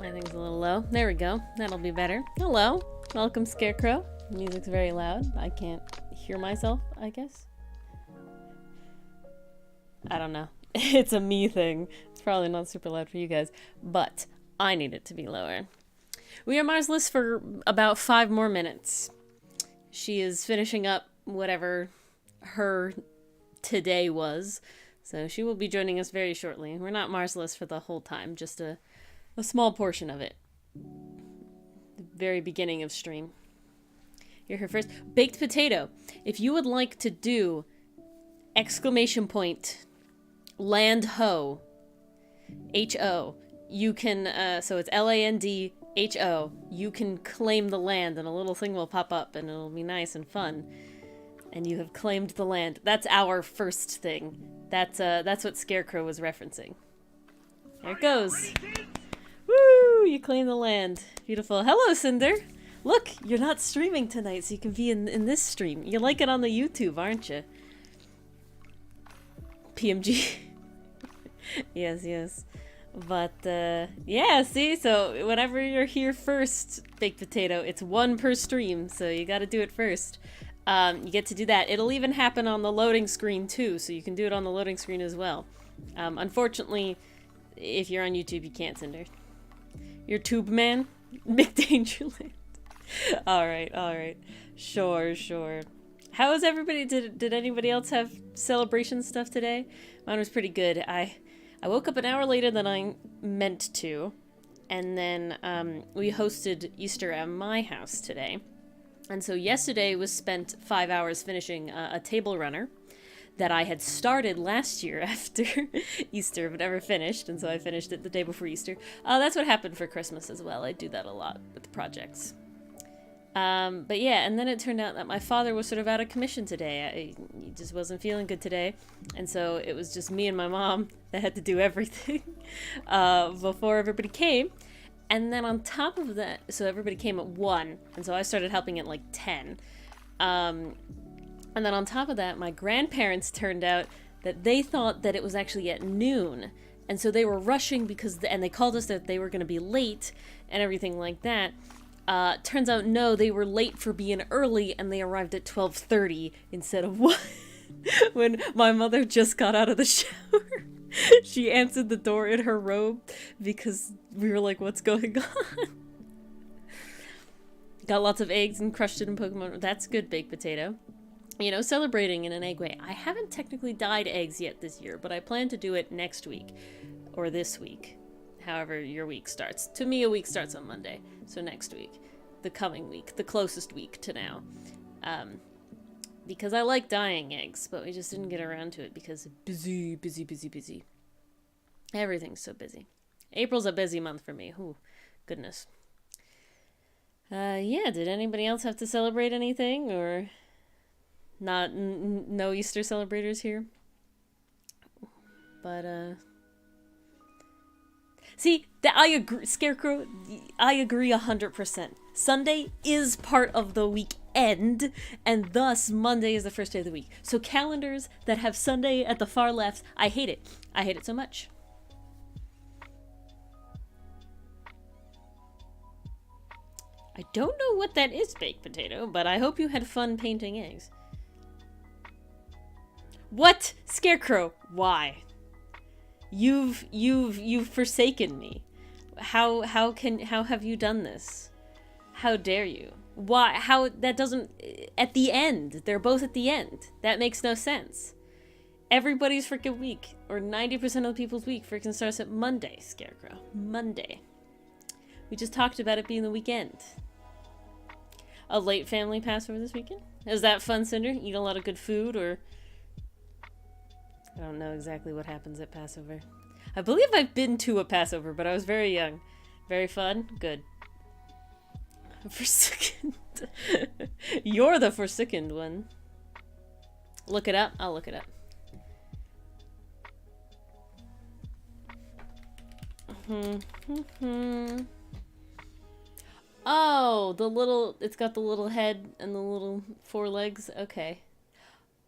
My thing's a little low. There we go. That'll be better. Hello. Welcome, Scarecrow. The music's very loud. I can't hear myself, I guess. I don't know. It's a me thing. It's probably not super loud for you guys, but I need it to be lower. We are Marsless for about 5 more minutes. She is finishing up whatever her today was, so she will be joining us very shortly. We're not Marsless for the whole time, just a small portion of it. The very beginning of stream. You're here first. Baked potato. If you would like to do !land ho, H-O, you can, so it's L-A-N-D-H-O, you can claim the land and a little thing will pop up and it'll be nice and fun. And you have claimed the land. That's our first thing. That's what Scarecrow was referencing. There it goes. Woo! You claim the land. Beautiful. Hello, Cinder. Look, you're not streaming tonight, so you can be in this stream. You like it on the YouTube, aren't you? PMG. Yes. But, yeah, see? So, whenever you're here first, Baked Potato, it's 1 per stream, so you gotta do it first. You get to do that. It'll even happen on the loading screen, too, so you can do it on the loading screen as well. Unfortunately, if you're on YouTube, you can't, Cinder. You're Tube Man? McDangerland. Alright. Sure. How is everybody? Did anybody else have celebration stuff today? Mine was pretty good. I woke up an hour later than I meant to, and then we hosted Easter at my house today. And so yesterday was spent 5 hours finishing a table runner that I had started last year after Easter, but never finished, and so I finished it the day before Easter. That's what happened for Christmas as well. I do that a lot with projects. But yeah, and then it turned out that my father was sort of out of commission today. He just wasn't feeling good today, and so it was just me and my mom that had to do everything before everybody came. And then on top of that, so everybody came at 1, and so I started helping at like 10. And then on top of that, my grandparents turned out that they thought that it was actually at noon, and so they were rushing and they called us that they were going to be late and everything like that. Turns out, no, they were late for being early, and they arrived at 12:30 instead of 1, when my mother just got out of the shower. She answered the door in her robe, because we were like, what's going on? Got lots of eggs and crushed it in Pokemon. That's good, Baked Potato. You know, celebrating in an egg way. I haven't technically dyed eggs yet this year, but I plan to do it next week, or this week. However your week starts. To me, a week starts on Monday, so next week. The coming week. The closest week to now. Because I like dyeing eggs, but we just didn't get around to it because busy. Everything's so busy. April's a busy month for me. Ooh, goodness. Yeah, did anybody else have to celebrate anything, or no Easter celebrators here? But, see, I agree, Scarecrow, I agree 100%. Sunday is part of the weekend, and thus Monday is the first day of the week. So calendars that have Sunday at the far left, I hate it. I hate it so much. I don't know what that is, Baked Potato, but I hope you had fun painting eggs. What? Scarecrow, why? You've forsaken me. How have you done this? How dare you? Why? How? That doesn't... At the end. They're both at the end. That makes no sense. Everybody's freaking week, or 90% of people's week, freaking starts at Monday, Scarecrow. Monday. We just talked about it being the weekend. A late family Passover this weekend? Is that fun, Cinder? Eat a lot of good food, or... I don't know exactly what happens at Passover. I believe I've been to a Passover, but I was very young. Very fun? Good. Forsaken. You're the forsaken one. Look it up? I'll look it up. Oh, it's got the little head and the little 4 legs. Okay.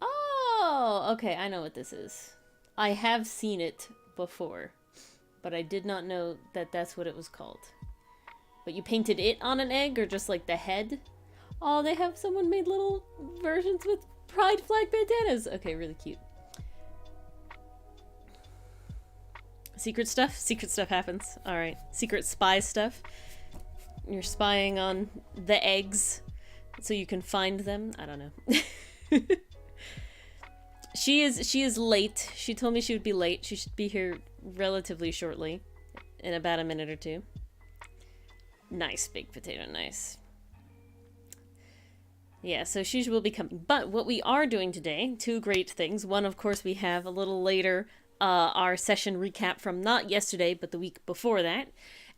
Oh, okay, I know what this is. I have seen it before, but I did not know that that's what it was called. But you painted it on an egg or just like the head? Oh, they have someone made little versions with pride flag bandanas. Okay, really cute. Secret stuff? Secret stuff happens. Alright. Secret spy stuff. You're spying on the eggs so you can find them. I don't know. She is late. She told me she would be late. She should be here relatively shortly. In about a minute or two. Nice, baked potato, nice. Yeah, so she will be coming. But what we are doing today, two great things. One, of course, we have a little later our session recap from not yesterday, but the week before that.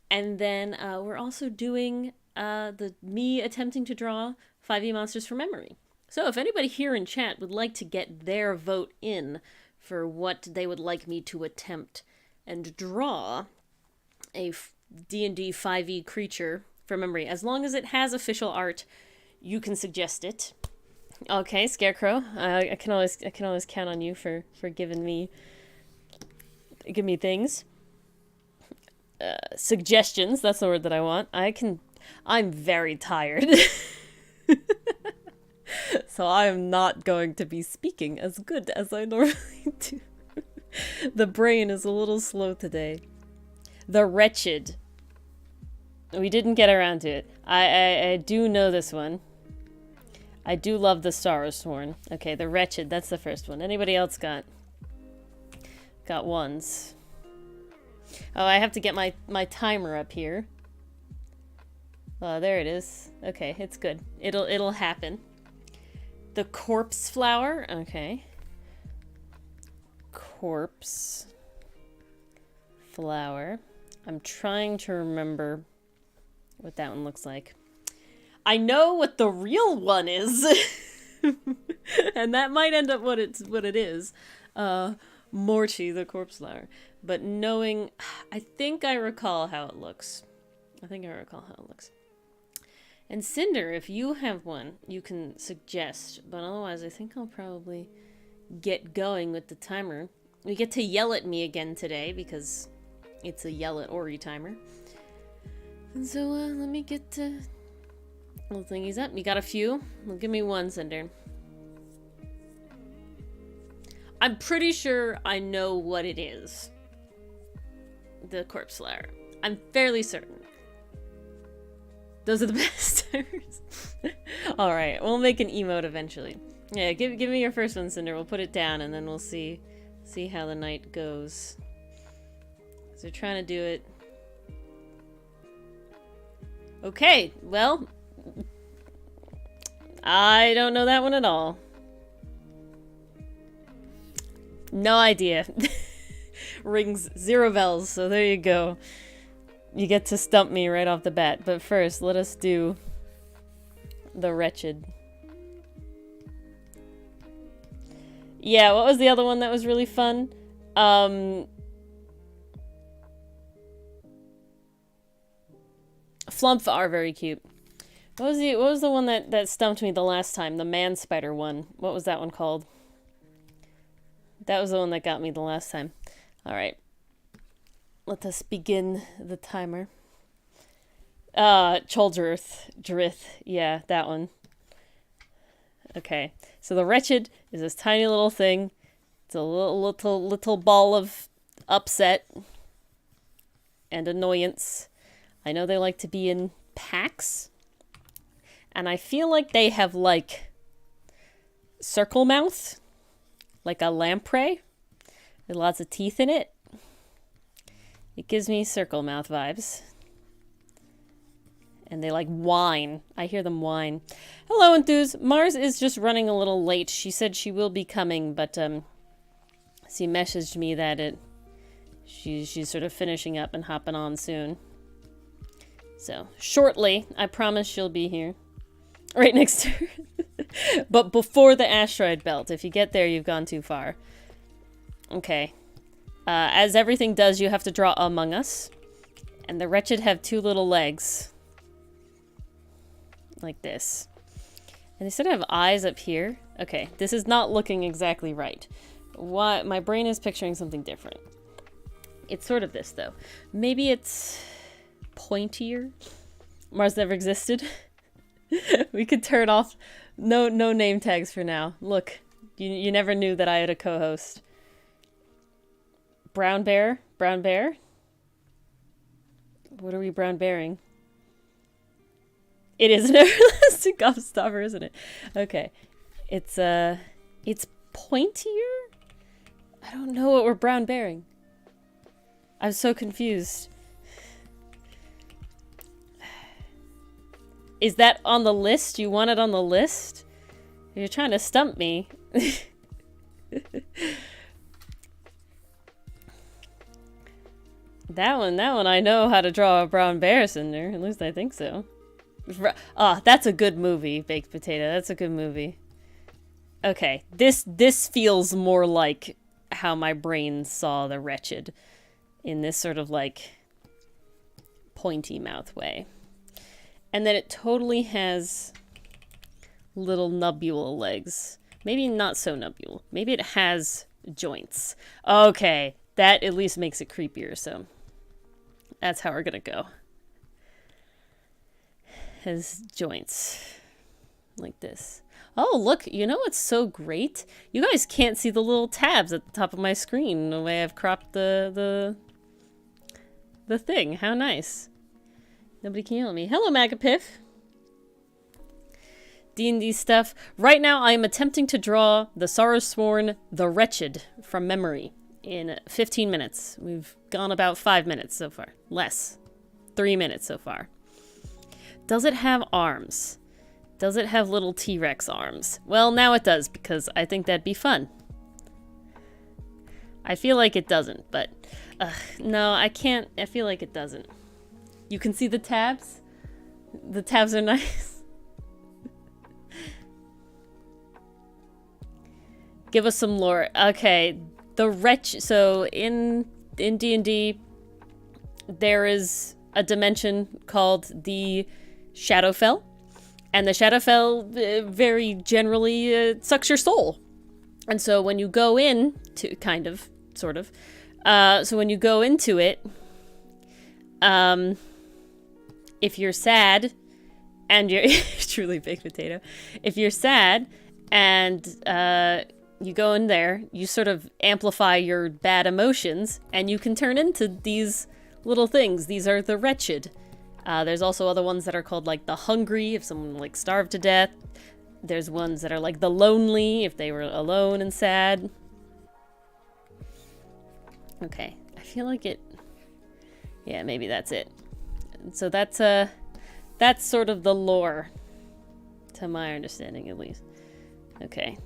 And then we're also doing me attempting to draw 5e monsters from memory. So if anybody here in chat would like to get their vote in for what they would like me to attempt and draw a D&D 5e creature from memory, as long as it has official art, you can suggest it. Okay, Scarecrow, I can always count on you for giving me things. Suggestions, that's the word that I want. I'm very tired. So I am not going to be speaking as good as I normally do. The brain is a little slow today. The Wretched. We didn't get around to it. I do know this one. I do love the Sorrowsworn. Okay, the Wretched, that's the first one. Anybody else got ones? Oh, I have to get my timer up here. Oh, there it is. Okay, it's good. It'll happen. The Corpse Flower. Okay. Corpse Flower. I'm trying to remember what that one looks like. I know what the real one is. And that might end up what it is. Morty, the Corpse Flower. But knowing, I think I recall how it looks. And Cinder, if you have one, you can suggest. But otherwise, I think I'll probably get going with the timer. We get to yell at me again today because it's a yell at Ori timer. And so let me get little thingies up. You got a few? Well, give me one, Cinder. I'm pretty sure I know what it is. The Corpse Flower. I'm fairly certain. Those are the best timers. Alright, we'll make an emote eventually. Yeah, give me your first one, Cinder. We'll put it down and then we'll see how the night goes. So we're trying to do it. Okay, well, I don't know that one at all. No idea. Rings 0 bells, so there you go. You get to stump me right off the bat. But first, let us do the Wretched. Yeah, what was the other one that was really fun? Flumph are very cute. What was the one that stumped me the last time? The man spider one. What was that one called? That was the one that got me the last time. Alright. Let us begin the timer. Drith. Yeah, that one. Okay. So the Wretched is this tiny little thing. It's a little ball of upset and annoyance. I know they like to be in packs. And I feel like they have, like, circle mouth. Like a lamprey. With lots of teeth in it. It gives me circle mouth vibes. And they, like, whine. I hear them whine. Hello, Enthuse. Mars is just running a little late. She said she will be coming, but, she messaged me that she's sort of finishing up and hopping on soon. So, shortly, I promise she'll be here. Right next to her. But before the asteroid belt. If you get there, you've gone too far. Okay. As everything does, you have to draw Among Us. And the Wretched have 2 little legs. Like this. And they sort of have eyes up here. Okay, this is not looking exactly right. Why? My brain is picturing something different. It's sort of this, though. Maybe it's pointier. Mars never existed. We could turn off no name tags for now. Look, you never knew that I had a co-host. Brown bear? Brown bear? What are we brown bearing? It is an everlasting gobstopper, isn't it? Okay. It's pointier? I don't know what we're brown bearing. I'm so confused. Is that on the list? You want it on the list? You're trying to stump me. That one I know how to draw a brown bear, Cinder. At least I think so. Ah, that's a good movie, Baked Potato. That's a good movie. Okay, this feels more like how my brain saw the wretched in this sort of like pointy mouth way. And then it totally has little nubule legs. Maybe not so nubule. Maybe it has joints. Okay, that at least makes it creepier, so that's how we're gonna go. Has joints like this. Oh, look, you know what's so great? You guys can't see the little tabs at the top of my screen the way I've cropped the thing. How nice. Nobody can yell at me. Hello, Magapiff. D&D stuff. Right now, I am attempting to draw the Sorrowsworn, the Wretched from memory in 15 minutes. We've gone about 5 minutes so far. Less. 3 minutes so far. Does it have arms? Does it have little T-Rex arms? Well, now it does, because I think that'd be fun. I feel like it doesn't, but... no, I can't. I feel like it doesn't. You can see the tabs? The tabs are nice. Give us some lore. Okay, the wretch... So, in D&D, there is a dimension called the Shadowfell. And the Shadowfell very generally sucks your soul. And so when you go in to, kind of, sort of, so when you go into it, if you're sad, and you're, truly baked potato, if you're sad, and you go in there, you sort of amplify your bad emotions, and you can turn into these little things. These are the wretched. There's also other ones that are called, like, the hungry, if someone, like, starved to death. There's ones that are, like, the lonely, if they were alone and sad. Okay, I feel like it... Yeah, maybe that's it. So that's sort of the lore, to my understanding, at least. Okay.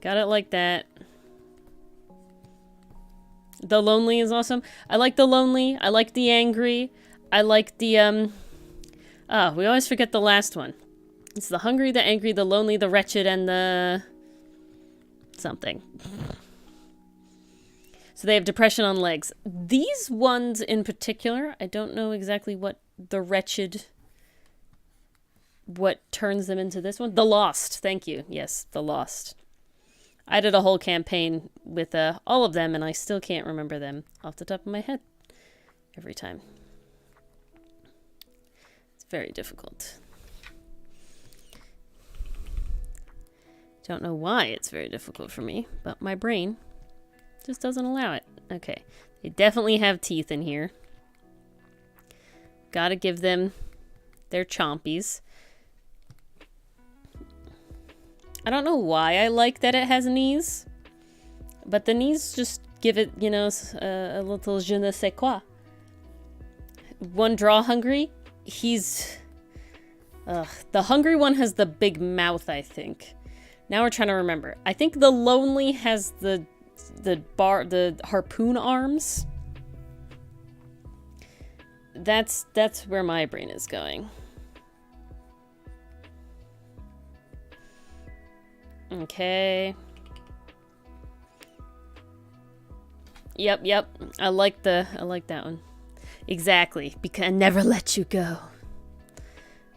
Got it like that. The lonely is awesome. I like the lonely. I like the angry. I like the, oh, we always forget the last one. It's the hungry, the angry, the lonely, the wretched, and the... something. So they have depression on legs. These ones in particular, I don't know exactly what the wretched... what turns them into this one. The lost. Thank you. Yes, the lost. I did a whole campaign with all of them, and I still can't remember them off the top of my head every time. It's very difficult. Don't know why it's very difficult for me, but my brain just doesn't allow it. Okay, they definitely have teeth in here. Gotta give them their chompies. I don't know why I like that it has knees, but the knees just give it, you know, a little je ne sais quoi. One draw hungry, he's... the hungry one has the big mouth, I think. Now we're trying to remember. I think the lonely has the harpoon arms. That's where my brain is going. Okay. Yep. I like that one. Exactly. Because I never let you go.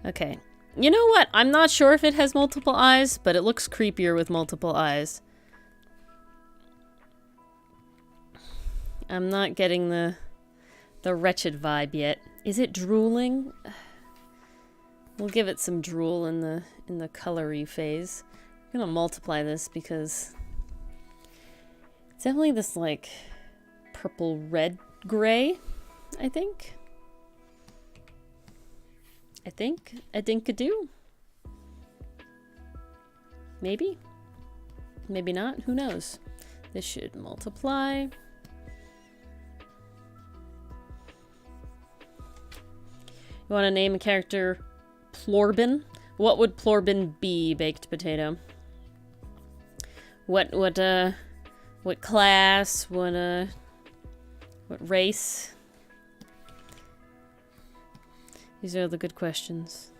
Okay. You know what? I'm not sure if it has multiple eyes, but it looks creepier with multiple eyes. I'm not getting the the wretched vibe yet. Is it drooling? We'll give it some drool in the colory phase. I'm gonna multiply this because it's definitely this like purple red gray, I think. I think could do. Maybe. Maybe not. Who knows? This should multiply. You want to name a character Plorbin? What would Plorbin be, baked potato? What class? What race? These are the good questions.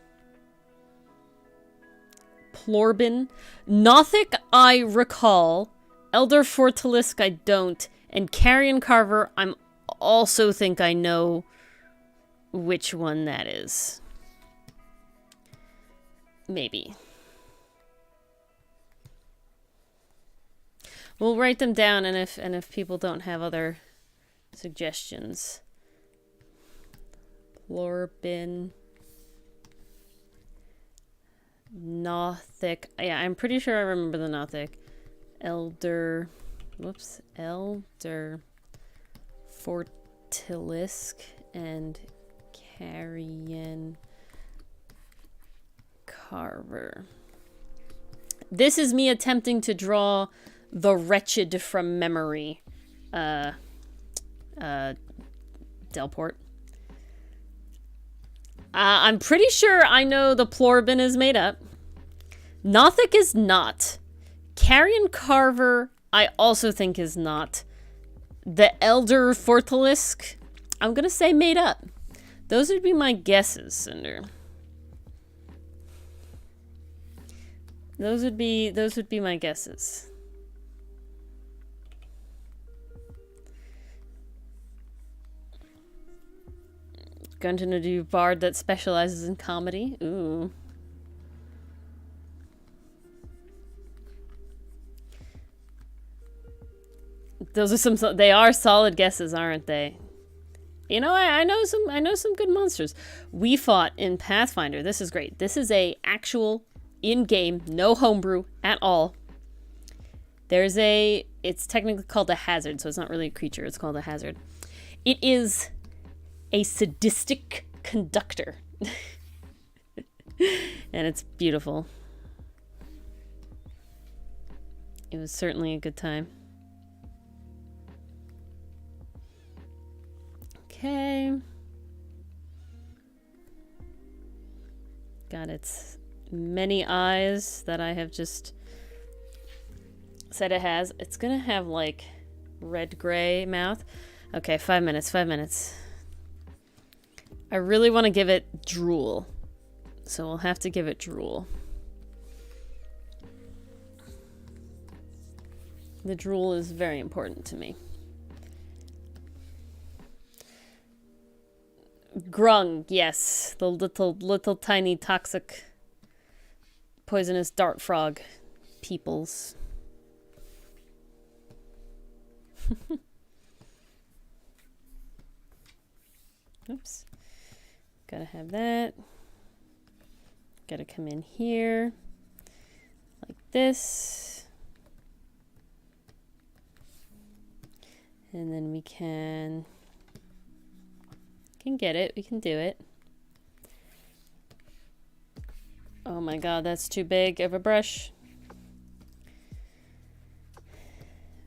Plorbin. Nothic I recall. Elder Fortalisk I don't. And Carrion Carver I'm also think I know which one that is. Maybe. We'll write them down, and if people don't have other suggestions. Plorbin. Nothic. Yeah, I'm pretty sure I remember the Nothic. Elder. Whoops. Elder Fortalisk and Carrion Carver. This is me attempting to draw the wretched from memory. Delport. I'm pretty sure I know the Plorbin is made up. Nothic is not. Carrion Carver, I also think is not. The Elder Fortalisk, I'm gonna say made up. Those would be my guesses, Cinder. Those would be my guesses. Going to do bard that specializes in comedy. Ooh. Those are some. They are solid guesses, aren't they? You know, I know some good monsters. We fought in Pathfinder. This is great. This is a actual in-game, no homebrew at all. It's technically called a hazard, so it's not really a creature. It's called a hazard. It is a sadistic conductor. And it's beautiful. It was certainly a good time. Okay. Got its many eyes that I have just said it has. It's gonna have like red-gray mouth. Okay, 5 minutes, 5 minutes. I really want to give it drool. So we'll have to give it drool. The drool is very important to me. Grung, yes. The little tiny toxic poisonous dart frog peoples. Oops. Gotta have that. Gotta come in here. Like this. And then we can get it. We can do it. Oh my god, that's too big of a brush.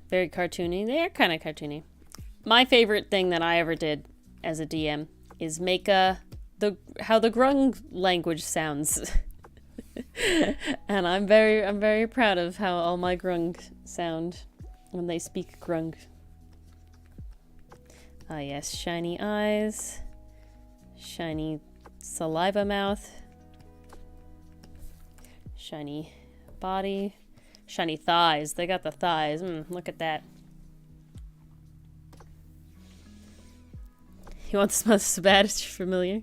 Very cartoony. They are kind of cartoony. My favorite thing that I ever did as a DM is make how the grung language sounds. And I'm very proud of how all my grung sound when they speak grung. Ah yes, shiny eyes, shiny saliva mouth, shiny body, shiny thighs. They got the thighs. Look at that. You want to smell so bad it's familiar?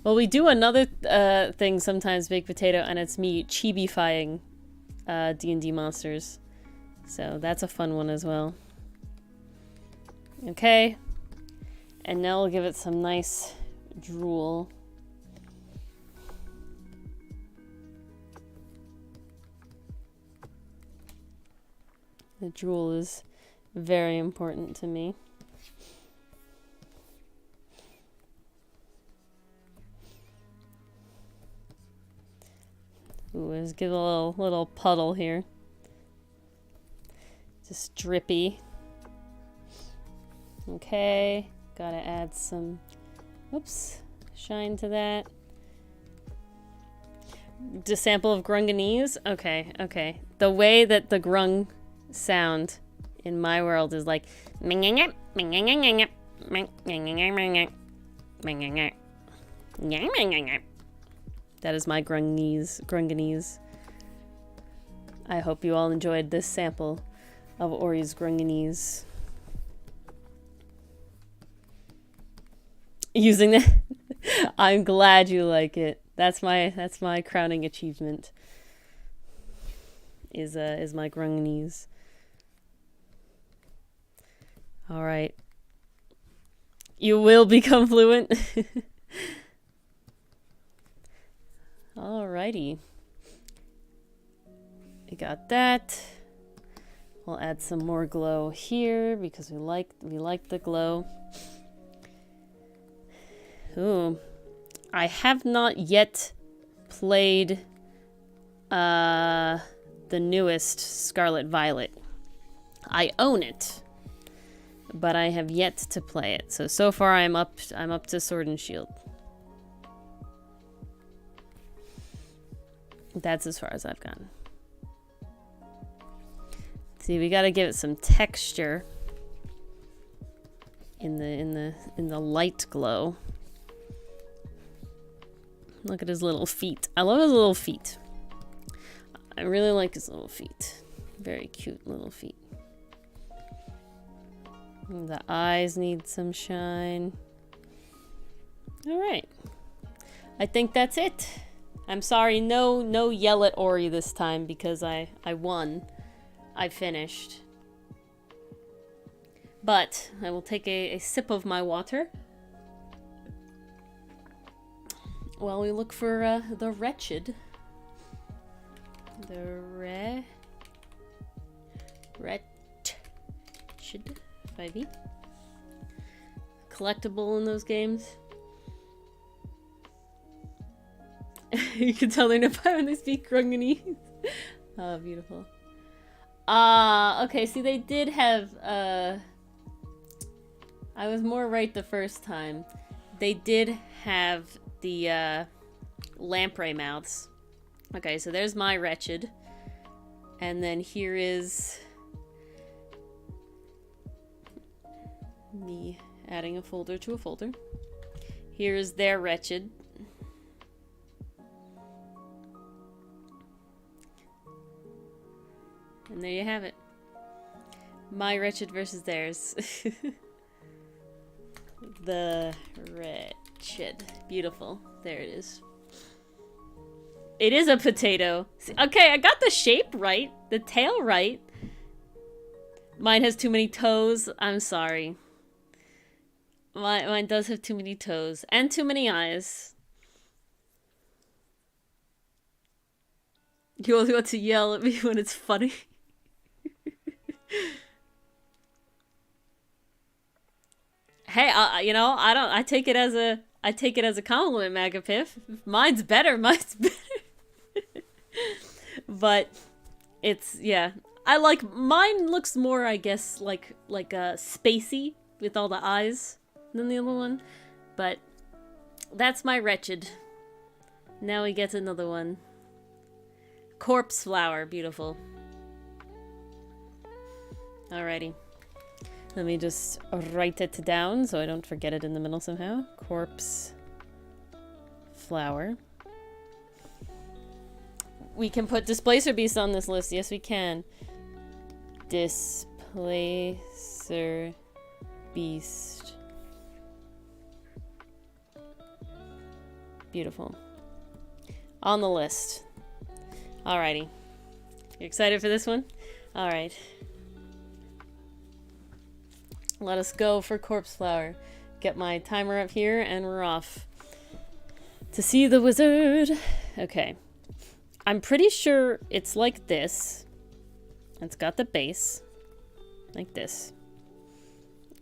Well, we do another thing sometimes, Baked Potato, and it's me chibi-fying D&D monsters. So that's a fun one as well. Okay. And now we'll give it some nice drool. The drool is very important to me. Ooh, let's give a little puddle here. Just drippy. Okay, gotta add some, whoops, shine to that. Just a sample of grunganese? Okay, okay. The way that the grung sound in my world is like that is my grunganese. I hope you all enjoyed this sample of Ori's grunganese. Using that. I'm glad you like it. That's my crowning achievement. Is my grunganese. All right. You will become fluent. Alrighty. We got that. We'll add some more glow here because we like the glow. Ooh. I have not yet played the newest Scarlet Violet. I own it, but I have yet to play it. So far I'm up to Sword and Shield. That's as far as I've gone. See, we got to give it some texture in the light glow. Look at his little feet. I love his little feet. I really like his little feet. Very cute little feet. And the eyes need some shine. All right. I think that's it. I'm sorry, no yell at Ori this time because I won. I finished. But I will take a sip of my water while we look for the wretched. The wretched 5e. Collectible in those games. You can tell they're Nephi when they speak Grunganese. Oh, beautiful. Okay, see, they did have, I was more right the first time. They did have the, lamprey mouths. Okay, so there's my wretched. And then here is me adding a folder to a folder. Here's their wretched. And there you have it. My wretched versus theirs. The wretched. Beautiful. There it is. It is a potato. Okay, I got the shape right. The tail right. Mine has too many toes. I'm sorry. Mine does have too many toes. And too many eyes. You only want to yell at me when it's funny. Hey, you know, I take it as a compliment, Magapiff. Mine's better. But it's, yeah. Mine looks more, I guess, like spacey with all the eyes than the other one. But that's my wretched. Now we get another one. Corpse flower, beautiful. Alrighty. Let me just write it down so I don't forget it in the middle somehow. Corpse flower. We can put Displacer Beast on this list. Yes, we can. Displacer Beast. Beautiful. On the list. Alrighty. You excited for this one? Alright. Let us go for corpse flower. Get my timer up here and we're off to see the wizard. Okay. I'm pretty sure it's like this. It's got the base. Like this.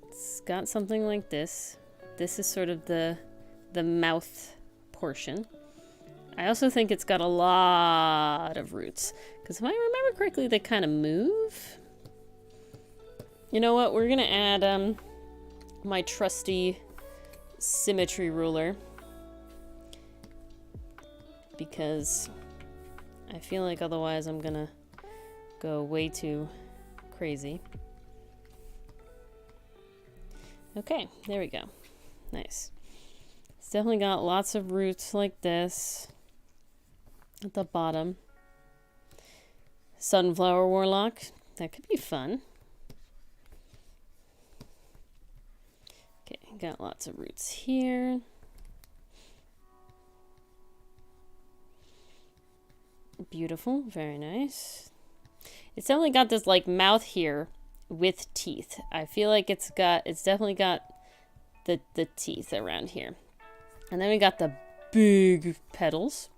It's got something like this. This is sort of the mouth portion. I also think it's got a lot of roots. Because if I remember correctly, they kind of move. You know what? We're going to add my trusty symmetry ruler. Because I feel like otherwise I'm going to go way too crazy. Okay, there we go. Nice. It's definitely got lots of roots like this at the bottom. Sunflower warlock. That could be fun. Okay, got lots of roots here. Beautiful, very nice. It's definitely got this like mouth here with teeth. I feel like it's definitely got the teeth around here. And then we got the big petals.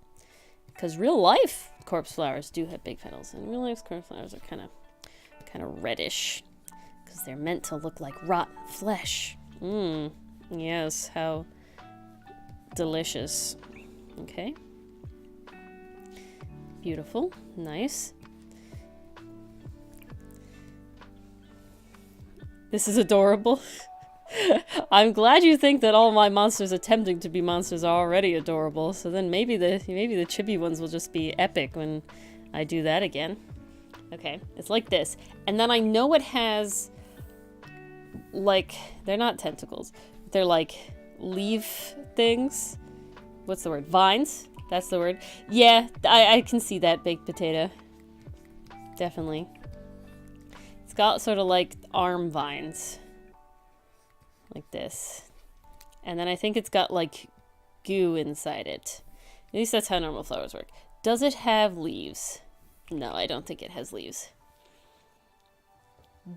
Because real life corpse flowers do have big petals. And real life corpse flowers are kind of reddish. Because they're meant to look like rotten flesh. Mmm. Yes, how delicious. Okay. Beautiful. Nice. This is adorable. I'm glad you think that all my monsters attempting to be monsters are already adorable. So then maybe the chibi ones will just be epic when I do that again. Okay, it's like this. And then I know it has like, they're not tentacles. They're like leaf things. What's the word? Vines? That's the word. Yeah, I can see that, baked potato. Definitely. It's got sort of like arm vines. Like this. And then I think it's got like goo inside it. At least that's how normal flowers work. Does it have leaves? No, I don't think it has leaves.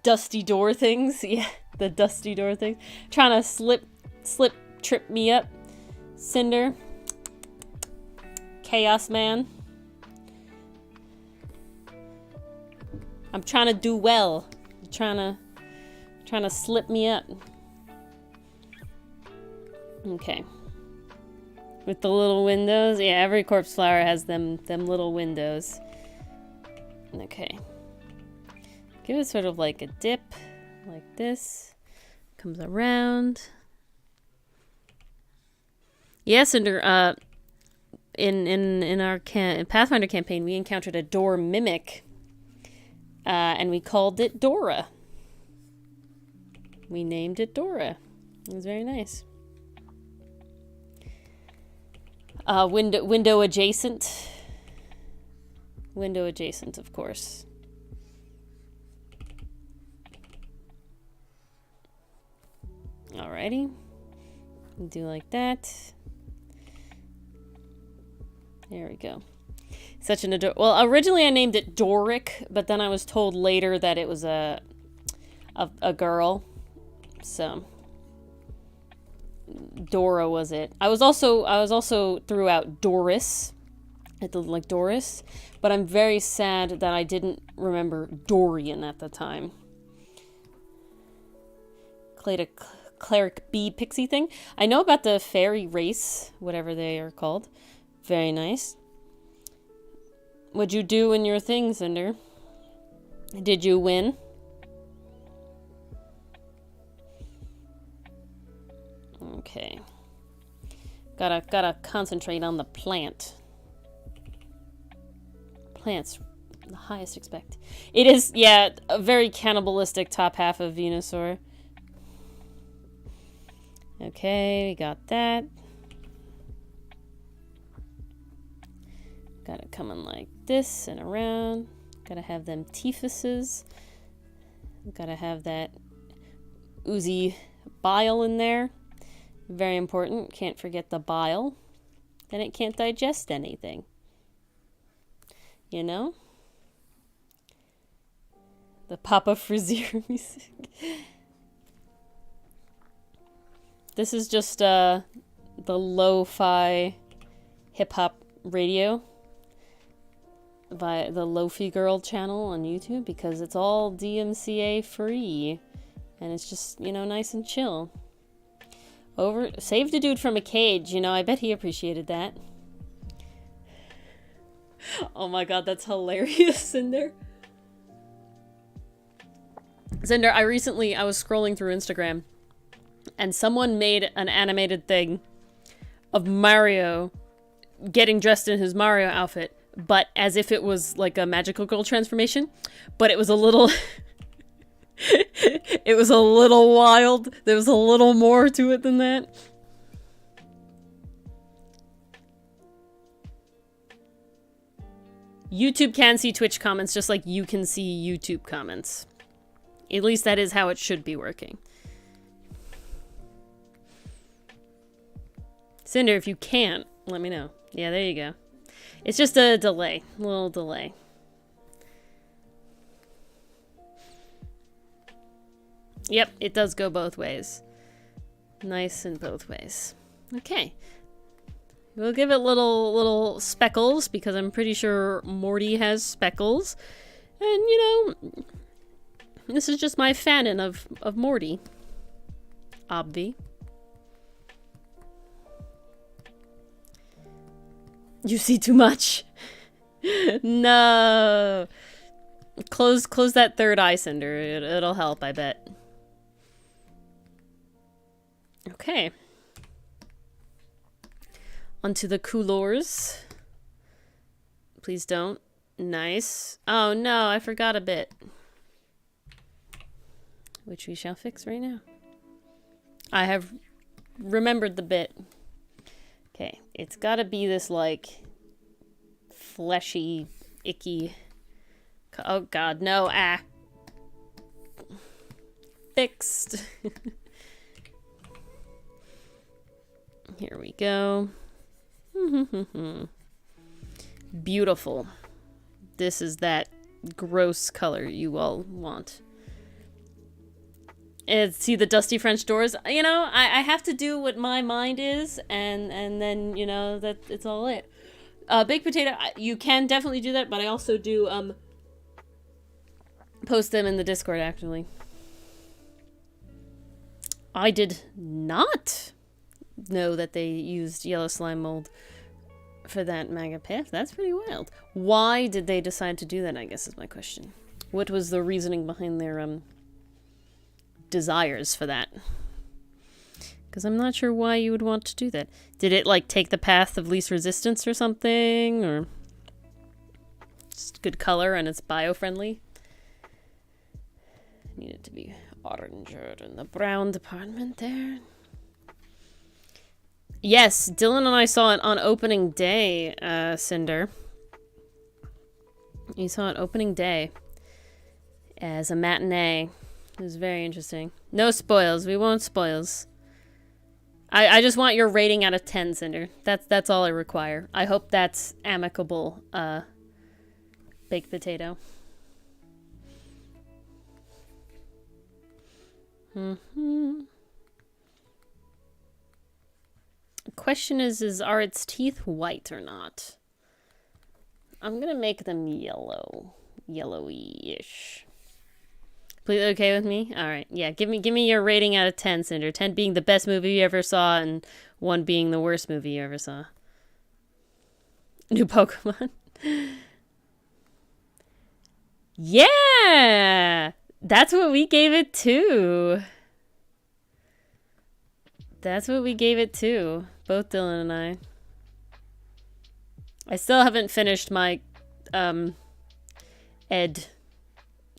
Dusty door things? Yeah, the dusty door thing. Trying to trip me up. Cinder. Chaos man. I'm trying to do well. Trying to slip me up. Okay. With the little windows. Yeah, every corpse flower has them little windows. Okay. Give it sort of like a dip. Like this. Comes around. Yes, and in our Pathfinder campaign, we encountered a door mimic. And we called it Dora. We named it Dora. It was very nice. Window adjacent. Window adjacent, of course. Alrighty. Do like that. There we go. Such an well, originally I named it Doric, but then I was told later that it was a girl. So Dora was it. I was also threw out Doris. It looked like Doris, but I'm very sad that I didn't remember Dorian at the time. Cleric bee pixie thing. I know about the fairy race, whatever they are called. Very nice. What'd you do in your thing, Cinder? Did you win? Okay. Gotta concentrate on the plant. Plants, the highest respect. It is, yeah, a very cannibalistic top half of Venusaur. Okay, we got that. Got it coming like this and around. Gotta have them tifuses. Gotta have that oozy bile in there. Very important. Can't forget the bile. Then it can't digest anything. You know? The Papa Frazier music. This is just the lo-fi hip-hop radio by the Lofi Girl channel on YouTube, because it's all DMCA free and it's just, you know, nice and chill. Saved a dude from a cage, you know, I bet he appreciated that. Oh my god, that's hilarious, Cinder. Cinder, I was scrolling through Instagram and someone made an animated thing of Mario getting dressed in his Mario outfit, but as if it was like a magical girl transformation, but it was a little it was a little wild. There was a little more to it than that. YouTube can see Twitch comments just like you can see YouTube comments. At least that is how it should be working. Cinder, if you can't, let me know. Yeah, there you go. It's just a delay. A little delay. Yep, it does go both ways. Nice in both ways. Okay. We'll give it little speckles, because I'm pretty sure Morty has speckles. And, you know, this is just my fanon of Morty. Obvi. You see too much. No. Close that third eye, Cinder. It'll help, I bet. Okay. Onto the couleurs. Please don't. Nice. Oh no, I forgot a bit. Which we shall fix right now. I have remembered the bit. Okay, it's gotta be this, like, fleshy, icky... Oh god, no, ah. Fixed. Here we go. Beautiful. This is that gross color you all want. And see the dusty French doors? You know, I have to do what my mind is, and then, you know, that it's all it. Baked potato, you can definitely do that, but I also do, post them in the Discord, actually. I did not know that they used yellow slime mold for that mega path. That's pretty wild. Why did they decide to do that, I guess is my question. What was the reasoning behind their desires for that? Because I'm not sure why you would want to do that. Did it, like, take the path of least resistance or something? Or just good color and it's bio-friendly? Need it to be oranger in the brown department there. Yes, Dylan and I saw it on opening day, Cinder. You saw it opening day as a matinee. It was very interesting. No spoils. We won't spoils. I just want your rating out of 10, Cinder. That's all I require. I hope that's amicable, baked potato. The question is, are its teeth white or not? I'm gonna make them yellow. Yellowy-ish. Please, okay with me? Alright, yeah, give me your rating out of 10, Cinder. 10 being the best movie you ever saw, and 1 being the worst movie you ever saw. New Pokemon. Yeah! That's what we gave it to. That's what we gave it to. Both Dylan and I. I still haven't finished my Ed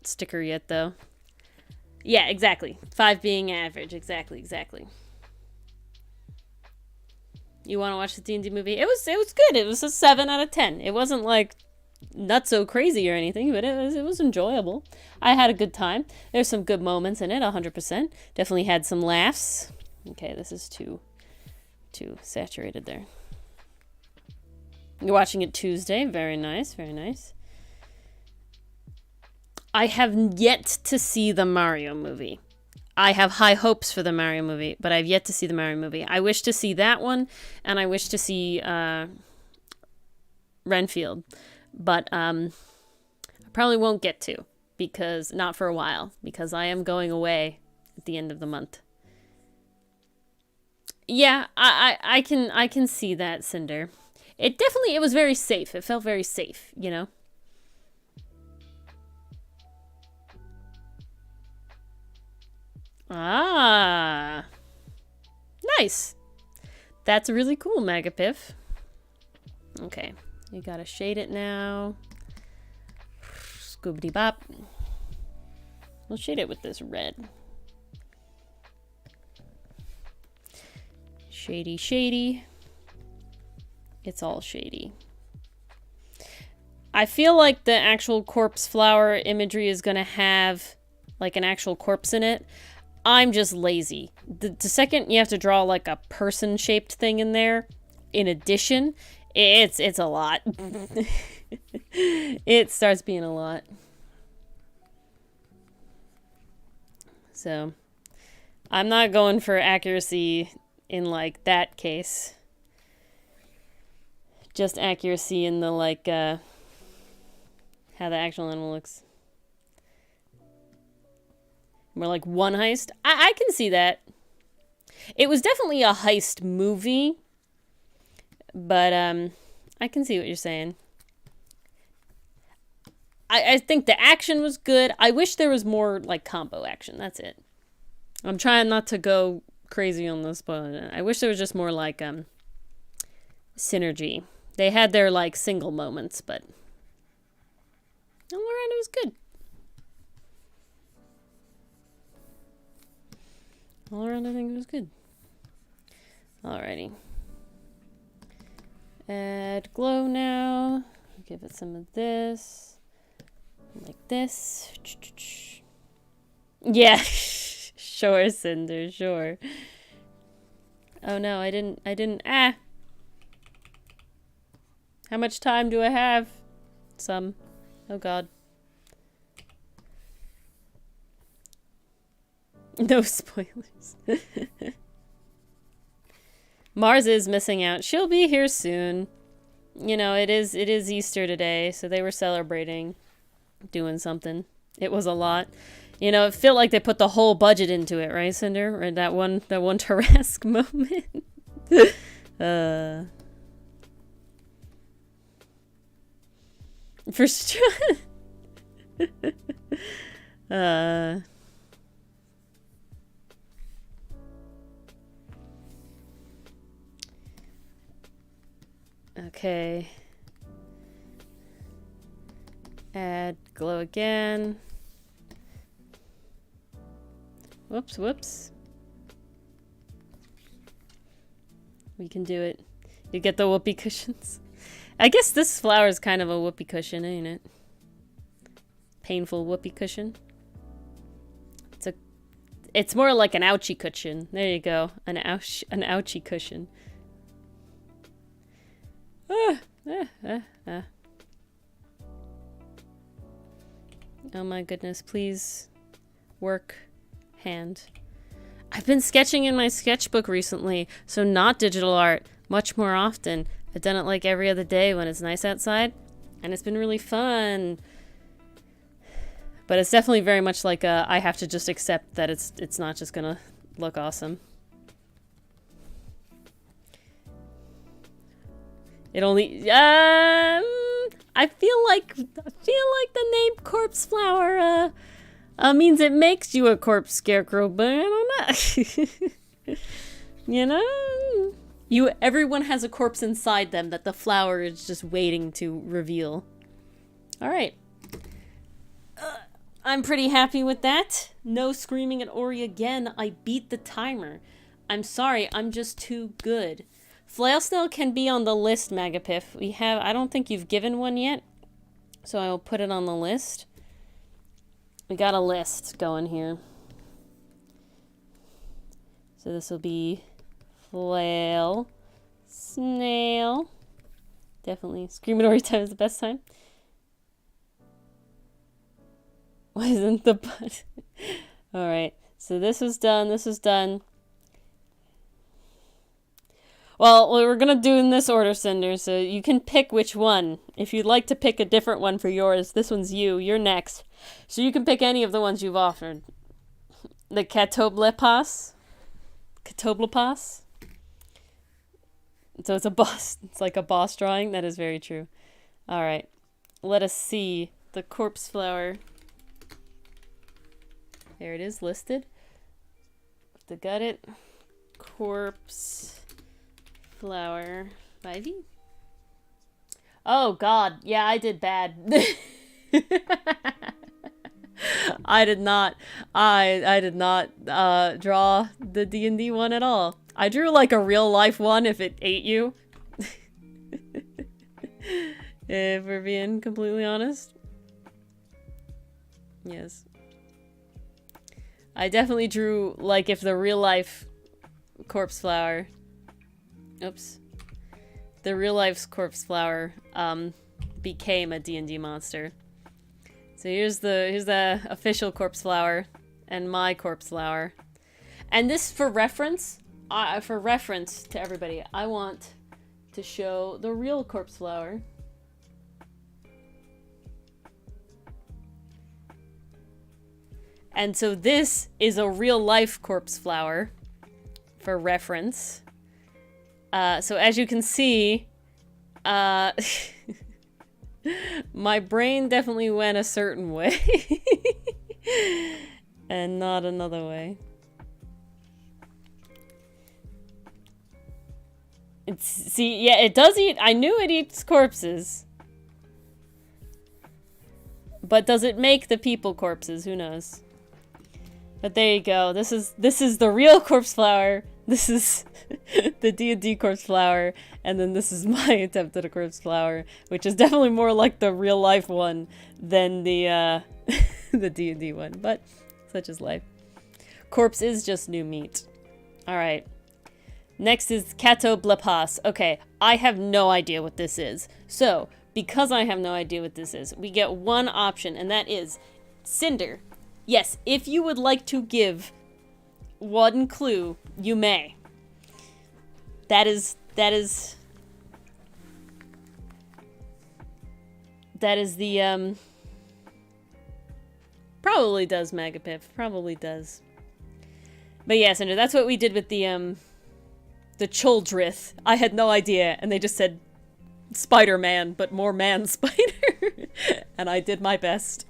sticker yet, though. Yeah, exactly. 5 being average. Exactly. You want to watch the D&D movie? It was good. It was a 7 out of 10. It wasn't like not so crazy or anything, but it was enjoyable. I had a good time. There's some good moments in it, 100%. Definitely had some laughs. Okay, this is too saturated there. You're watching it Tuesday. Very nice, very nice. I have yet to see the Mario movie. I have high hopes for the Mario movie, but I've yet to see the Mario movie. I wish to see that one, and I wish to see Renfield, but I probably won't get to, because not for a while, because I am going away at the end of the month. Yeah, I can see that, Cinder. It was very safe. It felt very safe, you know? Ah. Nice. That's really cool, Magapiff. Okay. You gotta shade it now. Scoobity bop. We'll shade it with this red. Shady, shady. It's all shady. I feel like the actual corpse flower imagery is gonna have like an actual corpse in it. I'm just lazy. The second you have to draw like a person-shaped thing in there, in addition, it's a lot. It starts being a lot. So, I'm not going for accuracy in like that case. Just accuracy in the like how the actual animal looks. More like one heist. I can see that. It was definitely a heist movie, but I can see what you're saying. I think the action was good. I wish there was more like combo action. That's it. I'm trying not to go crazy on the spoiler. I wish there was just more like synergy. They had their like single moments, but all around it was good. All around, I think it was good. Alrighty. Add glow now. Give it some of this. Like this. Yeah. Sure, Cinder, sure. Oh no, I didn't. Ah! How much time do I have? Some. Oh god. No spoilers. Mars is missing out. She'll be here soon. You know, it is Easter today, so they were celebrating, doing something. It was a lot. You know, it felt like they put the whole budget into it, right, Cinder? Or that one Tarrasque moment. For sure. Okay. Add glow again. Whoops, whoops. We can do it. You get the whoopee cushions. I guess this flower is kind of a whoopee cushion, ain't it? Painful whoopee cushion. It's more like an ouchie cushion. There you go. An ouchie cushion. Oh my goodness, please work hand. I've been sketching in my sketchbook recently, so not digital art, much more often. I've done it like every other day when it's nice outside, and it's been really fun. But it's definitely very much like I have to just accept that it's not just gonna look awesome. It only I feel like the name corpse flower means it makes you a corpse scarecrow, but I don't know. You know, everyone has a corpse inside them that the flower is just waiting to reveal. All right. I'm pretty happy with that. No screaming at Ori again. I beat the timer. I'm sorry, I'm just too good. Flail snail can be on the list, Magapiff. I don't think you've given one yet, so I will put it on the list. We got a list going here. So this will be flail snail. Definitely screaming Ori time is the best time. Why isn't the butt? Alright. So this was done, this was done. Well, we're gonna do in this order, Cinder, so you can pick which one. If you'd like to pick a different one for yours, this one's you, you're next. So you can pick any of the ones you've offered. The Catoblepas. Catoblepas. So it's a boss, it's like a boss drawing, that is very true. Alright, let us see the corpse flower. There it is, listed. To gut it. Corpse flower. 5e? Oh god, yeah, I did bad. I did not draw the D&D one at all. I drew like a real life one if it ate you. If we're being completely honest. Yes. I definitely drew like if the real life corpse flower. Oops. The real life's corpse flower became a D&D monster. So here's the official corpse flower and my corpse flower. And this for reference to everybody, I want to show the real corpse flower. And so this is a real life corpse flower for reference. So as you can see, my brain definitely went a certain way and not another way. See, yeah, it does eat. I knew it eats corpses. But does it make the people corpses? Who knows? But there you go. This is the real corpse flower. This is the D&D corpse flower, and then this is my attempt at a corpse flower, which is definitely more like the real life one than the the D&D one. But such is life. Corpse is just new meat. All right. Next is Catoblepas. Okay, I have no idea what this is. So, because I have no idea what this is, we get one option, and that is Cinder. Yes, if you would like to give one clue, you may. That is the probably does Magapith, probably does. But yeah, Cinder, that's what we did with the Choldrith. I had no idea, and they just said Spider-Man, but more man spider. And I did my best.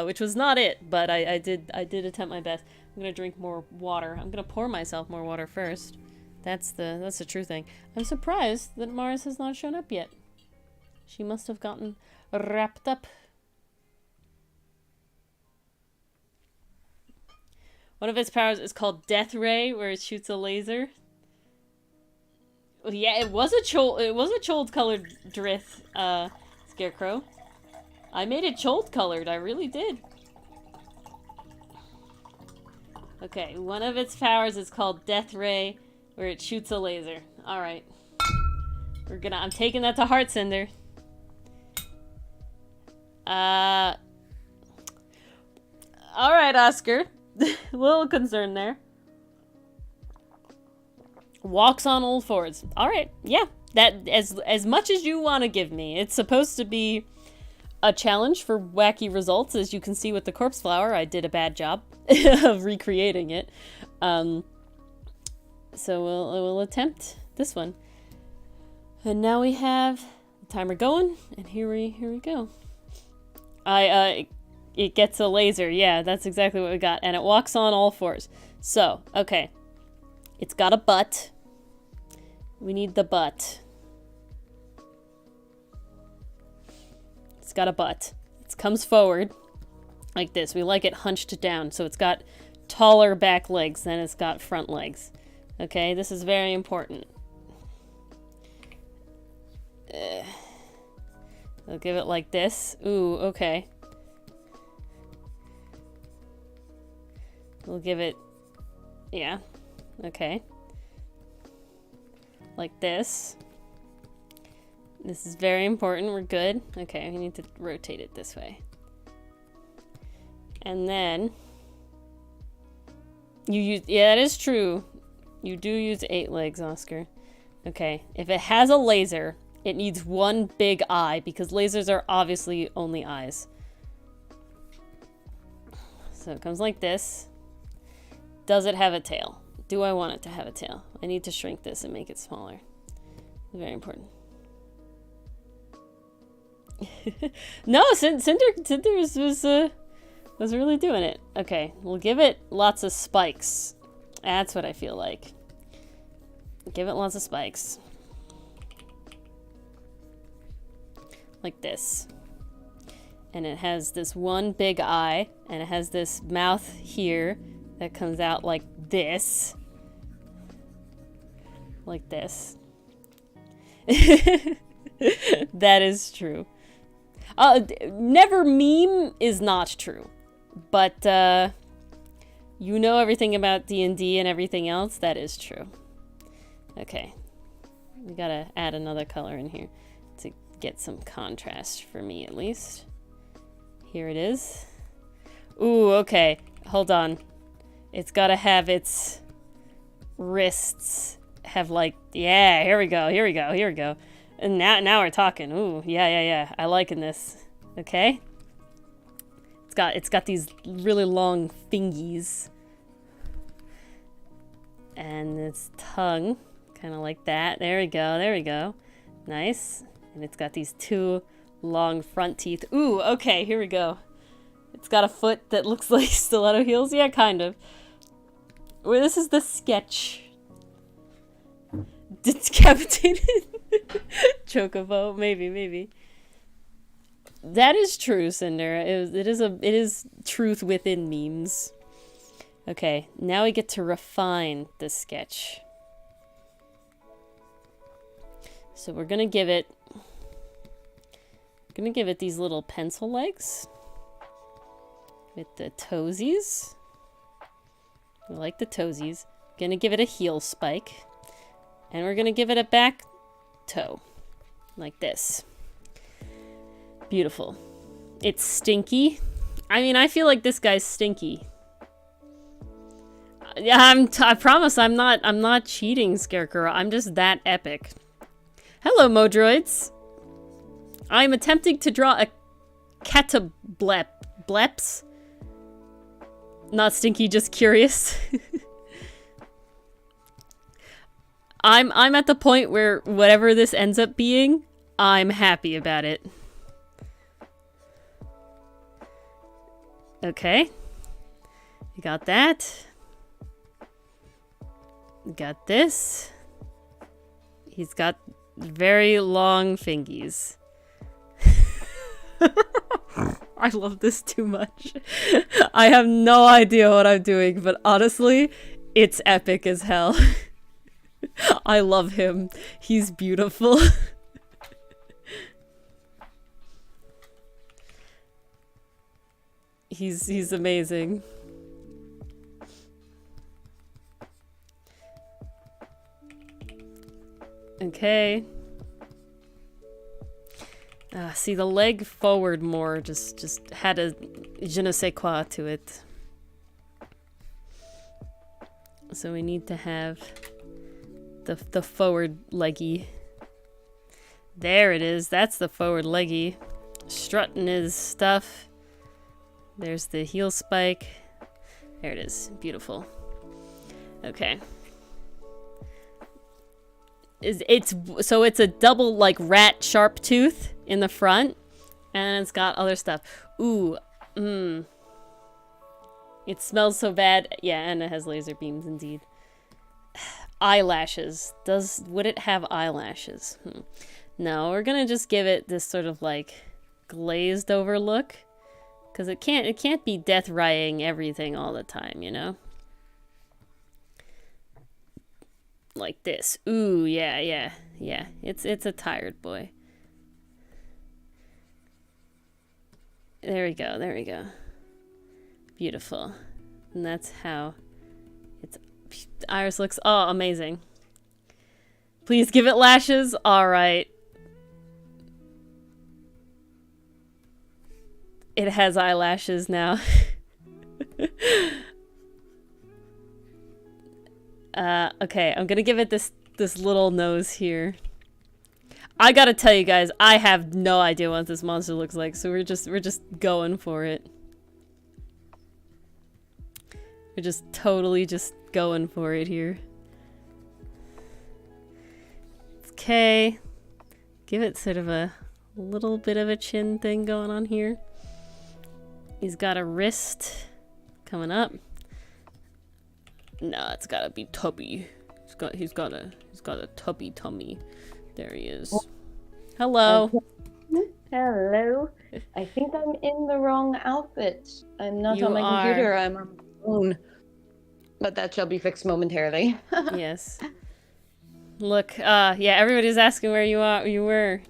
Which was not it, but I did attempt my best. I'm gonna drink more water. I'm gonna pour myself more water first. That's the true thing. I'm surprised that Mars has not shown up yet. She must have gotten wrapped up. One of its powers is called Death Ray, where it shoots a laser. Well, yeah, it was a chold colored Drith scarecrow. I made it chold colored, I really did. Okay, one of its powers is called Death Ray, where it shoots a laser. Alright. I'm taking that to heart, Cinder. Alright, Oscar. A little concerned there. Walks on all fours. Alright, yeah. That, as much as you want to give me. It's supposed to be a challenge for wacky results. As you can see with the corpse flower, I did a bad job of recreating it. So we'll attempt this one. And now we have the timer going, and here we go. It gets a laser. Yeah, that's exactly what we got. And it walks on all fours. So, okay. It's got a butt. We need the butt. It's got a butt. It comes forward like this. We like it hunched down, so it's got taller back legs than it's got front legs. Okay, this is very important. We'll give it like this. Ooh, okay. We'll give it, yeah, okay. Like this. This is very important. We're good. Okay, we need to rotate it this way. And then You use, yeah, that is true. You do use 8 legs, Oscar. Okay, if it has a laser, it needs one big eye, because lasers are obviously only eyes. So it comes like this. Does it have a tail? Do I want it to have a tail? I need to shrink this and make it smaller. Very important. No, Cinders was really doing it. Okay, we'll give it lots of spikes. That's what I feel like. Give it lots of spikes. Like this. And it has this one big eye, and it has this mouth here that comes out like this. Like this. That is true. Never meme is not true. But, you know everything about D&D and everything else, that is true. Okay. We gotta add another color in here to get some contrast for me, at least. Here it is. Ooh, okay. Hold on. It's gotta have its wrists have like, yeah, here we go, here we go, here we go. And now we're talking. Ooh, yeah. I liking this. Okay. It's got these really long fingies. And its tongue, kind of like that. There we go. Nice. And it's got these 2 long front teeth. Ooh, okay, here we go. It's got a foot that looks like stiletto heels. Yeah, kind of. Well, this is the sketch. Decapitated chocobo, maybe. That is true, Cinder. It is truth within memes. Okay, now we get to refine the sketch. So we're gonna give it these little pencil legs with the toesies. We like the toesies. Gonna give it a heel spike. And we're gonna give it a back toe. Like this. Beautiful. It's stinky. I mean, I feel like this guy's stinky. Yeah, I promise I'm not cheating, Scarecrow. I'm just that epic. Hello, Modroids. I'm attempting to draw a catableps. Not stinky, just curious. I'm at the point where whatever this ends up being, I'm happy about it. Okay. You got that. Got this. He's got very long fingies. I love this too much. I have no idea what I'm doing, but honestly, it's epic as hell. I love him. He's beautiful. He's amazing. Okay. See, the leg forward more just had a je ne sais quoi to it. So we need to have the forward leggy. There it is. That's the forward leggy. Strutting his stuff. There's the heel spike. There it is. Beautiful. Okay. It's a double like rat sharp tooth in the front, and it's got other stuff. Ooh, It smells so bad. Yeah, and it has laser beams indeed. Eyelashes. Would it have eyelashes? No, we're gonna just give it this sort of like glazed over look, because it can't be death raying everything all the time, you know. Like this. Ooh, yeah. It's a tired boy. There we go. Beautiful. And that's how its iris looks. Oh, amazing. Please give it lashes. All right. It has eyelashes now. Okay, I'm gonna give it this little nose here. I gotta tell you guys, I have no idea what this monster looks like, so we're just going for it. We're just totally just going for it here. Okay. Give it sort of a little bit of a chin thing going on here. He's got a wrist coming up. No, it's gotta be tubby. He's got a tubby tummy. There he is. Hello. Hello. I think I'm in the wrong outfit. I'm not on my computer. I'm on my phone. But that shall be fixed momentarily. Yes. Look, yeah, everybody's asking where you were.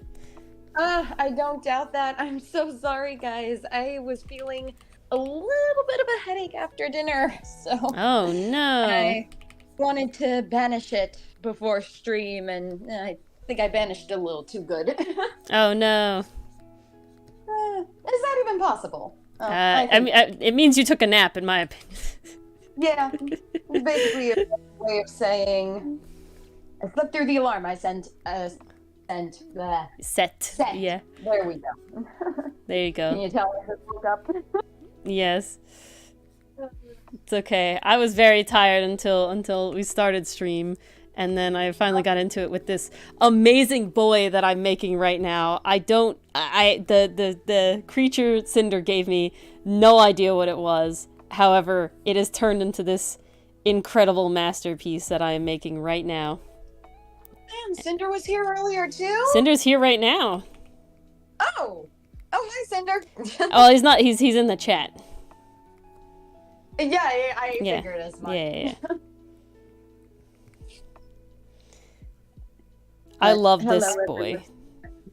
I don't doubt that. I'm so sorry, guys. I was feeling a little bit of a headache after dinner, so... Oh, no. I wanted to banish it before stream, and I think I banished it a little too good. Oh, no. Is that even possible? I mean, it means you took a nap, in my opinion. Yeah, basically a way of saying... I slept through the alarm. I sent. Set. Yeah. There we go. There you go. Can you tell I just woke up? Yes. It's okay. I was very tired until we started stream, and then I finally got into it with this amazing boy that I'm making right now. The creature Cinder gave me no idea what it was. However, it has turned into this incredible masterpiece that I am making right now. Man, Cinder was here earlier too? Cinder's here right now. Oh, hi, Cinder. Oh, he's not. He's in the chat. Yeah, I figured as much. Yeah. I love this boy.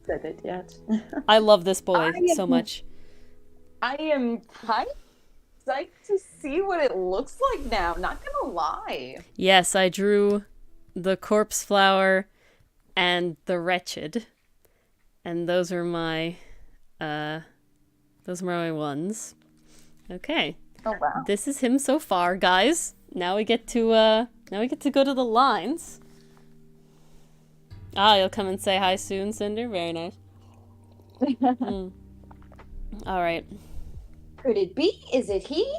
Said it yet? I love this boy so much. I am psyched to see what it looks like now. Not gonna lie. Yes, I drew the corpse flower and the wretched, and those are my ones. Okay. Oh wow. This is him so far, guys. Now we get to go to the lines. You'll come and say hi soon, Cinder. Very nice. All right. Could it be? Is it he?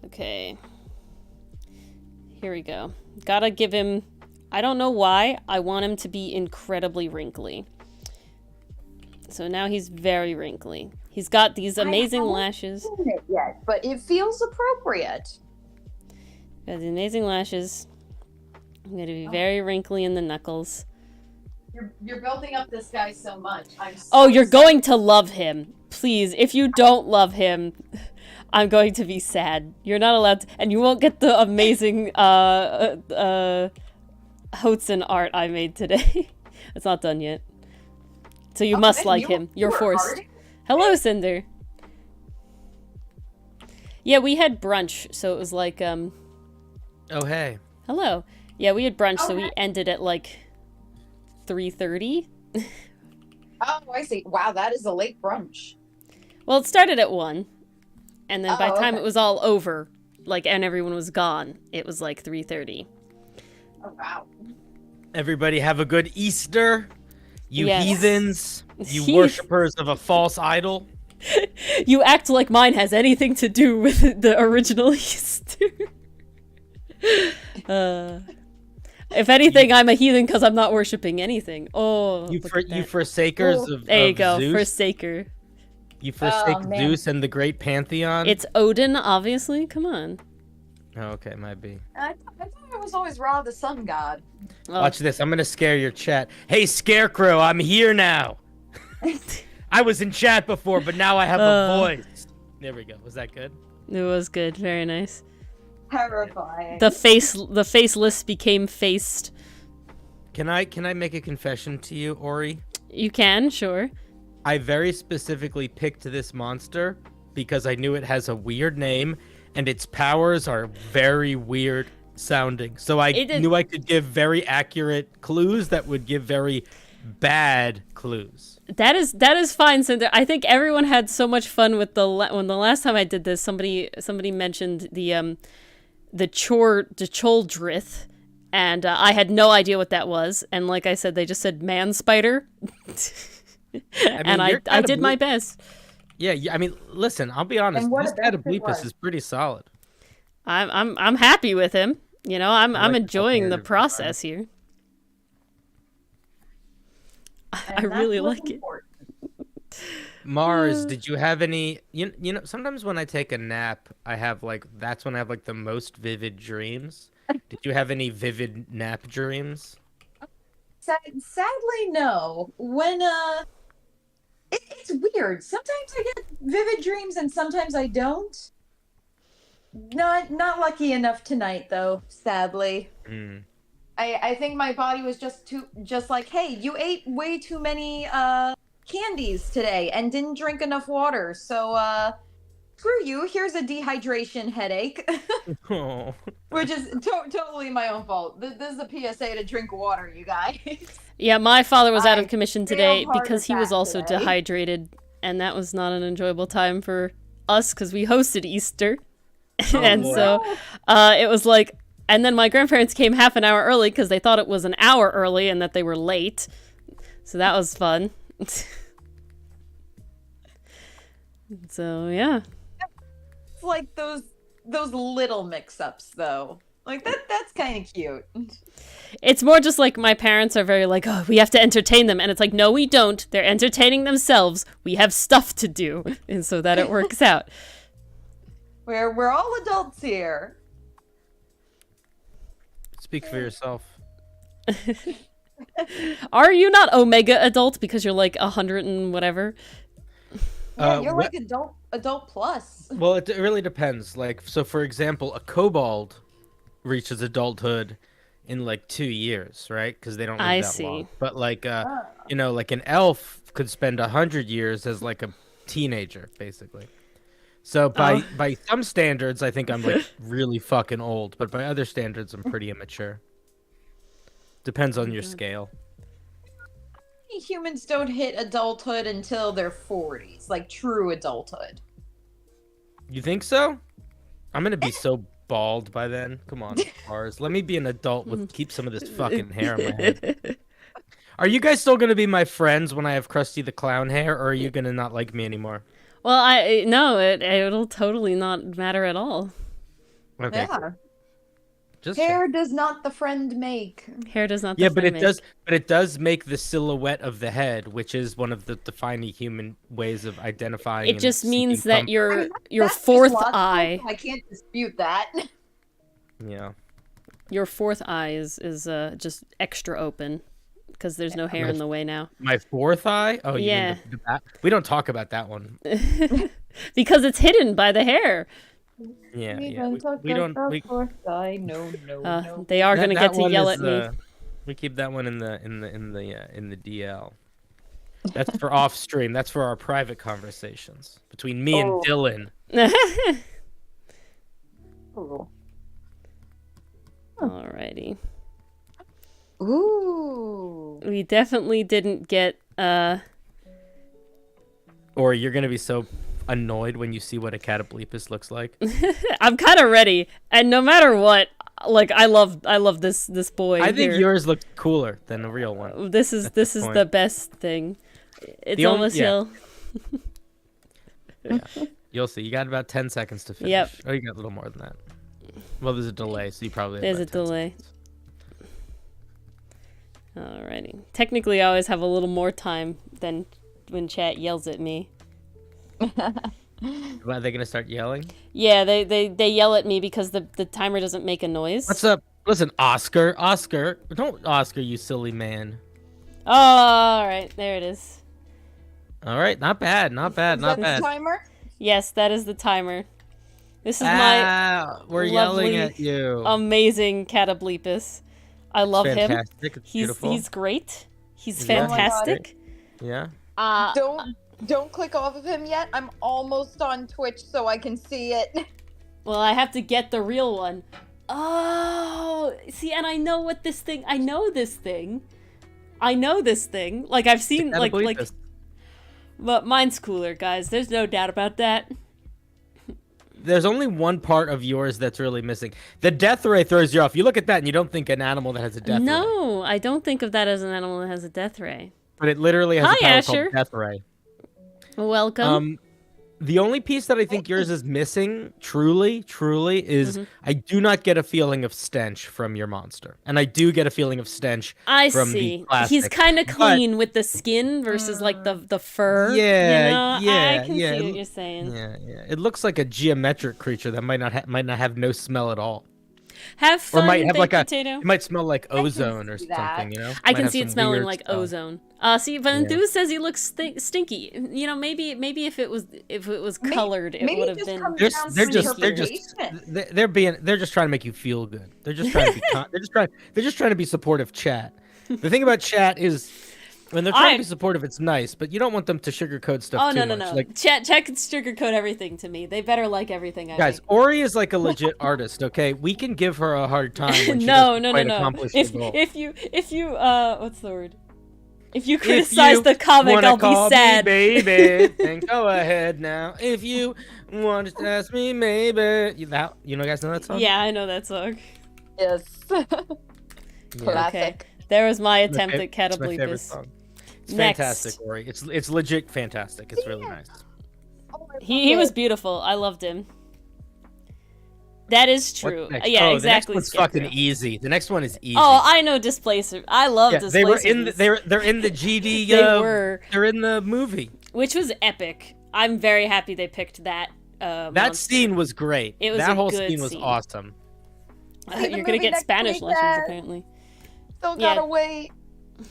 Okay. Here we go. Gotta give him... I don't know why. I want him to be incredibly wrinkly. So now he's very wrinkly. He's got these amazing lashes. I haven't seen it yet, but it feels appropriate. Got these amazing lashes. I'm gonna be very wrinkly in the knuckles. You're building up this guy so much. You're going to love him. Please, if you don't love him, I'm going to be sad. You're not allowed to, and you won't get the amazing Hotson art I made today. It's not done yet. So you must like him. You're forced. Hard? Hello, Cinder. Yeah, we had brunch, so it was like, Oh, hey. Hello. Yeah, we had brunch, so we ended at like 3:30. Oh, I see. Wow, that is a late brunch. Well, it started at 1, and then by the time it was all over, like, and everyone was gone, it was like 3:30. Oh, wow. Everybody have a good Easter, you heathens, you worshippers of a false idol. You act like mine has anything to do with the original Easter. If anything, I'm a heathen because I'm not worshipping anything. Oh, you forsakers of there you go, Zeus. Forsaker. You forsake Zeus and the great pantheon. It's Odin, obviously. Come on. Oh, okay, might be. I thought it was always Ra, the sun god. Oh. Watch this. I'm gonna scare your chat. Hey, Scarecrow, I'm here now. I was in chat before, but now I have a voice. There we go. Was that good? It was good. Very nice. Terrifying. The faceless became faced. Can I make a confession to you, Ori? You can, sure. I very specifically picked this monster because I knew it has a weird name and its powers are very weird sounding. So I knew I could give very accurate clues that would give very bad clues. That is fine, Cinder. I think everyone had so much fun with when the last time I did this, somebody mentioned the the Choldrith, and I had no idea what that was. And like I said, they just said man spider, and I did my best. Yeah, I mean, listen, I'll be honest. This Catoblepus is pretty solid. I'm happy with him. You know, I'm enjoying the process here. I really like it. Mars, did you have any? You know, sometimes when I take a nap, that's when I have like the most vivid dreams. Did you have any vivid nap dreams? Sadly, no. When it's weird. Sometimes I get vivid dreams and sometimes I don't. Not lucky enough tonight though, sadly. I think my body was just like, hey, you ate way too many candies today and didn't drink enough water, so screw you, here's a dehydration headache. Oh. Which is totally my own fault. This is a PSA to drink water, you guys. Yeah, my father was out of commission today because he was also dehydrated, and that was not an enjoyable time for us because we hosted Easter. And so it was like, and then my grandparents came half an hour early because they thought it was an hour early and that they were late. So that was fun. So yeah. It's like those little mix-ups though. Like that's kind of cute. It's more just like my parents are very like, oh, we have to entertain them. And it's like, no, we don't. They're entertaining themselves. We have stuff to do. And so that it works out. We're all adults here. Speak for yourself. Are you not Omega adult because you're like 100 and whatever? Yeah, you're like adult plus. Well, it really depends. Like, so for example, a kobold reaches adulthood in like 2 years, right? Because they don't live that long. But like, you know, like an elf could spend 100 years as like a teenager, basically. So by some standards, I think I'm like really fucking old, but by other standards, I'm pretty immature. Depends on your scale. Humans don't hit adulthood until their 40s, like true adulthood. You think so? I'm gonna be so bald by then. Come on, Mars. Let me be an adult with keep some of this fucking hair on my head. Are you guys still gonna be my friends when I have Krusty the Clown hair, or are you gonna not like me anymore? Well, no, it'll totally not matter at all. Okay. Yeah. Just hair does not the friend make. Hair does not. The friend make. Does. But it does make the silhouette of the head, which is one of the defining human ways of identifying. It just means that your fourth eye. I can't dispute that. Yeah. Your fourth eye is just extra open. Because there's no hair in the way now. My fourth eye? Oh, yeah. We don't talk about that one. Because it's hidden by the hair. Yeah, we yeah. don't talk about the fourth eye. No. They are gonna get to yell at me. We keep that one in the DL. That's for off stream. That's for our private conversations between me and Dylan. Cool. Alrighty. Ooh. We definitely didn't get Or you're gonna be so annoyed when you see what a Catoblepus looks like. I'm kind of ready, and no matter what, like I love this boy. I think yours looks cooler than the real one. This is the best thing. It's almost hill. Yeah. You'll see. You got about 10 seconds to finish. Yep. Oh, you got a little more than that. Well, there's a delay, so you probably have there's a about 10 delay. seconds. Alrighty. Technically, I always have a little more time than when chat yells at me. Are they gonna start yelling? Yeah, they yell at me because the timer doesn't make a noise. What's up? Listen, Oscar, don't Oscar, you silly man. Oh, all right, there it is. All right, not bad. Is that the timer? Yes, that is the timer. This is we're yelling at you. Amazing Catoblepus. I love him. It's beautiful. He's great. He's fantastic. Yeah. Don't click off of him yet. I'm almost on Twitch so I can see it. Well, I have to get the real one. Oh, see, and I know this thing. Like I've seen like. But mine's cooler, guys. There's no doubt about that. there's only one part of yours that's really missing. The death ray throws you off. You look at that and you don't think an animal that has a death ray. No, I don't think of that as an animal that has a death ray. But it literally has Hi, a power Asher. called death ray. Welcome. The only piece that I think yours is missing, truly, is I do not get a feeling of stench from your monster, and I do get a feeling of stench I from see. the plastic. He's kind of clean with the skin versus like the fur. Yeah, you know? yeah, I can yeah. see what you're saying. Yeah. It looks like a geometric creature that might not have no smell at all, Have fun, or might have baked like potato. it might smell like ozone or see that. something. You know, I Might can have see it some smelling weird like smell. ozone. See, but Enthuse says he looks stinky. You know, maybe if it was colored, it would have been. They're just trying to make you feel good. They're just trying to be they're just trying to be supportive chat. The thing about chat is when they're trying to be supportive, it's nice, but you don't want them to sugarcoat stuff too much. No. Like, Chat can sugarcoat everything to me. They better like everything I guys, make. Ori is like a legit artist, okay? We can give her a hard time when she No. doesn't quite accomplish the goal. If you what's the word? If you criticize the comic, I'll be sad. Me baby, then go ahead now. If you want to ask me, maybe. You guys know that song? Yeah, I know that song. Yes. Classic. Okay, there was my attempt at It's my favorite Catableepus. song. It's Next. fantastic, Ori. It's legit fantastic. It's really nice. Oh, He was beautiful. I loved him. That is true. What's next? Yeah, oh, exactly. The next one's fucking easy. The next one is easy. Oh, I know Displacer. I love yeah, Displacer. they're in the GD. They were. They're in the movie. Which was epic. I'm very happy they picked that. That monster. scene was great. It was that a whole good scene was scene. awesome. See the You're gonna movie get next Spanish week, lessons Dad. apparently. Still Yeah. gotta wait.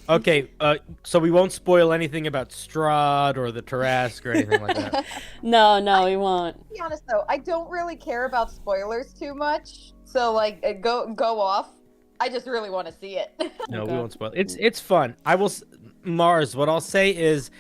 Okay, so we won't spoil anything about Strahd or the Tarrasque or anything like that. No, we won't. To be honest though, I don't really care about spoilers too much. So like, go off. I just really want to see it. No, Okay. we won't spoil. It's fun. Mars. What I'll say is,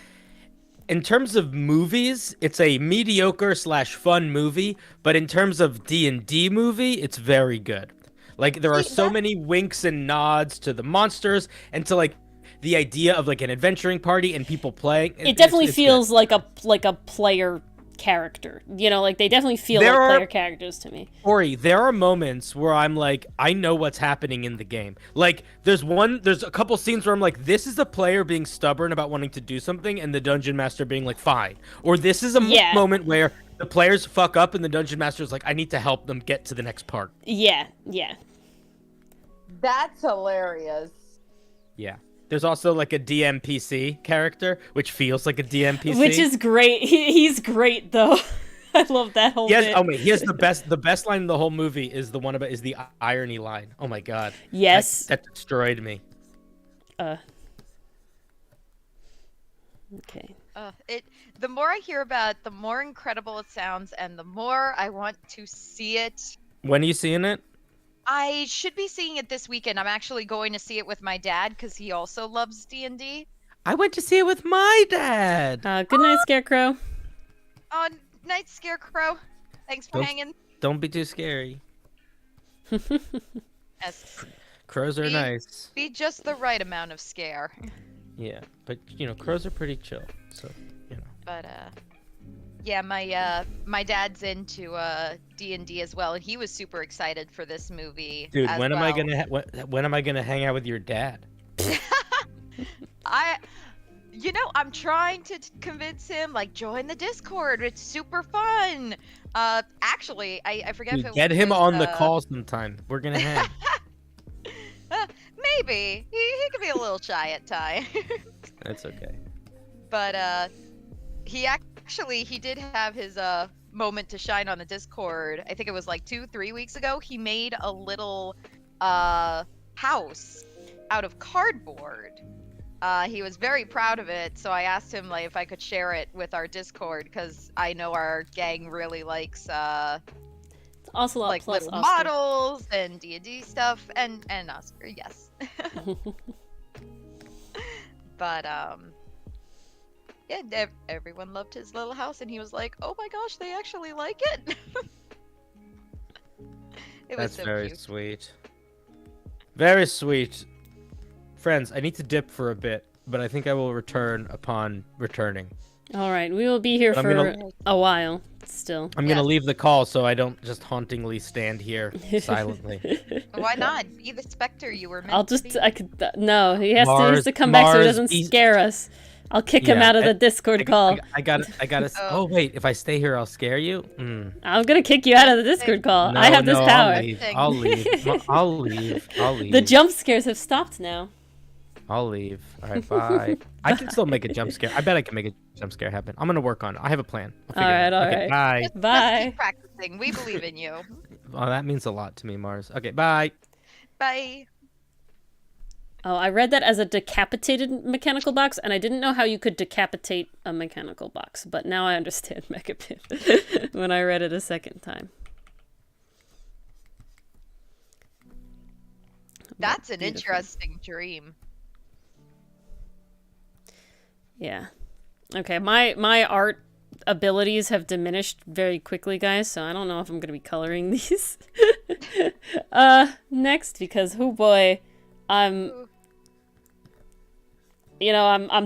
in terms of movies, it's a mediocre / fun movie. But in terms of D&D movie, it's very good. Like there are so many winks and nods to the monsters and to like the idea of like an adventuring party and people playing. It definitely it's feels good. like a player character. You know, like they definitely feel like player characters to me. Ori, there are moments where I'm like, I know what's happening in the game. Like there's a couple scenes where I'm like, this is a player being stubborn about wanting to do something and the dungeon master being like, fine. Or this is a moment where the players fuck up and the dungeon master is like, I need to help them get to the next part. Yeah. That's hilarious. Yeah. There's also like a DMPC character, which feels like a DMPC. Which is great. He's great though. I love that whole bit. Oh wait, he has the best line in the whole movie is the irony line. Oh my god. Yes. That destroyed me. Okay. The more I hear about it, the more incredible it sounds, and the more I want to see it. When are you seeing it? I should be seeing it this weekend. I'm actually going to see it with my dad because he also loves D&D. I went to see it with my dad. Good night, Scarecrow. Oh, night, Scarecrow. Thanks for hanging. Don't be too scary. Yes. Crows are nice. Be just the right amount of scare. Yeah, but crows are pretty chill. So But yeah, my dad's into D&D as well, and he was super excited for this movie. Dude, as when am well. I gonna when am I gonna hang out with your dad? I'm trying to convince him, like, join the Discord. It's super fun. Actually, I forget Dude, if it was get him just, on the call sometime. We're gonna hang. Maybe he can be a little shy at times. That's okay. But he did have his moment to shine on the Discord. I think it was like 2-3 weeks ago. He made a little house out of cardboard. He was very proud of it, so I asked him like if I could share it with our Discord because I know our gang really likes Ocelot like plus little Oscar. models and D&D stuff, and Oscar, yes. But yeah, everyone loved his little house, and he was like, "Oh my gosh, they actually like it." That's so very cute. sweet. Very sweet. Friends, I need to dip for a bit. but I think I will return upon returning. All right, we will be here I'm for gonna- a while still. I'm gonna leave the call so I don't just hauntingly stand here silently. Why not? Be the specter you were meant I'll to just, be. I could, no, he has to come back so he Mars, doesn't scare us. I'll kick him Yeah, out of the Discord call. I gotta. Oh. Oh wait, if I stay here, I'll scare you. I'm gonna kick you out of the Discord call. No, I have this no, power. I'll leave. I'll leave. I'll leave. The jump scares have stopped now. I'll leave. All right, bye. I can still make a jump scare. I bet I can make a jump scare happen. I'm gonna work on it. I have a plan. I'll figure it out. All Okay, right. bye. Just Bye. keep practicing. We believe in you. Oh, that means a lot to me, Mars. Okay, bye. Bye. Oh, I read that as a decapitated mechanical box, and I didn't know how you could decapitate a mechanical box, but now I understand Megapip when I read it a second time. That's an Beautiful. interesting dream. Yeah. Okay, my art abilities have diminished very quickly, guys, so I don't know if I'm gonna be coloring these. Next, because oh boy, I'm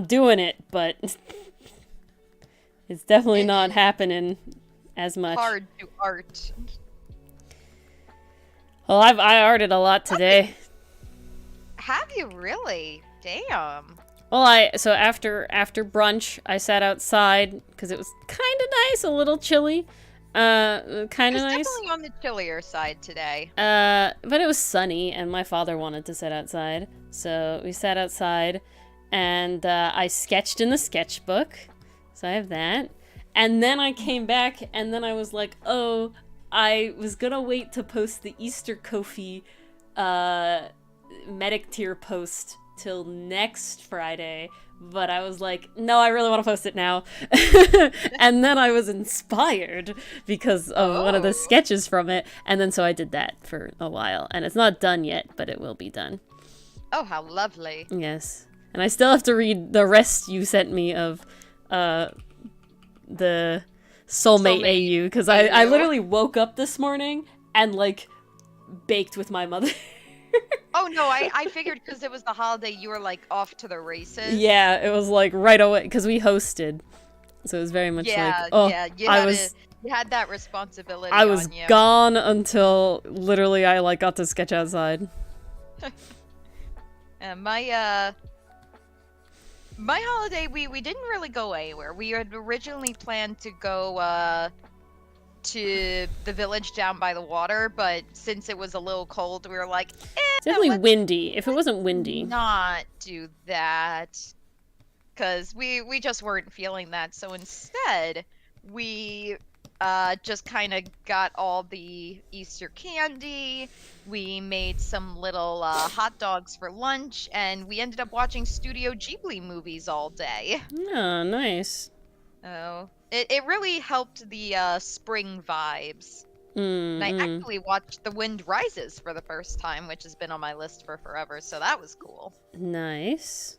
doing it, but it's definitely not happening as much. Hard to art. Well, I arted a lot today. Have you really? Damn. Well, so after brunch, I sat outside because it was kind of nice, a little chilly. Kind of It's nice. definitely on the chillier side today. But it was sunny, and my father wanted to sit outside, so we sat outside, and I sketched in the sketchbook, so I have that. And then I came back, and then I was like, oh, I was gonna wait to post the Easter Kofi, medic tier post till next Friday, but I was like, no, I really want to post it now. And then I was inspired because of one of the sketches from it, and then so I did that for a while, and it's not done yet, but it will be done. Oh, how lovely. Yes. And I still have to read the rest you sent me of the Soulmate AU, because I literally woke up this morning and like baked with my mother. Oh no, I figured because it was the holiday you were like off to the races. Yeah, it was like right away because we hosted, so it was very much Yeah, like, oh, yeah, you had that responsibility. I was on you. gone until literally I like got to sketch outside. My holiday, we didn't really go anywhere. We had originally planned to go to the village down by the water, but since it was a little cold, we were like, It's definitely windy. If it wasn't windy, not do that, because we just weren't feeling that. So instead, we just kind of got all the Easter candy. We made some little hot dogs for lunch, and we ended up watching Studio Ghibli movies all day. oh, nice. Oh, it really helped the spring vibes. And I actually watched The Wind Rises for the first time, which has been on my list for forever, so that was cool. Nice.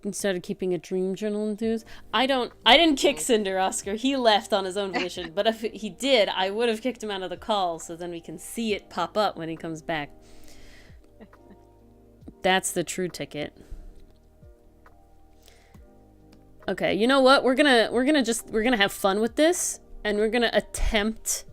And started keeping a dream journal enthused. I didn't kick Cinder, Oscar. He left on his own volition. But if he did, I would have kicked him out of the call, so then we can see it pop up when he comes back. That's the true ticket. Okay, you know what? We're gonna have fun with this, and we're gonna attempt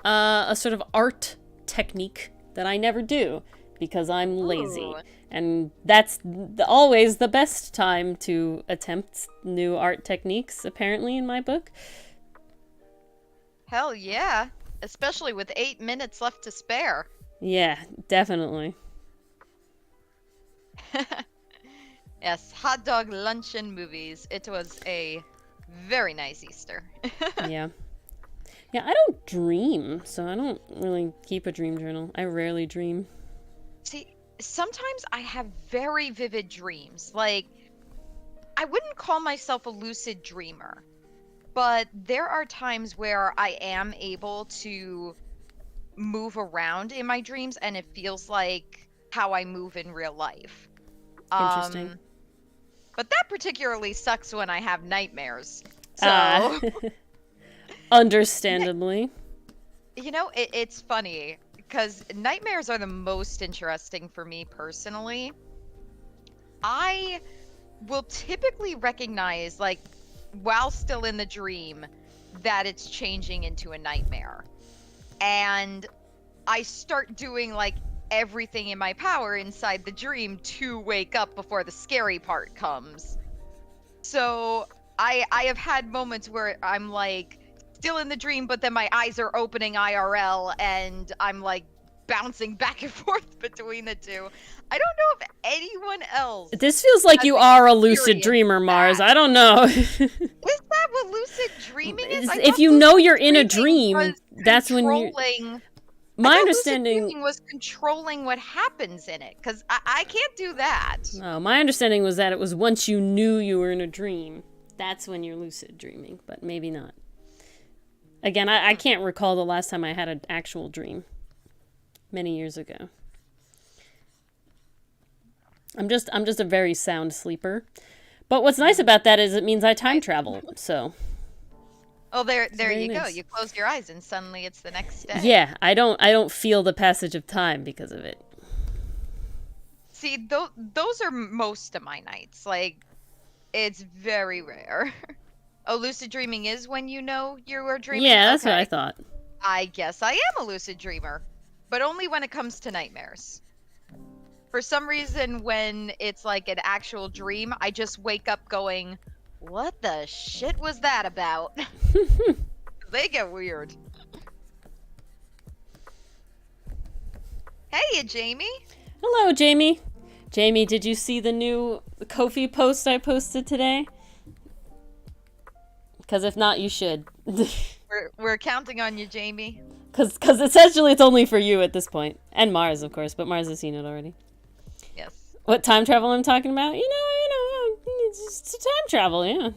a sort of art technique that I never do because I'm lazy. Ooh. And that's always the best time to attempt new art techniques, apparently, in my book. Hell yeah. Especially with 8 minutes left to spare. Yeah, definitely. Yes, hot dog luncheon movies. It was a very nice Easter. Yeah. Yeah, I don't dream, so I don't really keep a dream journal. I rarely dream. See, sometimes I have very vivid dreams. Like, I wouldn't call myself a lucid dreamer, but there are times where I am able to move around in my dreams, and it feels like how I move in real life. Interesting. But that particularly sucks when I have nightmares. So, Understandably. you know, it's funny because nightmares are the most interesting for me personally. I will typically recognize, like, while still in the dream, that it's changing into a nightmare. And I start doing, like, everything in my power inside the dream to wake up before the scary part comes. So I have had moments where I'm, like, still in the dream, but then my eyes are opening IRL, and I'm, like, bouncing back and forth between the two. I don't know if anyone else. This feels like you are a lucid dreamer, Mars. that. I don't know. Is that what lucid dreaming is? If you know you're in a dream, that's when you. My understanding lucid dreaming was controlling what happens in it, because I can't do that. No, my understanding was that it was once you knew you were in a dream, that's when you're lucid dreaming, but maybe not. Again, I can't recall the last time I had an actual dream. Many years ago. I'm just a very sound sleeper. But what's nice about that is it means I time travel, so. Oh, there you nice. go. You close your eyes and suddenly it's the next day. Yeah, I don't feel the passage of time because of it. See, those are most of my nights. Like, it's very rare. Oh, lucid dreaming is when you know you are dreaming? Yeah, that's okay. what I thought. I guess I am a lucid dreamer, but only when it comes to nightmares. For some reason, when it's like an actual dream, I just wake up going, what the shit was that about? They get weird. Hey, Jamie. Hello, Jamie. Jamie, did you see the new Ko-fi post I posted today? Because if not, you should. We're counting on you, Jamie. Because essentially it's only for you at this point. And Mars, of course, but Mars has seen it already. Yes. What time travel I'm talking about? You know, it's time travel, yeah.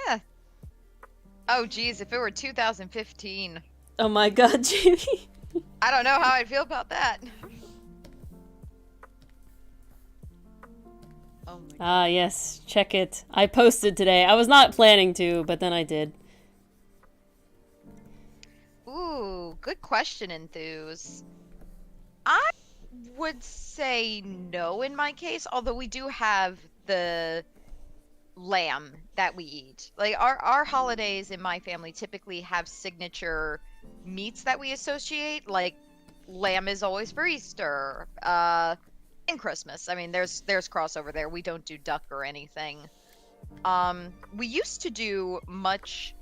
Yeah. Oh, geez, if it were 2015. Oh my god, Jamie. I don't know how I'd feel about that. Oh my god. Ah, yes, check it. I posted today. I was not planning to, but then I did. Ooh, good question, Enthuse. I would say no in my case, although we do have the lamb that we eat. Like, our holidays in my family typically have signature meats that we associate. Like, lamb is always for Easter, and Christmas. I mean, there's crossover there. We don't do duck or anything. We used to do much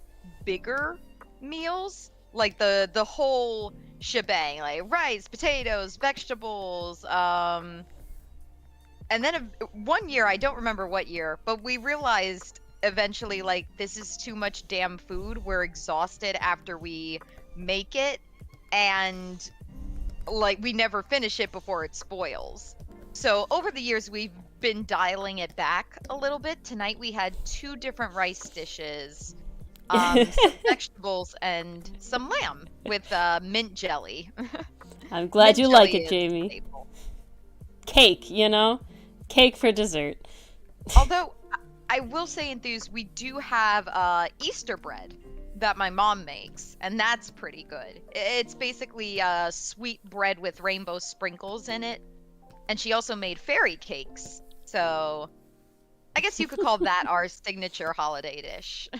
bigger meals, like the whole shebang, like rice, potatoes, vegetables, and then one year, I don't remember what year, but we realized eventually, like, this is too much damn food. We're exhausted after we make it, and, like, we never finish it before it spoils. So over the years, we've been dialing it back a little bit. Tonight we had 2 different rice dishes, some vegetables, and some lamb with mint jelly. I'm glad Mint you like jelly it, is Jamie. a staple. Cake, you know? Cake for dessert. Although, I will say, Enthuse, we do have Easter bread that my mom makes, and that's pretty good. It's basically sweet bread with rainbow sprinkles in it, and she also made fairy cakes, so I guess you could call that our signature holiday dish.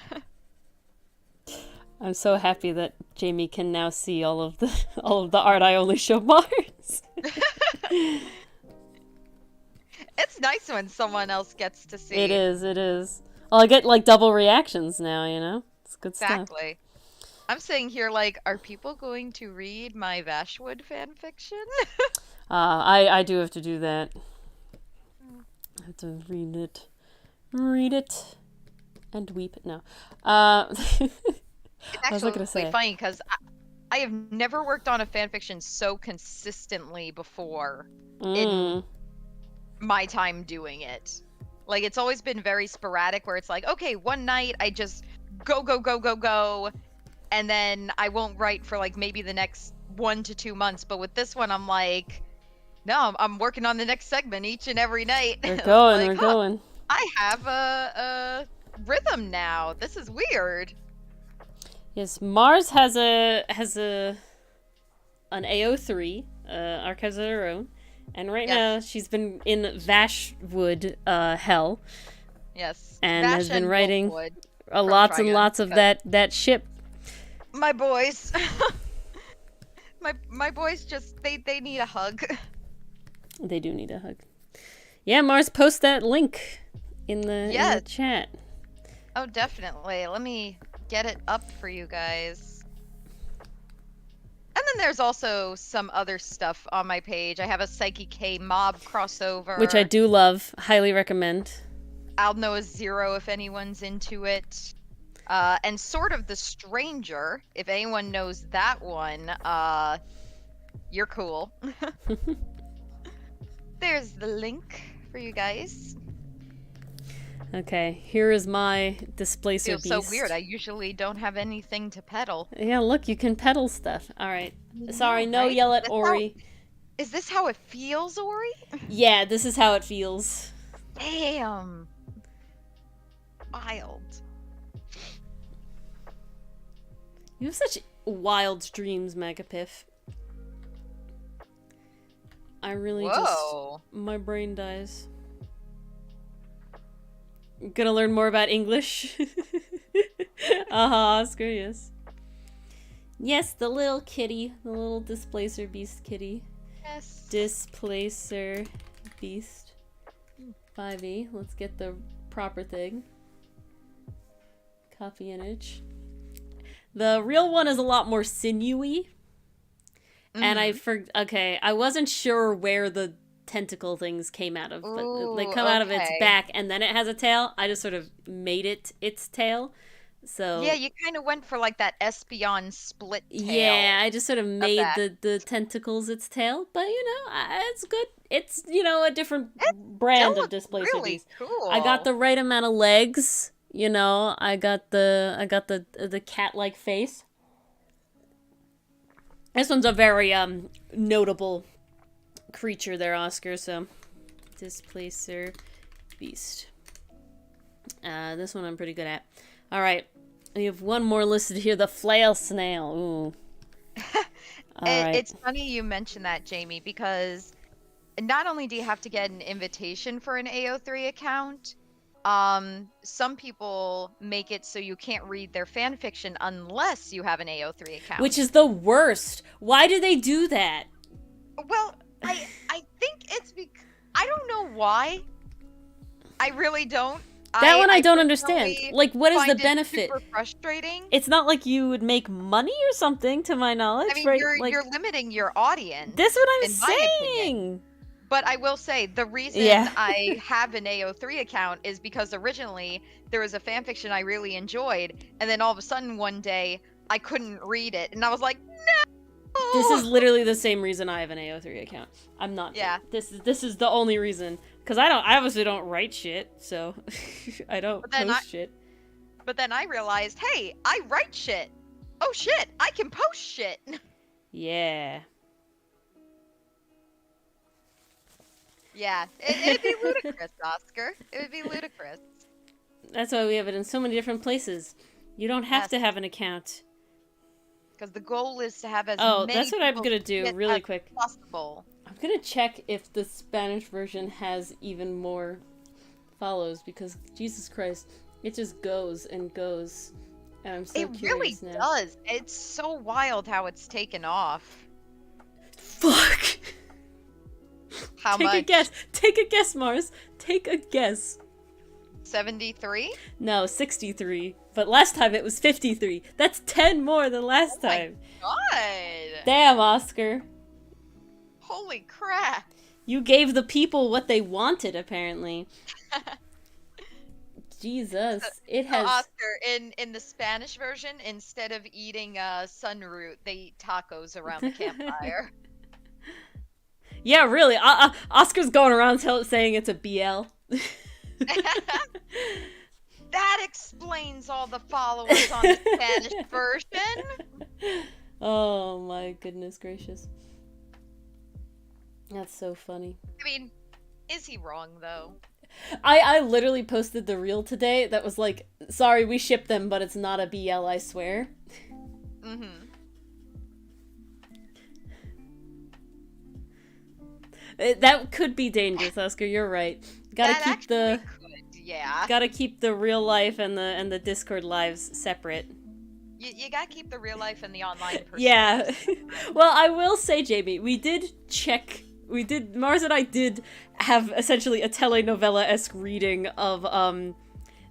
I'm so happy that Jamie can now see all of the art I only show Mars. It's nice when someone else gets to see. It is. Well, I get like double reactions now, you know? It's good stuff. Exactly. I'm sitting here like, are people going to read my Vashwood fanfiction? I do have to do that. I have to read it, and weep. No. It's actually funny because I have never worked on a fanfiction so consistently before in my time doing it. Like, it's always been very sporadic where it's like, okay, one night I just go, and then I won't write for like maybe the next 1 to 2 months. But with this one, I'm like, no, I'm working on the next segment each and every night. We're going, like, we're going. I have a rhythm now. This is weird. Yes, Mars has an AO3, Archives of Their Own, And right Yes. now, she's been in Vashwood hell Yes. and Vash has been and writing Wolfwood lots and Trigun, lots of because- that ship. My boys. my boys just they need a hug. They do need a hug. Yeah, Mars, post that link in the Yes. chat. Oh, definitely. Let me get it up for you guys. And then there's also some other stuff on my page. I have a Psyche K mob crossover. Which I do love. Highly recommend. I'll know a zero if anyone's into it. And Sort of the Stranger, if anyone knows that one, you're cool. There's the link for you guys. Okay, here is my displacer Feels beast. so weird. I usually don't have anything to pedal. Yeah, look, you can pedal stuff. All right. Sorry, no right? yell at That's Ori. Is this how it feels, Ori? Yeah, this is how it feels. Damn. Wild. You have such wild dreams, Magapiff. I really Whoa. my brain dies. Gonna learn more about English. Oscar, yes. Yes, the little kitty, the little displacer beast kitty. Yes. Displacer beast. 5e. Let's get the proper thing. Copy image. The real one is a lot more sinewy. And I wasn't sure where the tentacle things came out of, but they come out of its okay. back, and then it has a tail. I just sort of made it its tail. So Yeah, you kind of went for like that Espeon split tail. yeah, I just sort of made that. the tentacles its tail, but it's good. It's a different brand of displacer Really beast. cool. I got the right amount of legs. I got the cat-like face. This one's a very notable creature there, Oscar. So, displacer beast. This one I'm pretty good at. All right, we have one more listed here. The flail snail. Ooh. All right. It's funny you mention that, Jamie, because not only do you have to get an invitation for an AO3 account, some people make it so you can't read their fan fiction unless you have an AO3 account. Which is the worst. Why do they do that? Well, I think it's because I don't know why. I really don't. That one I don't understand. personally Like, what is the find it benefit? Super frustrating. It's not like you would make money or something, to my knowledge, I mean, right? you're limiting your audience. That's what I'm in my opinion. saying. But I will say the reason Yeah. I have an AO3 account is because originally there was a fanfiction I really enjoyed, and then all of a sudden one day I couldn't read it, and I was like, no. This is literally the same reason I have an AO3 account. I'm not. Yeah. This is the only reason. Because I obviously don't write shit, so I don't But then post shit. But then I realized, hey, I write shit. Oh shit, I can post shit. Yeah. Yeah, it'd be ludicrous, Oscar. It would be ludicrous. That's why we have it in so many different places. You don't have Yes. to have an account. Because the goal is to have as Oh, many that's what I'm people gonna do get really as quick. possible. I'm gonna check if the Spanish version has even more follows, because Jesus Christ, it just goes and goes. And I'm so It really curious now. does. It's so wild how it's taken off. Fuck! How Take much? a guess. Take a guess, Mars. Take a guess. 73? No, 63. But last time it was 53. That's 10 more than last Oh my time. God! Damn, Oscar. Holy crap! You gave the people what they wanted, apparently. Jesus. It So, has... Oscar, in the Spanish version, instead of eating sunroot, they eat tacos around the campfire. Yeah, really. Oscar's going around saying it's a BL. That explains all the followers on the Spanish version. Oh my goodness gracious. That's so funny. I mean, is he wrong though? I literally posted the reel today that was like, sorry, we shipped them, but it's not a BL, I swear. Mm-hmm. That could be dangerous, Oscar. You're right. Gotta That keep the actually could, yeah. gotta keep the real life and the Discord lives separate. You gotta keep the real life and the online personas. Yeah. Well, I will say, Jamie, we did check. Mars and I did have essentially a telenovela-esque reading of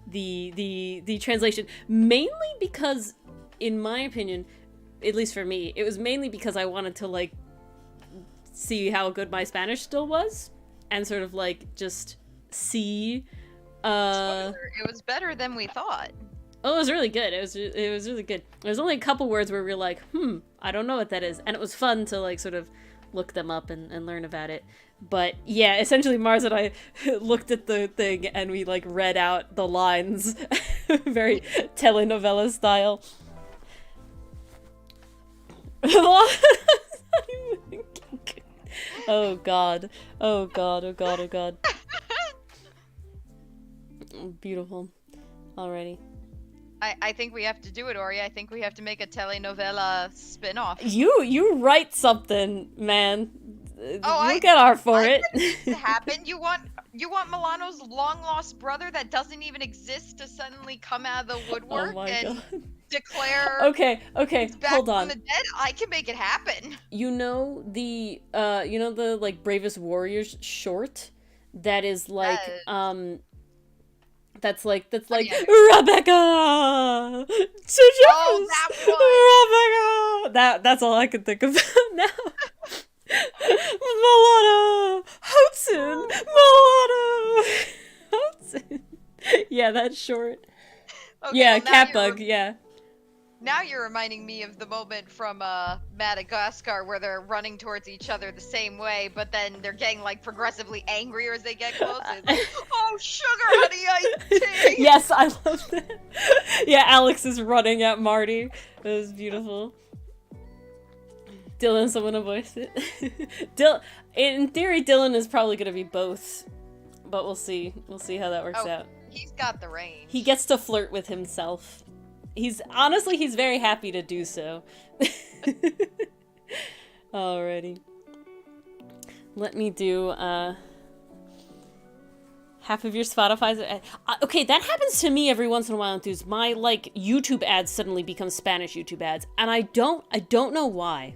the translation, mainly because, in my opinion, at least for me, it was mainly because I wanted to like see how good my Spanish still was, and sort of like just see. Spoiler, it was better than we thought. Oh, it was really good. It was really good. There's only a couple words where we were like, I don't know what that is. And it was fun to like sort of look them up and learn about it. But yeah, essentially Mars and I looked at the thing and we like read out the lines very telenovela style. Oh god. Oh god, oh god, oh god. Beautiful. Alrighty. I think we have to do it, Ori. I think we have to make a telenovela spin-off. You write something, man. Oh, We'll get our for it. To happen. You want Milano's long-lost brother that doesn't even exist to suddenly come out of the woodwork and declare Okay, he's back hold from on. the dead? I can make it happen. You know the like Bravest Warriors short that is like that's like yeah. Rebecca. Oh, Rebecca. That's all I can think of now. Milano Hudson. Milano Hudson. Yeah, that's short. Okay, Yeah, well, now Catbug. Yeah. Now you're reminding me of the moment from Madagascar where they're running towards each other the same way, but then they're getting like progressively angrier as they get closer. It's like, oh, sugar honey iced tea! Yes, I love that. Yeah, Alex is running at Marty. It was beautiful. Dylan, someone to voice it. In theory, Dylan is probably gonna be both, but we'll see. We'll see how that works out. He's got the range. He gets to flirt with himself. He's very happy to do so. Alrighty. Let me do half of your Spotify's. Okay, that happens to me every once in a while, dudes. My like YouTube ads suddenly become Spanish YouTube ads, and I don't know why.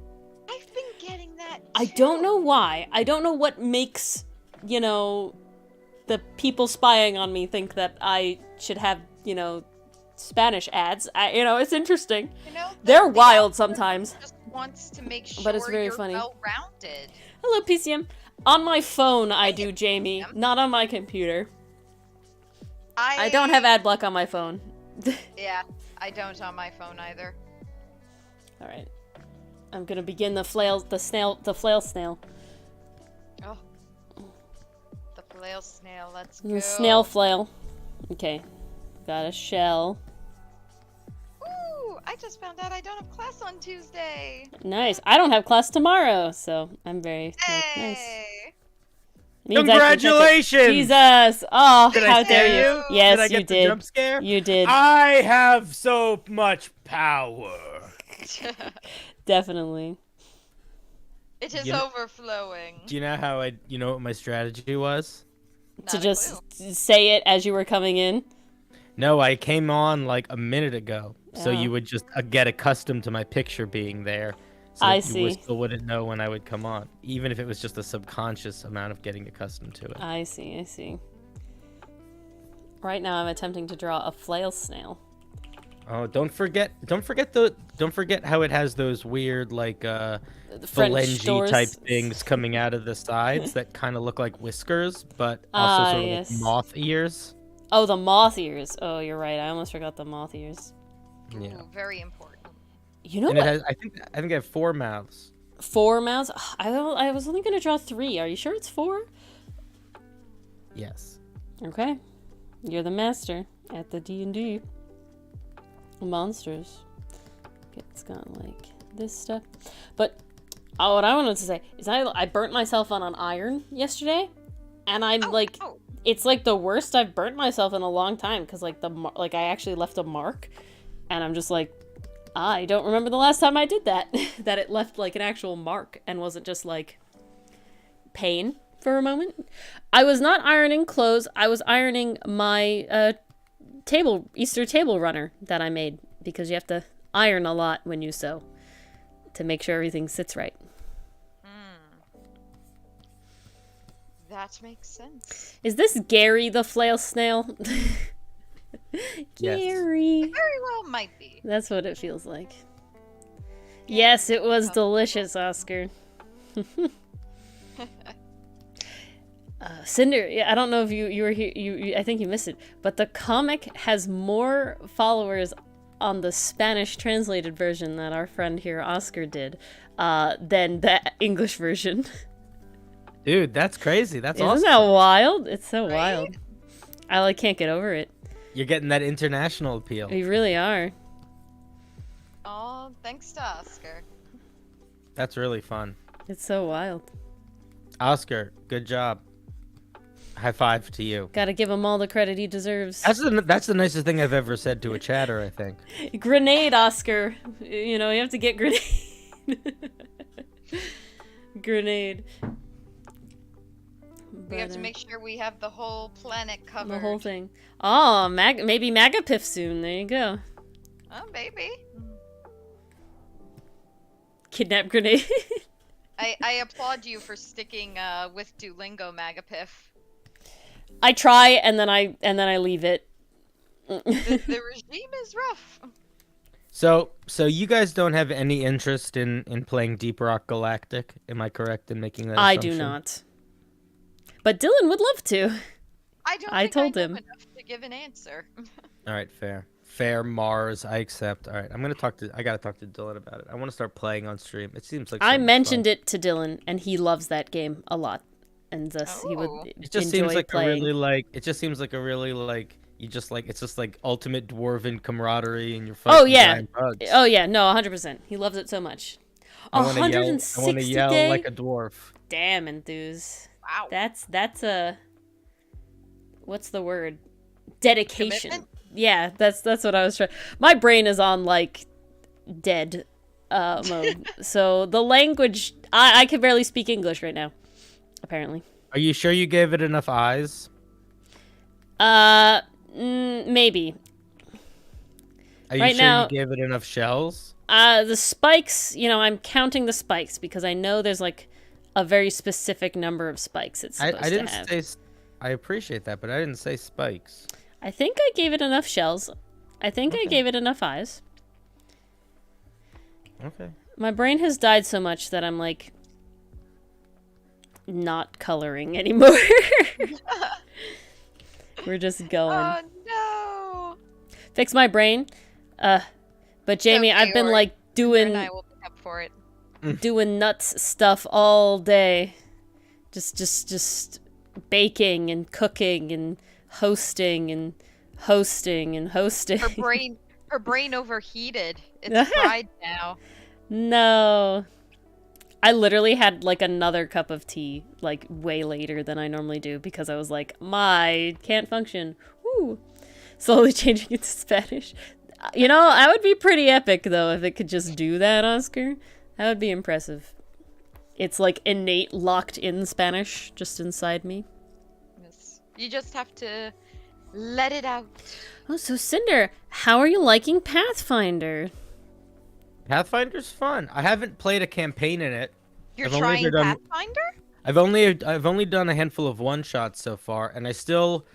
I've been getting that too. I don't know why. I don't know what makes, the people spying on me think that I should have, Spanish ads. It's interesting. They're wild sometimes. Just wants to make sure But it's very you're funny. well-rounded. Hello, PCM. On my phone, I do, Jamie. Not on my computer. I don't have ad block on my phone. Yeah, I don't on my phone either. All right. I'm gonna begin the flail snail. Oh, the flail snail. Let's go. The snail flail. Okay. Got a shell. Ooh, I just found out I don't have class on Tuesday. Nice. I don't have class tomorrow, so I'm very nice. Hey. Means Congratulations! Jesus! Oh, Did how I dare scare you? Yes, Did I get you the did. jump scare? You did. I have so much power. Definitely. It is You know- overflowing. Do you know how you know what my strategy was? Not To a just clue. say it as you were coming in. No, I came on like a minute ago, so Oh. you would just get accustomed to my picture being there. So I that you see. still wouldn't know when I would come on, even if it was just a subconscious amount of getting accustomed to it. I see. Right now I'm attempting to draw a flail snail. Oh, don't forget how it has those weird like The French phalange doors. type things coming out of the sides that kind of look like whiskers, but also sort of yes. like moth ears. Oh, the moth ears. Oh, you're right. I almost forgot the moth ears. Yeah. Ooh, very important. You know And it what? has, I think I have 4 mouths. 4 mouths? I was only gonna draw 3. Are you sure it's 4? Yes. Okay. You're the master at the D&D. Monsters. Okay, it's got like this stuff. But what I wanted to say is I burnt myself on an iron yesterday, and I'm it's like the worst I've burnt myself in a long time because like I actually left a mark, and I'm just like, I don't remember the last time I did that. That it left like an actual mark and wasn't just like pain. for a moment. I was not ironing clothes. I was ironing my Easter table runner that I made, because you have to iron a lot when you sew to make sure everything sits right. That makes sense. Is this Gary the flail snail? Yes. Gary. It very well might be. That's what it feels like. Yes, it was delicious, Oscar. Cinder, yeah, I don't know if you were here. I think you missed it, but the comic has more followers on the Spanish translated version that our friend here, Oscar, did, than the English version. Dude, that's crazy. That's Isn't awesome. that wild? It's so Right? wild. I can't get over it. You're getting that international appeal. We really are. Oh, thanks to Oscar. That's really fun. It's so wild. Oscar, good job. High five to you. Gotta give him all the credit he deserves. That's the nicest thing I've ever said to a chatter, I think. Grenade, Oscar. You know, you have to get grenade. Grenade. We have to make sure we have the whole planet covered. The whole thing. Oh, maybe Magapiff soon. There you go. Oh, baby. Kidnap grenade. I applaud you for sticking with Duolingo, Magapiff. I try and then I leave it. The regime is rough. So you guys don't have any interest in playing Deep Rock Galactic? Am I correct in making that I assumption? do not. But Dylan would love to. I told know him. enough to give an answer. All right, fair Mars, I accept. All right, I gotta talk to Dylan about it. I want to start playing on stream. It seems like I mentioned it to Dylan, and he loves that game a lot, and thus he Oh. would It just enjoy seems like playing. it's just like ultimate dwarven camaraderie and you're fighting Oh yeah, giant bugs. oh yeah, no, 100%. He loves it so much. I want to 160 yell day. like a dwarf. Damn, enthuse. Wow. That's a, what's the word? Dedication. Commitment? Yeah, that's what I was trying. My brain is on like dead mode. So the language, I can barely speak English right now. Apparently. Are you sure you gave it enough eyes? Maybe. Are you Right sure now- you gave it enough shells? The spikes, I'm counting the spikes because I know there's like a very specific number of spikes it's supposed I didn't to have. say. I appreciate that, but I didn't say spikes. I think I gave it enough shells. I think I gave it enough eyes. Okay. My brain has died so much that I'm like not coloring anymore. We're just going. Oh no. Fix my brain. But Jamie, okay, I've been or- like And I will pick up for it. doing nuts stuff all day. Just baking and cooking and hosting and hosting and hosting. Her brain overheated. It's fried now. No. I literally had like another cup of tea like way later than I normally do because I was like, can't function. Woo. Slowly changing it to Spanish. I would be pretty epic though if it could just do that, Oscar. That would be impressive. It's like innate locked in Spanish just inside me. Yes. You just have to let it out. Oh, so Cinder, how are you liking Pathfinder? Pathfinder's fun. I haven't played a campaign in it. You're I've only trying ever done- Pathfinder? I've only done a handful of one shots so far, and I still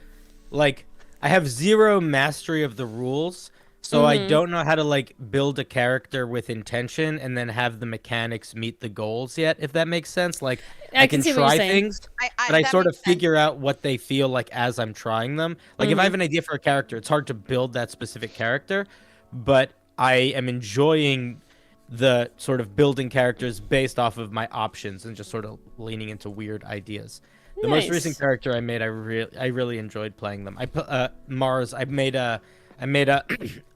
I have zero mastery of the rules, so I don't know how to build a character with intention and then have the mechanics meet the goals yet. If that makes sense, I can see what you're try saying. things, but I that sort of makes sense. figure out what they feel like as I'm trying them. If I have an idea for a character, it's hard to build that specific character, but I am enjoying the sort of building characters based off of my options and just sort of leaning into weird ideas. The most Nice. recent character I made, I really enjoyed playing them. Mars. I made a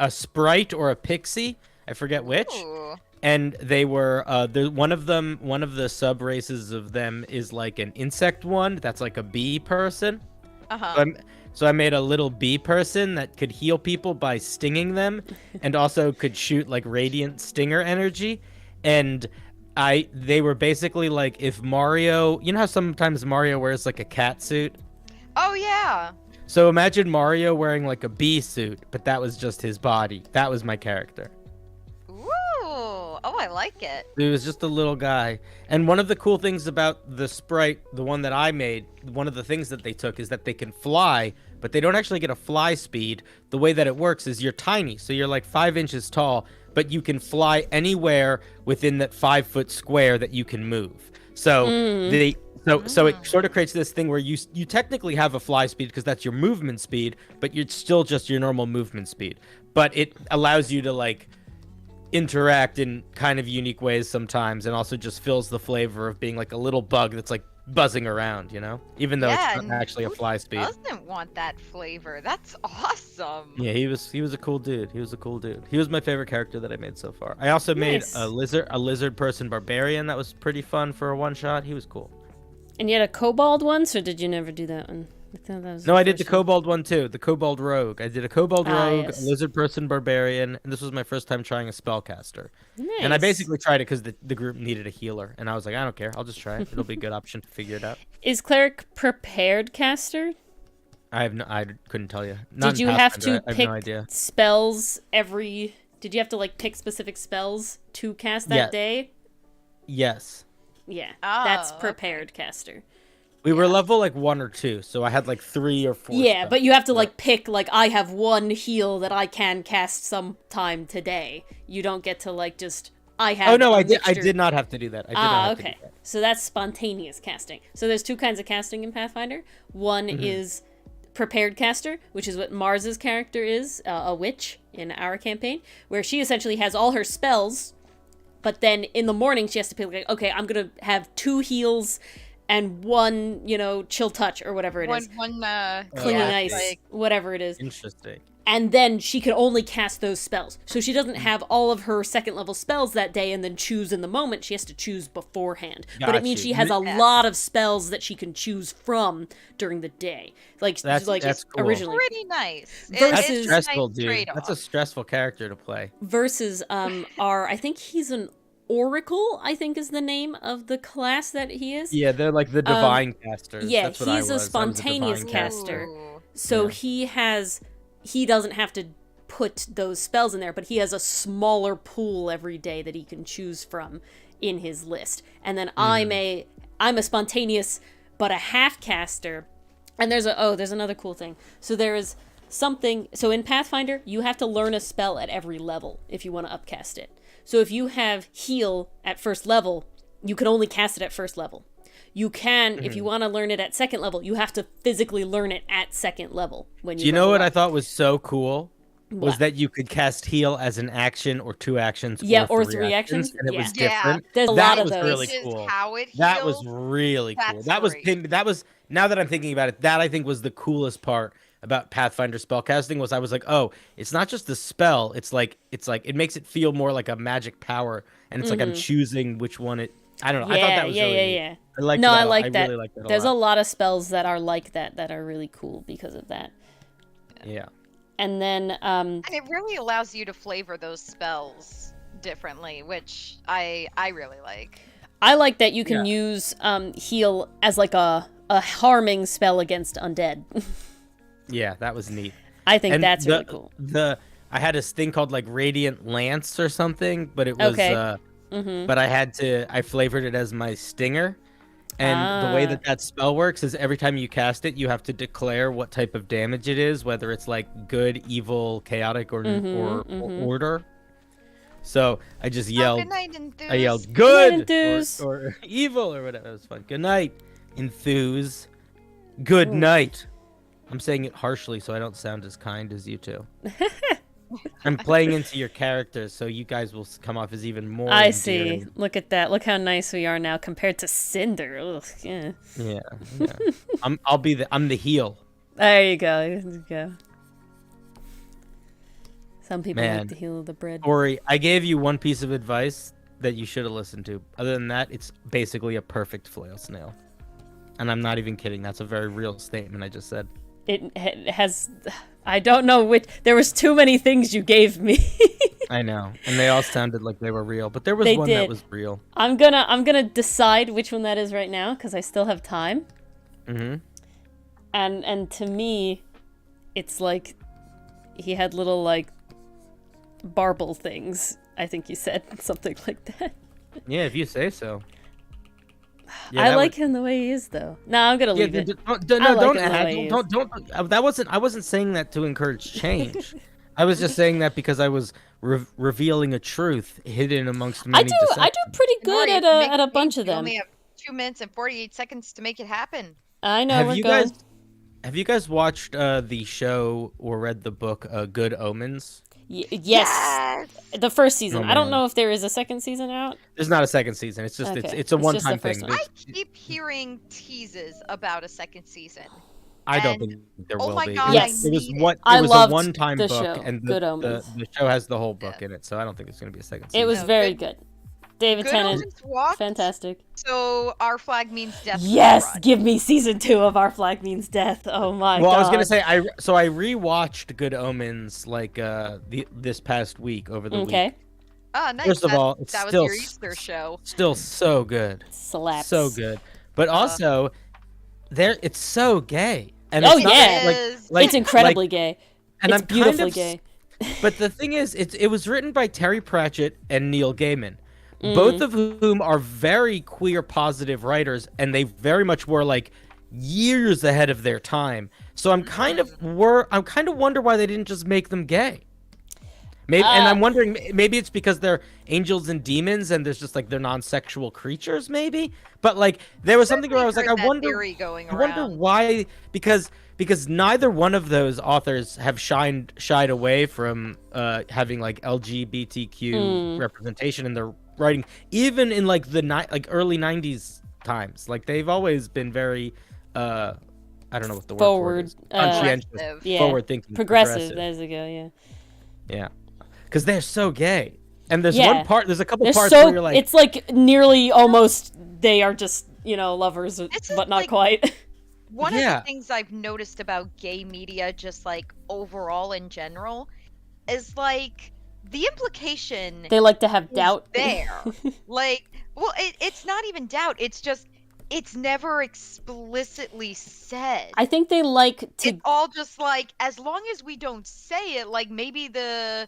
a sprite or a pixie. I forget which. Ooh. And they were one of the sub races of them is like an insect one that's like a bee person. Uh-huh. So I made a little bee person that could heal people by stinging them and also could shoot like radiant stinger energy. And They were basically like if Mario, you know how sometimes Mario wears like a cat suit? Oh yeah. So imagine Mario wearing like a bee suit, but that was just his body. That was my character. Ooh. Oh, I like it. He was just a little guy. And one of the cool things about the sprite, the one that I made, one of the things that they took is that they can fly, but they don't actually get a fly speed. The way that it works is you're tiny, so you're like 5 inches tall, but you can fly anywhere within that 5-foot square that you can move. So So it sort of creates this thing where you technically have a fly speed because that's your movement speed, but you're still just your normal movement speed. But it allows you to like interact in kind of unique ways sometimes, and also just fills the flavor of being like a little bug that's like buzzing around, you know, even though Yeah, it's not actually a fly speed. Doesn't want that flavor. That's awesome. Yeah, he was a cool dude. He was a cool dude. He was my favorite character that I made so far. I also made Nice. a lizard person barbarian that was pretty fun for a one shot. He was cool. And you had a kobold once, or did you never do that one? I thought that was No, the I did the first one. kobold one too. The kobold rogue. I did a kobold rogue, yes. a lizard person barbarian, and this was my first time trying a spellcaster. Nice. And I basically tried it because the group needed a healer, and I was like, I don't care, I'll just try it. It'll be a good option to figure it out. Is cleric prepared caster? I couldn't tell you. Not Did in you have Pathfinder, to I have pick no idea. spells every? Did you have to like pick specific spells to cast that Yeah. day? Yes. Yeah, Oh, that's okay. prepared caster. We were level like 1 or 2, so I had like 3 or 4. Yeah, spells. but you have to like pick like I have one heal that I can cast sometime today. You don't get to like just I have. Oh no, a I mixture. did not have to do that. I did not have Okay. to do that. So that's spontaneous casting. So there's two kinds of casting in Pathfinder. One Mm-hmm. is prepared caster, which is what Mars's character is, a witch in our campaign, where she essentially has all her spells, but then in the morning she has to pick like, okay, I'm gonna have 2 heals and 1, chill touch or whatever it is. One Clinging yeah, ice, like, whatever it is. Interesting. And then she can only cast those spells. So she doesn't have all of her second level spells that day and then choose in the moment. She has to choose beforehand. But it Got means you. she has a Yeah. lot of spells that she can choose from during the day. Like That's cool. originally. pretty nice. Versus- That's It's stressful, nice dude. trade-off. That's a stressful character to play. Versus I think he's an Oracle, I think is the name of the class that he is. Yeah, they're like the divine casters. yeah, That's what I he's a was. I was spontaneous divine caster. Ooh. So Yeah. he doesn't have to put those spells in there, but he has a smaller pool every day that he can choose from in his list. And then I'm a spontaneous but a half caster. And there's another cool thing. So there is something, so in Pathfinder, you have to learn a spell at every level if you want to upcast it. So if you have heal at first level, you can only cast it at first level. You can, if you want to learn it at second level, you have to physically learn it at second level. When Do you know level what up. I thought was so cool? Was What? that you could cast heal as an action or 2 actions or 3 three actions? and it was Yeah. different. There's a that lot of was those. really This is cool. how it That was heals. really cool. That's That was great. that was now that I'm thinking about it, that I think was the coolest part about Pathfinder spellcasting was I was like, oh, it's not just the spell. It's like it makes it feel more like a magic power, and it's like I'm choosing which one it. I don't know. I thought that was really neat. Yeah. I liked No, that. I like that. Really liked that There's a a lot. lot of spells that are like that are really cool because of that. Yeah. And then And it really allows you to flavor those spells differently, which I really like. I like that you can Yeah. use heal as like a harming spell against undead. Yeah, that was neat. I think And that's really cool. I had this thing called like Radiant Lance or something, but it was Okay. but I flavored it as my stinger. And the way Ah. that spell works is every time you cast it, you have to declare what type of damage it is, whether it's like good, evil, chaotic, or order. So I just yelled, Good night, enthuse. I yelled night, good enthuse. or evil or whatever. It was fun. Good night, enthuse. Good night. I'm saying it harshly so I don't sound as kind as you two. I'm playing into your characters, so you guys will come off as even more. I see. endearing. Look at that. Look how nice we are now compared to Cinder. Ugh, yeah. Yeah. I'm the heel. There you go. There you go. Some people Man. like the heel of the bread. Ori, I gave you one piece of advice that you should have listened to. Other than that, it's basically a perfect flail snail. And I'm not even kidding. That's a very real statement I just said. It has. I don't know which. There was too many things you gave me. I know, and they all sounded like they were real, but there was They one that did. was real. I'm gonna decide which one that is right now because I still have time. Mm-hmm. And to me, it's like he had little like barble things. I think you said something like that. Yeah, if you say so. Yeah, I that like him the way he is, though. No, I'm gonna leave it. That wasn't. I wasn't saying that to encourage change. I was just saying that because I was revealing a truth hidden amongst many. I do pretty good at a bunch of You them. only have 2 minutes and 48 seconds to make it happen. I know Have you guys watched the show or read the book Good Omens? Yes. The first season. Oh, I don't man. know if there is a second season out. There's not a second season. It's just Okay. it's a It's just the one-time first thing. one. I keep hearing teases about a second season. I don't And- think there oh will my be. God, Yes. It was need what I it was loved a one-time the book, show, and Good the Omens. show has the whole book in it, so I don't think it's going to be a second season. It was No, very good- good. David Good Tennant, Omens walked, fantastic. so Our Flag Means Death. Yes, run. give me season 2 of Our Flag Means Death. Oh my god. Well, I was gonna say I rewatched Good Omens like this past week over the week. Okay. Oh, nice. First of all, it's that was still your Easter show. Still so good, Slaps. so good. But also, it's so gay, and Oh, it's not yeah. like It's incredibly gay. and It's I'm beautifully kind of, gay. But the thing is, it was written by Terry Pratchett and Neil Gaiman, both of whom are very queer positive writers, and they very much were like years ahead of their time. So I'm kind of wonder why they didn't just make them gay. Maybe, and I'm wondering, maybe it's because they're angels and demons, and there's just like they're non-sexual creatures, maybe. But like there was something where I was like, I wonder why, because neither one of those authors have shied away from having like LGBTQ representation in their writing, even in like early '90s times. Like they've always been very, I don't know what the word for it is. Conscientious, yeah. forward thinking, Progressive. There's a go. Yeah. Yeah, because they're so gay. And there's there's a couple They're parts so, where you're like, it's like nearly almost they are just lovers, but not like, quite. One of the things I've noticed about gay media, just like overall in general, is like the implication They like to have doubt. there. Like, well, it's not even doubt. It's just it's never explicitly said. I think they like to. It's all just like, as long as we don't say it, like maybe the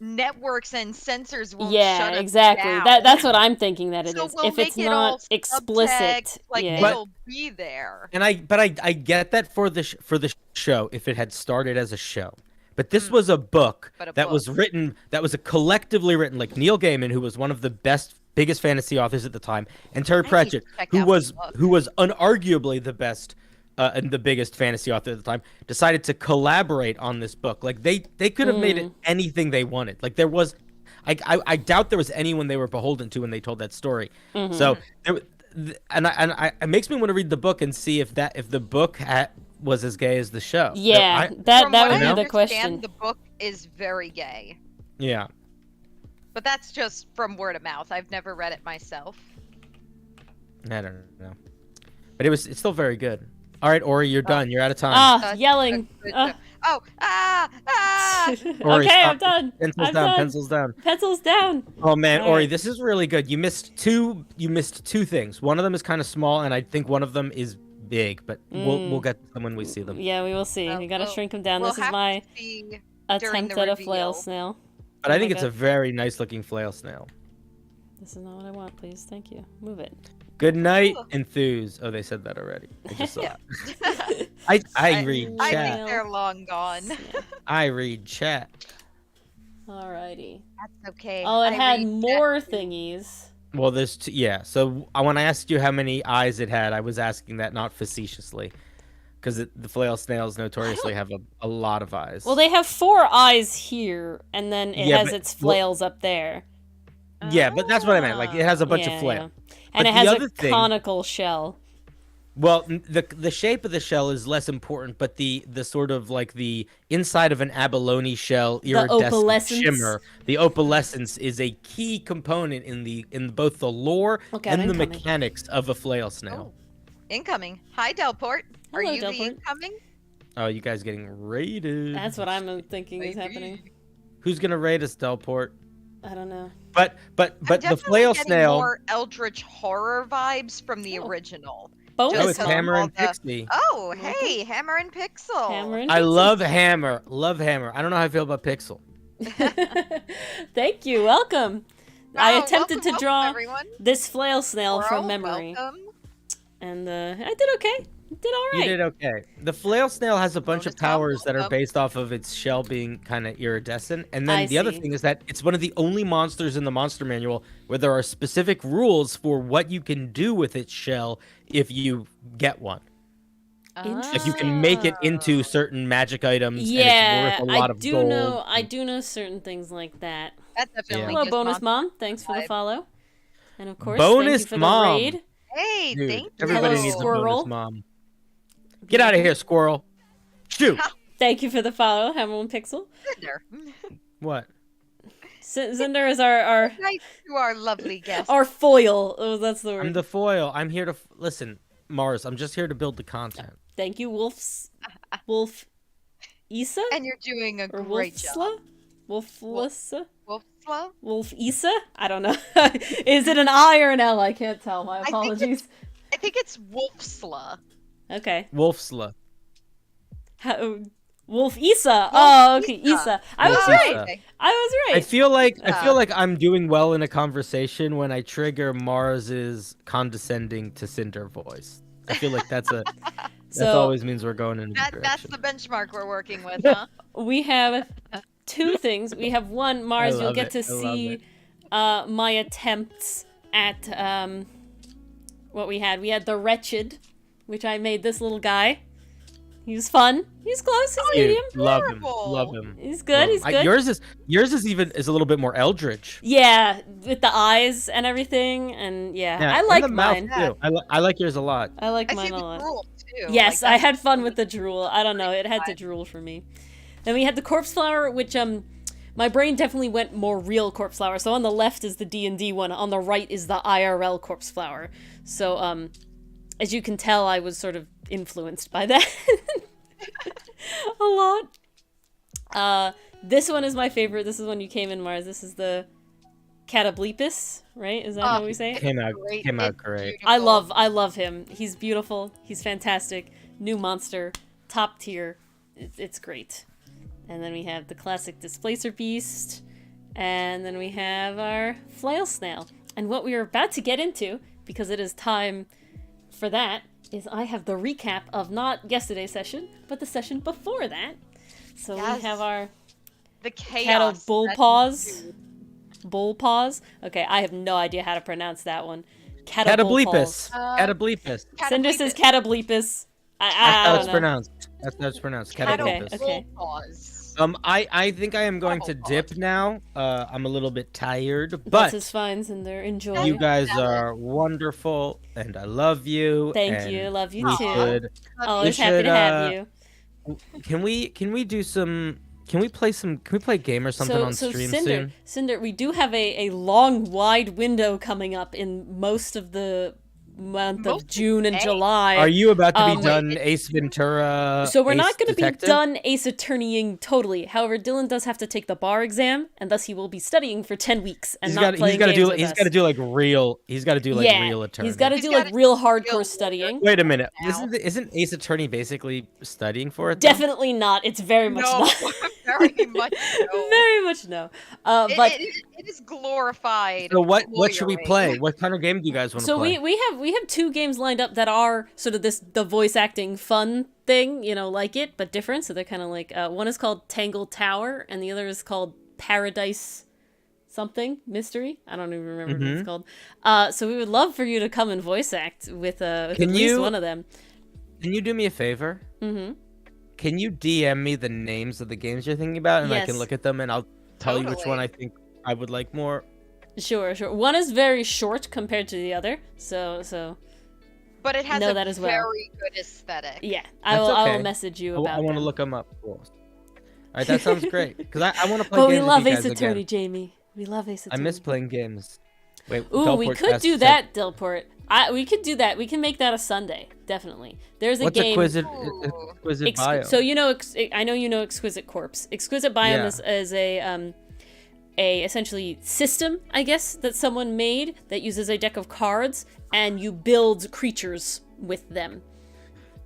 networks and censors won't shut us exactly. down. That's what I'm thinking that it So is. we'll If it's make it all not explicit, subtext, like yeah. it'll be there. and I get that for the show if it had started as a show. But this was a book was written, that was collectively written, like Neil Gaiman, who was one of the biggest fantasy authors at the time, and Terry Pratchett, who was unarguably the best and the biggest fantasy author at the time, decided to collaborate on this book. Like they could have made it anything they wanted. Like there was, I doubt there was anyone they were beholden to when they told that story. So it makes me want to read the book and see if the book was as gay as the show. Yeah, From that what would I be the question. The book is very gay. Yeah. But that's just from word of mouth. I've never read it myself. I don't know. But it's still very good. All right, Ori, you're done. You're out of time. Yelling. Okay, Ori, Okay, stop. I'm done. Pencils down. Pencils down. Pencils down. Oh man, All Ori, right. this is really good. You missed two things. One of them is kind of small, and I think one of them is big. But we'll get to them when we see them. Yeah, we will see. We gotta shrink them down. This is my attempt at a flail snail. But I think it's a very nice looking flail snail. This is not what I want, please. Thank you. Move it. Good night, enthuse. Oh, they said that already. I just saw it. I read I chat. think they're long gone. I read chat. Alrighty. That's okay. Oh, it I had read more chat. thingies. Well, there's So when I asked you how many eyes it had, I was asking that not facetiously, because the flail snails notoriously have a lot of eyes. Well, they have 4 eyes here, and then it has but- its flails up there. Yeah, but that's what I meant. Like it has a bunch of flail. And But it has the a other thing- conical shell. Well, the shape of the shell is less important, but the sort of like the inside of an abalone shell iridescent opalescence? shimmer, the opalescence is a key component in both the lore and the mechanics of a flail snail. Incoming. Hi, Delport. Are Hello, you the Delport. incoming? Oh, you guys getting raided? That's what I'm thinking is happening. Who's gonna raid us, Delport? I don't know. But I'm the definitely flail getting snail. more eldritch horror vibes from the Oh. original. Bonus Oh, it's Just mom. Hammer and all the- Pixie. Oh, Welcome. hey, Hammer and Pixel. Hammer and I Pixel. love Hammer. Love Hammer. I don't know how I feel about Pixel. Thank you. Welcome. I Oh, attempted welcome, to draw everyone. this flail snail Squirrel, from memory, welcome. and I did okay. Did all You right. did okay. The flail snail has a bunch of Bonus mom, powers that are welcome. based off of its shell being kind of iridescent. And I then the other see. thing is that it's one of the only monsters in the monster manual where there are specific rules for what you can do with its shell if you get one. Like you can make it into certain magic items Yeah, and it's worth a lot I of do gold. know. I do know certain things like that. That definitely Hello, gives bonus Monster mom. Thanks for the vibe. follow, and of course, Bonus thank you for mom. the raid. Hey, Dude, thank you. everybody Hello, needs squirrel. a bonus mom. Get out of here, squirrel. Shoot. Thank you for the follow, Hammer and Pixel. Cinder. What? Cinder is our Nice to our lovely guest. our foil. Oh, that's the word. I'm the foil. I'm here to listen, Mars. I'm just here to build the content. Thank you, Wolf Isa And you're doing a or great job. Wolflissa. Wolfsla? Wolf Isa? I don't know. Is it an I or an L? I can't tell. My think apologies. I think it's Wolfsla. Okay. Wolfsla. Wolf Isa. Oh, okay, Isa. I was Wolf right. Isa. I was right. I feel like I'm doing well in a conversation when I trigger Mars's condescending to Cinder voice. I feel like that So- always means we're going in a good That's direction. the benchmark we're working with, huh? We have two things. We have one, Mars, you'll love get to it. I love see it. my attempts at what we had. We had the Wretched, which I made this little guy. He was fun. He's close. He's Dude, medium. love him. Adorable. Love him. He's good. He's Love him. good. Yours is a little bit more eldritch. Yeah, with the eyes and everything, and yeah, I and like the mouth, mine. too. I like yours a lot. I like I mine see a the lot. drool, too. Yes, Like, I that's had fun with the drool. I don't know, it had to drool for me. Then we had the corpse flower, which my brain definitely went more real corpse flower. So on the left is the D&D one, on the right is the IRL corpse flower. So as you can tell, I was sort of influenced by that a lot. This one is my favorite. This is when you came in, Mars. This is the Catoblepus, right? Is that how we say it? Came out great. great. It's I beautiful. love him. He's beautiful. He's fantastic. New monster, top tier. It's great. And then we have the classic displacer beast, and then we have our flail snail. And what we are about to get into, because it is time for that, is I have the recap of not yesterday's session, but the session before that. So we Yes. have our The chaos. cattle bull that paws. ensued. Bull paws. Okay, I have no idea how to pronounce that one. Cattle Catoblepus. Uh, Catoblepus. Cinder says Catoblepus. Catoblepus. That's I how don't it's know. pronounced. That's how it's pronounced. Cattle Catoblepus. Okay. bull paws. I think I am going to Cattle dip now. I'm a little bit tired, That's but his fines and their enjoy. you guys are wonderful, and I love you. Thank and you. Love you we too. should- Always we happy should, to have you. Can we do some? Can we play a game or something on stream soon? Cinder, we do have a long, wide window coming up in most of the month Most of of June and May. July. Are you about to be wait, done Ace Ventura? So we're Ace not going to be Detective? done Ace Attorneying totally. However, Dylan does have to take the bar exam, and thus he will be studying for 10 weeks and not playing games with He's us. got to do like real. He's got to do like yeah, real attorney. he's got to He's do gotta like real do hardcore real studying. Wait a minute. Now. Isn't Ace Attorney basically studying for it? though? Definitely not. It's very much No, not. very much no. Very much no. But It is glorified. So what should we lawyering. play? What kind of game do you guys want to so play? we have two games lined up that are sort of the voice acting fun thing, like it but different. So they're kind of like one is called Tangle Tower and the other is called Paradise something mystery. I don't even remember what it's called. So we would love for you to come and voice act with at least one of them. Can you do me a favor? Mm-hmm. Can you DM me the names of the games you're thinking about, and I can Yes. look at them, and I'll tell you which Totally. one I think I would like more. Sure. One is very short compared to the other. So But it has know a that as well. very good aesthetic. yeah, That's I will okay. message you I about want to them. look them up. Cool. All right, that sounds great. Because I want to play But games we love with you Ace guys Attorney, again. Jamie. We love Ace I Attorney. miss playing games. Wait, Ooh, we Delport could asked do to- that, Delport. We could do that. We can make that a Sunday, definitely. There's a What's game. exquisite bio? So I know you know Exquisite Corpse. Exquisite Biome Yeah. is a a essentially system, I guess, that someone made that uses a deck of cards, and you build creatures with them.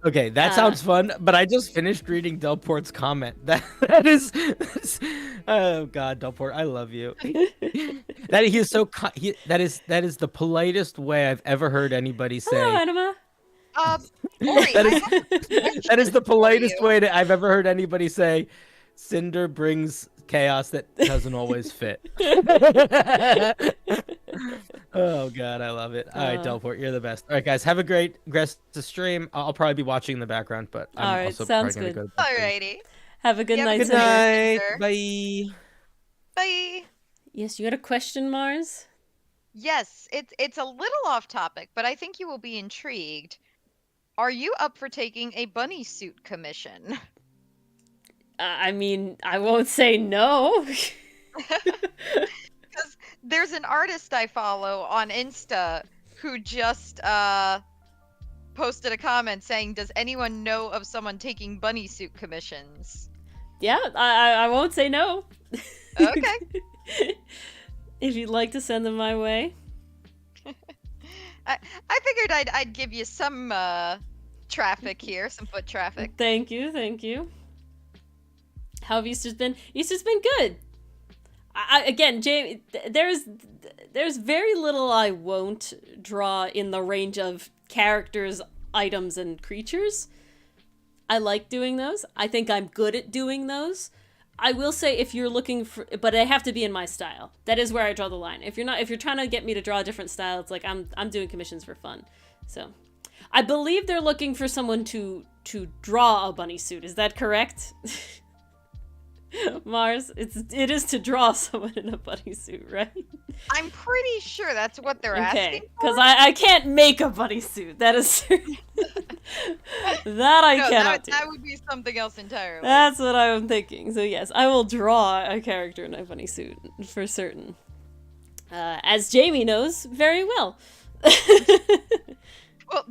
Okay, that sounds fun, but I just finished reading Delport's comment. That is, oh God, Delport, I love you. That he is so that is the politest way I've ever heard anybody say. Hello, Anima. Ori, That is the politest way that I've ever heard anybody say. Cinder brings chaos that doesn't always fit. Oh God, I love it. All right, Delport, you're the best. All right, guys, have a great rest of the stream. I'll probably be watching in the background, but I'm All right, also sounds probably good. gonna go to bed. Alrighty. Have a good night. Good Cinder. night. Cinder. Bye. Bye. Yes, you got a question, Mars? Yes, it's a little off topic, but I think you will be intrigued. Are you up for taking a bunny suit commission? I mean, I won't say no. Because there's an artist I follow on Insta who just posted a comment saying, "Does anyone know of someone taking bunny suit commissions?" Yeah, I won't say no. Okay. If you'd like to send them my way. I figured I'd give you some traffic here, some foot traffic. Thank you. How have Easter's been? Easter's been good. Again, Jamie, there's very little I won't draw in the range of characters, items, and creatures. I like doing those. I think I'm good at doing those. I will say if you're looking for, but they have to be in my style. That is where I draw the line. If you're trying to get me to draw a different style, it's like I'm doing commissions for fun. So, I believe they're looking for someone to draw a bunny suit. Is that correct? Mars, it is to draw someone in a bunny suit, right? I'm pretty sure that's what they're asking Okay, for. because I can't make a bunny suit. That is certain. That I cannot do. That would be something else entirely. That's what I'm thinking. So yes, I will draw a character in a bunny suit for certain. As Jamie knows very well. Well,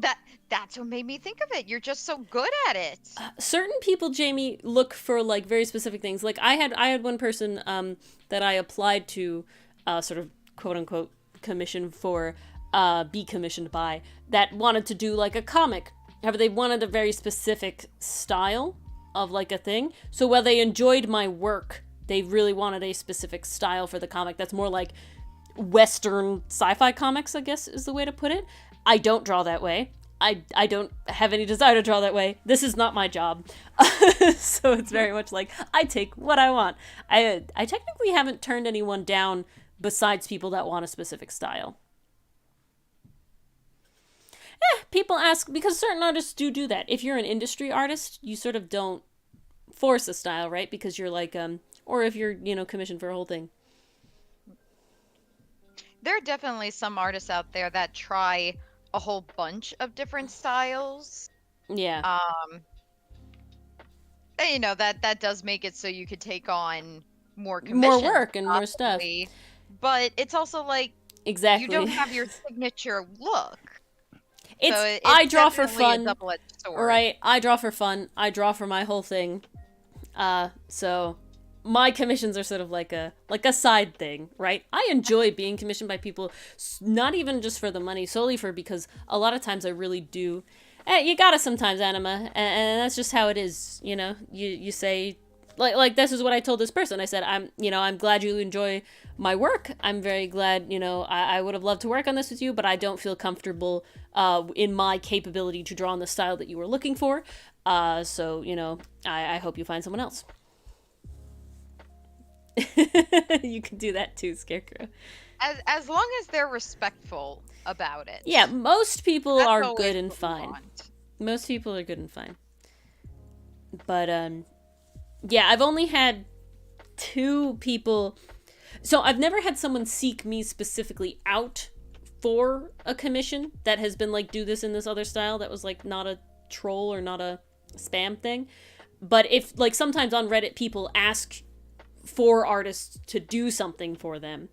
that's what made me think of it. You're just so good at it. Certain people, Jamie, look for like very specific things. Like I had one person that I applied to sort of quote unquote commission for be commissioned by that wanted to do like a comic. However, they wanted a very specific style of like a thing. So while they enjoyed my work, they really wanted a specific style for the comic that's more like Western sci-fi comics, I guess is the way to put it. I don't draw that way. I don't have any desire to draw that way. This is not my job. So it's very much like, I take what I want. I technically haven't turned anyone down besides people that want a specific style. People ask, because certain artists do that. If you're an industry artist, you sort of don't force a style, right? Because you're like, or if you're, commissioned for a whole thing. There are definitely some artists out there that try a whole bunch of different styles. Yeah. And, that does make it so you could take on more commissions, more work and more stuff. But it's also like exactly you don't have your signature look. It's I draw for fun, a double-edged sword. right? I draw for fun. I draw for my whole thing. So my commissions are sort of like a side thing, right? I enjoy being commissioned by people, not even just for the money, solely because a lot of times I really do. You gotta sometimes, Anima, and that's just how it is. You say, like this is what I told this person. I said, I'm glad you enjoy my work. I'm very glad, I would have loved to work on this with you, but I don't feel comfortable in my capability to draw in the style that you were looking for. So I hope you find someone else. You can do that too, Scarecrow. As long as they're respectful about it. Yeah, most people That's are always good and what we fine. want. Most people are good and fine. But yeah, I've only had 2 people. So I've never had someone seek me specifically out for a commission that has been like, do this in this other style that was like not a troll or not a spam thing. But if like sometimes on Reddit people ask for artists to do something for them,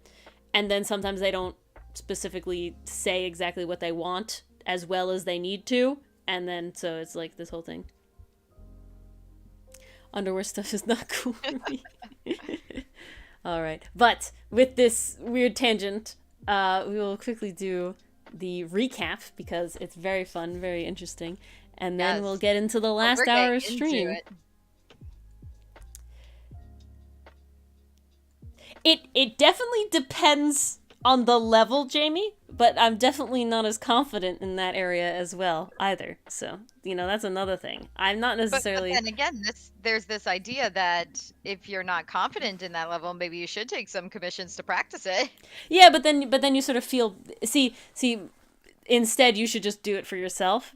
and then sometimes they don't specifically say exactly what they want as well as they need to, and then so it's like this whole thing. Underwear stuff is not cool for me. All right. But with this weird tangent, we will quickly do the recap because it's very fun, very interesting. And then Yes. we'll get into the last we're hour of getting stream. into It definitely depends on the level, Jamie, but I'm definitely not as confident in that area as well either. So, that's another thing. I'm not necessarily... But then again, there's this idea that if you're not confident in that level, maybe you should take some commissions to practice it. Yeah, but then you sort of feel... See, instead you should just do it for yourself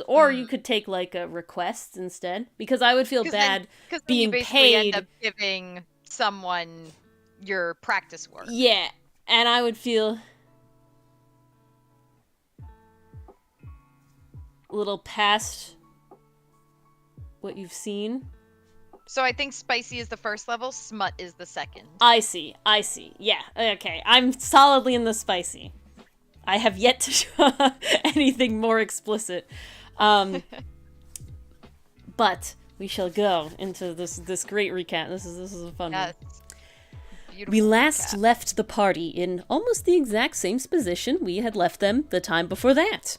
or you could take like a request instead, because I would feel bad being you basically paid. end up giving someone your practice work. Yeah, and I would feel a little past what you've seen. So I think spicy is the first level, smut is the second. I see. Yeah, okay. I'm solidly in the spicy. I have yet to show anything more explicit. But we shall go into this great recap. This is a fun one. Beautiful We last recap. left the party in almost the exact same position we had left them the time before that.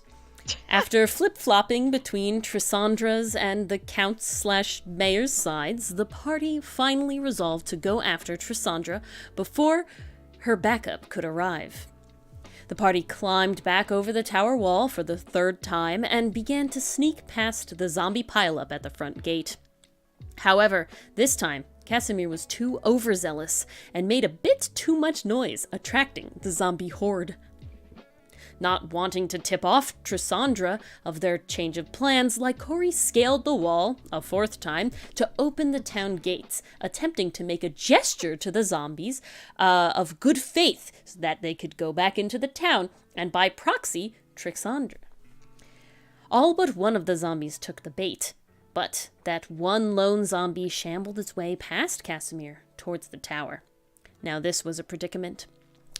After flip-flopping between Trissandra's and the Count's/Mayor's sides, the party finally resolved to go after Trissandra before her backup could arrive. The party climbed back over the tower wall for the third time and began to sneak past the zombie pileup at the front gate. However, this time, Casimir was too overzealous and made a bit too much noise, attracting the zombie horde. Not wanting to tip off Trissandra of their change of plans, Lycori scaled the wall, a fourth time, to open the town gates, attempting to make a gesture to the zombies of good faith so that they could go back into the town, and by proxy, Trissandra. All but one of the zombies took the bait, but that one lone zombie shambled its way past Casimir towards the tower. Now this was a predicament.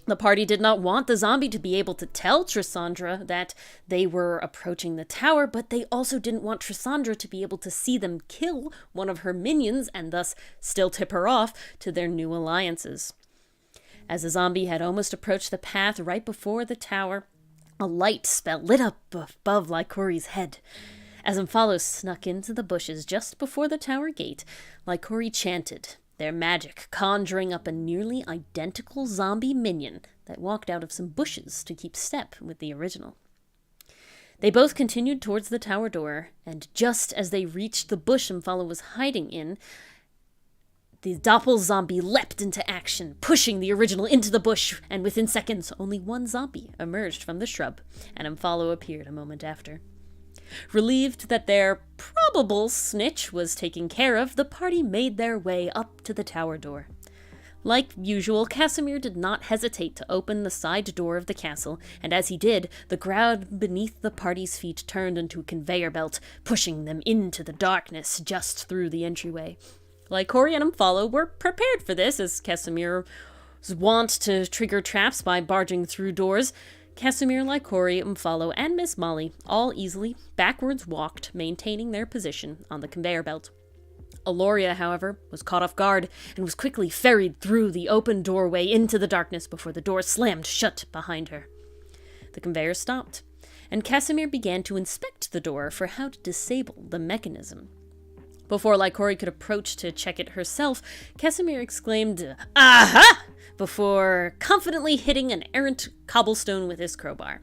The party did not want the zombie to be able to tell Trissandra that they were approaching the tower, but they also didn't want Trissandra to be able to see them kill one of her minions and thus still tip her off to their new alliances. As the zombie had almost approached the path right before the tower, a light spell lit up above Lycori's head. As Omphalo snuck into the bushes just before the tower gate, Lycori chanted, their magic conjuring up a nearly identical zombie minion that walked out of some bushes to keep step with the original. They both continued towards the tower door, and just as they reached the bush Omphalo was hiding in, the doppel-zombie leapt into action, pushing the original into the bush, and within seconds, only one zombie emerged from the shrub, and Omphalo appeared a moment after. Relieved that their probable snitch was taken care of, the party made their way up to the tower door. Like usual, Casimir did not hesitate to open the side door of the castle, and as he did, the ground beneath the party's feet turned into a conveyor belt, pushing them into the darkness just through the entryway. Lycori and Omphalo were prepared for this, as Casimir was wont to trigger traps by barging through doors. Casimir, Lycori, Omphalo, and Miss Molly all easily backwards walked, maintaining their position on the conveyor belt. Aloria, however, was caught off guard and was quickly ferried through the open doorway into the darkness before the door slammed shut behind her. The conveyor stopped, and Casimir began to inspect the door for how to disable the mechanism. Before Lycori could approach to check it herself, Casimir exclaimed, "Aha!" before confidently hitting an errant cobblestone with his crowbar.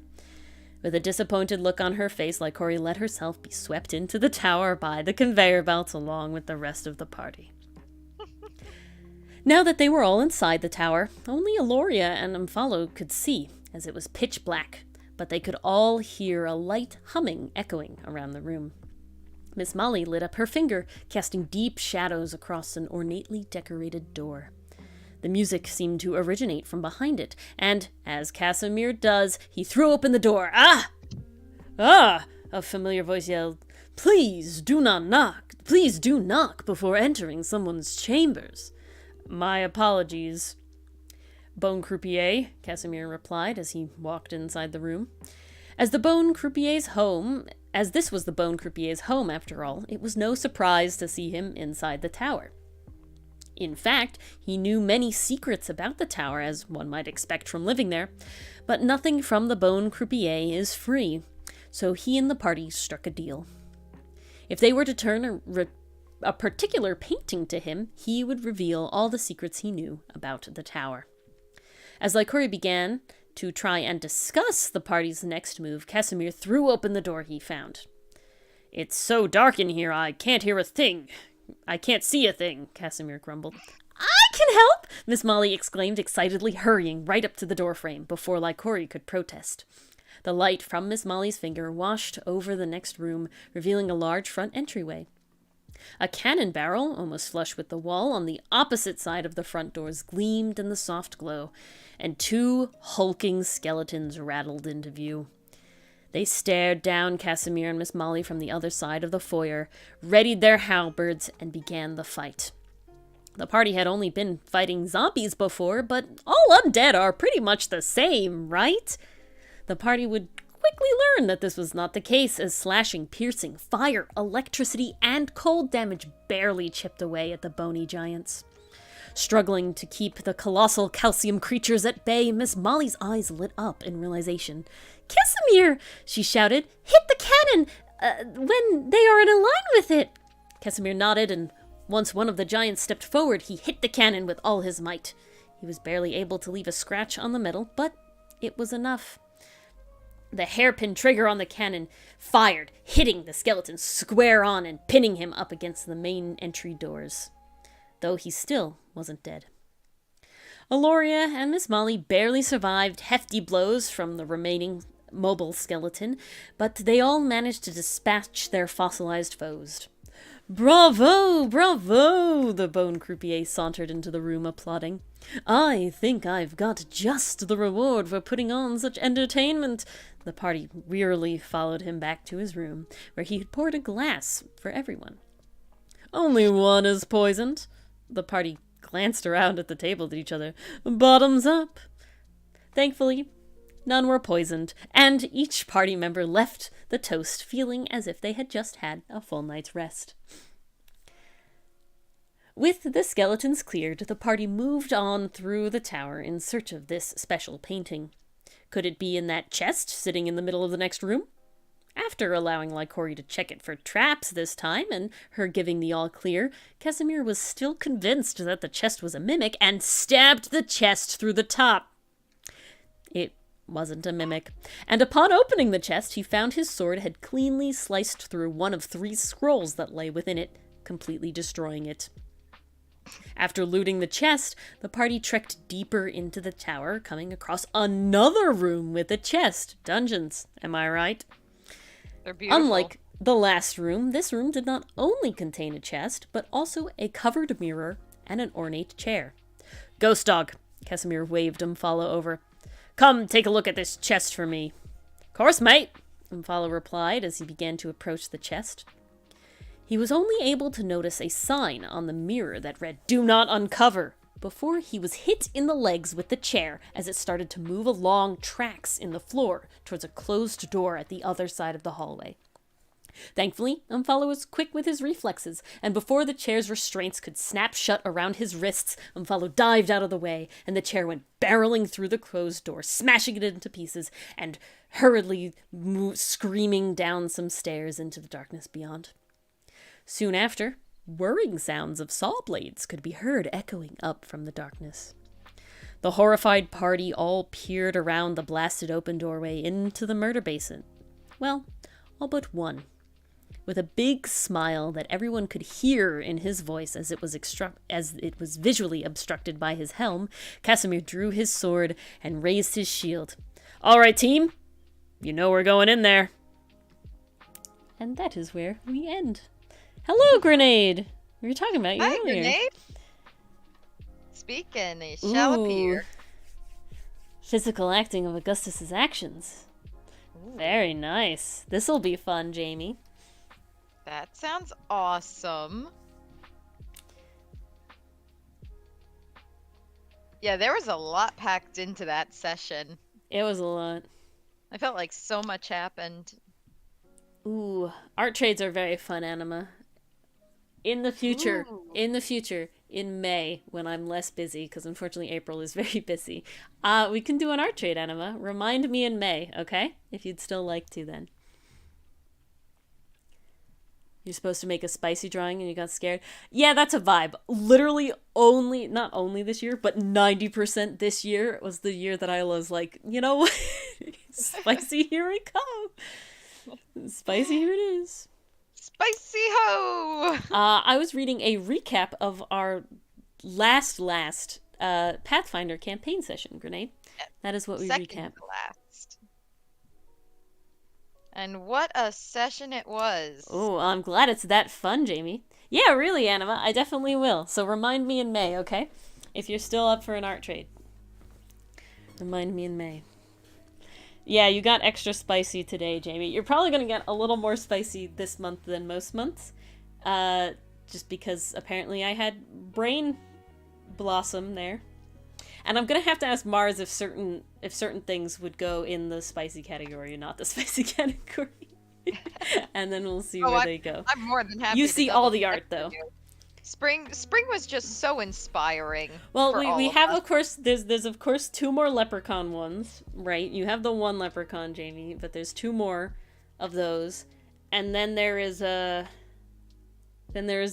With a disappointed look on her face, Lycori let herself be swept into the tower by the conveyor belt along with the rest of the party. Now that they were all inside the tower, only Aloria and Omphalo could see, as it was pitch black, but they could all hear a light humming echoing around the room. Miss Molly lit up her finger, casting deep shadows across an ornately decorated door. The music seemed to originate from behind it, and, as Casimir does, he threw open the door. "Ah! Ah!" a familiar voice yelled. Please do knock before entering someone's chambers." "My apologies, Bone Croupier," Casimir replied as he walked inside the room. As this was the Bone Croupier's home, after all, it was no surprise to see him inside the tower. In fact, he knew many secrets about the tower, as one might expect from living there, but nothing from the bone croupier is free, so he and the party struck a deal. If they were to turn a particular painting to him, he would reveal all the secrets he knew about the tower. As Lycori began to try and discuss the party's next move, Casimir threw open the door he found. "It's so dark in here, I can't hear a thing. I can't see a thing," Casimir grumbled. "I can help!" Miss Molly exclaimed excitedly, hurrying right up to the doorframe before Lycori could protest. The light from Miss Molly's finger washed over the next room, revealing a large front entryway. A cannon barrel, almost flush with the wall, on the opposite side of the front doors gleamed in the soft glow, and 2 hulking skeletons rattled into view. They stared down Casimir and Miss Molly from the other side of the foyer, readied their halberds, and began the fight. The party had only been fighting zombies before, but all undead are pretty much the same, right? The party would quickly learn that this was not the case, as slashing, piercing, fire, electricity, and cold damage barely chipped away at the bony giants. Struggling to keep the colossal calcium creatures at bay, Miss Molly's eyes lit up in realization. "Casimir!" she shouted. "Hit the cannon when they are in line with it!" Casimir nodded, and once one of the giants stepped forward, he hit the cannon with all his might. He was barely able to leave a scratch on the metal, but it was enough. The hairpin trigger on the cannon fired, hitting the skeleton square on and pinning him up against the main entry doors, though he still wasn't dead. Aloria and Miss Molly barely survived hefty blows from the remaining mobile skeleton, but they all managed to dispatch their fossilized foes. "Bravo! Bravo!" The bone croupier sauntered into the room, applauding. "I think I've got just the reward for putting on such entertainment." The party wearily followed him back to his room, where he had poured a glass for everyone. "Only one is poisoned." The party glanced around at the table at each other. "Bottoms up." Thankfully, none were poisoned, and each party member left the toast feeling as if they had just had a full night's rest. With the skeletons cleared, the party moved on through the tower in search of this special painting. Could it be in that chest sitting in the middle of the next room? After allowing Lycori to check it for traps this time, and her giving the all clear, Casimir was still convinced that the chest was a mimic and stabbed the chest through the top. It wasn't a mimic, and upon opening the chest, he found his sword had cleanly sliced through one of 3 scrolls that lay within it, completely destroying it. After looting the chest, the party trekked deeper into the tower, coming across another room with a chest. Dungeons, am I right? They're beautiful. Unlike the last room, this room did not only contain a chest, but also a covered mirror and an ornate chair. "Ghost dog," Casimir waved Umfalo over. "Come, take a look at this chest for me." "Course, mate," Umfalo replied as he began to approach the chest. He was only able to notice a sign on the mirror that read, "Do not uncover," before he was hit in the legs with the chair as it started to move along tracks in the floor towards a closed door at the other side of the hallway. Thankfully, Umfalo was quick with his reflexes, and before the chair's restraints could snap shut around his wrists, Umfalo dived out of the way, and the chair went barreling through the closed door, smashing it into pieces, and hurriedly screaming down some stairs into the darkness beyond. Soon after, whirring sounds of saw blades could be heard echoing up from the darkness. The horrified party all peered around the blasted open doorway into the murder basin. Well, all but one. With a big smile that everyone could hear in his voice as it was visually obstructed by his helm, Casimir drew his sword and raised his shield. "All right, team. You know we're going in there." And that is where we end. Hello, Grenade! We were talking about you Hi, earlier. Grenade. Speaking, they shall appear. Physical acting of Augustus's actions. Ooh, Very nice. This'll be fun, Jamie. that sounds awesome. Yeah, there was a lot packed into that session. It was a lot. I felt like so much happened. Ooh, art trades are very fun, Anima. In the future, Ooh. in May when I'm less busy, because unfortunately April is very busy, we can do an art trade, Anima. Remind me in May, okay? If you'd still like to then. You're supposed to make a spicy drawing and you got scared. Yeah, that's a vibe. Literally not only this year, but 90% this year was the year that I was like, you know what? Spicy, here it comes. Spicy, here it is. Spicy ho! I was reading a recap of our last Pathfinder campaign session, Grenade. That is what we Second recap. to last. And what a session it was. Oh, I'm glad it's that fun, Jamie. Yeah, really, Anima. I definitely will. So remind me in May, okay? If you're still up for an art trade. Remind me in May. Yeah, you got extra spicy today, Jamie. You're probably going to get a little more spicy this month than most months. Just because apparently I had brain blossom there. And I'm going to have to ask Mars if certain things would go in the spicy category or not the spicy category. And then we'll see where they go. I'm more than happy You to see all the double art, check though. for you. Spring was just so inspiring. Well, for we all have, us. of course, there's of course 2 more leprechaun ones, right? You have the 1 leprechaun, Jamie, but there's 2 more of those. And then there is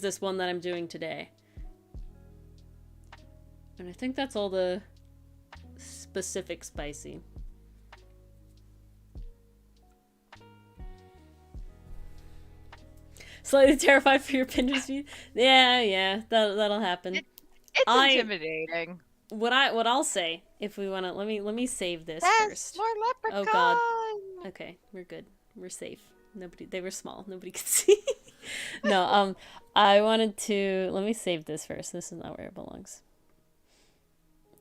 this one that I'm doing today. And I think that's all the specific spicy. Slightly terrified for your Pinterest feed? Yeah, that'll happen. It's intimidating. What I'll say, if we wanna let me save this Yes, first. more leprechauns. Oh god. Okay, we're good. We're safe. They were small. Nobody could see. No, I wanted to let me save this first. This is not where it belongs.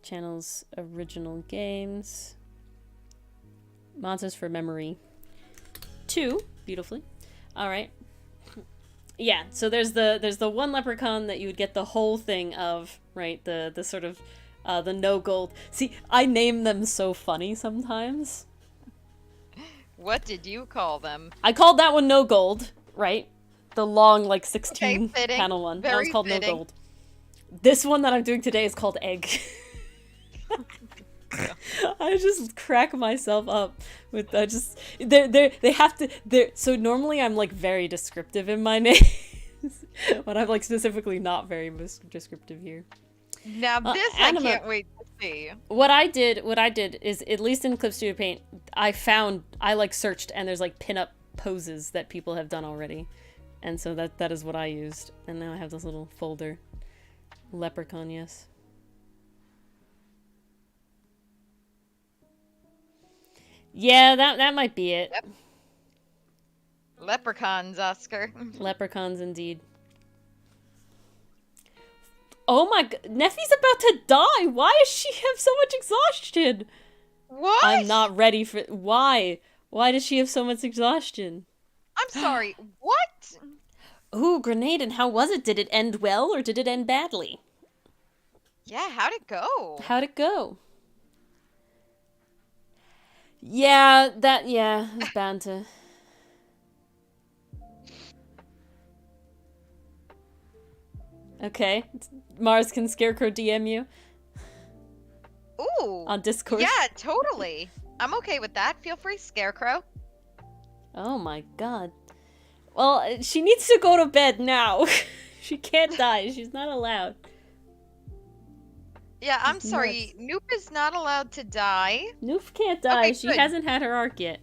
Channels original games. Monsters for Memory 2, beautifully. All right. Yeah, so there's the 1 leprechaun that you would get the whole thing of, right? The sort of the no gold. See, I name them so funny sometimes. What did you call them? I called that one no gold, right? The long, like 16 fitting. panel one. That was Very called fitting. no gold. This one that I'm doing today is called egg. I just crack myself up with they have to so normally I'm like very descriptive in my names, but I'm like specifically not very descriptive here. Now this Anima, I can't wait to see. What I did is, at least in Clip Studio Paint, I like searched and there's like pin-up poses that people have done already, and so that is what I used, and now I have this little folder. Leprechaun, yes. Yeah, that might be it. Yep. Leprechauns, Oscar. Leprechauns, indeed. Oh my god, Neffy's about to die! Why does she have so much exhaustion? What? I'm not ready for... Why? Why does she have so much exhaustion? I'm sorry, what? Ooh, Grenade, and how was it? Did it end well, or did it end badly? Yeah, how'd it go? How'd it go? Yeah, it's bound to... Okay. Mars, can Scarecrow DM you? Ooh. On Discord? Yeah, totally. I'm okay with that. Feel free, Scarecrow. Oh my god. Well, she needs to go to bed now. She can't die. She's not allowed. Yeah, I'm She's sorry. nuts. Noop is not allowed to die. Noof can't die. Okay, She good. hasn't had her arc yet.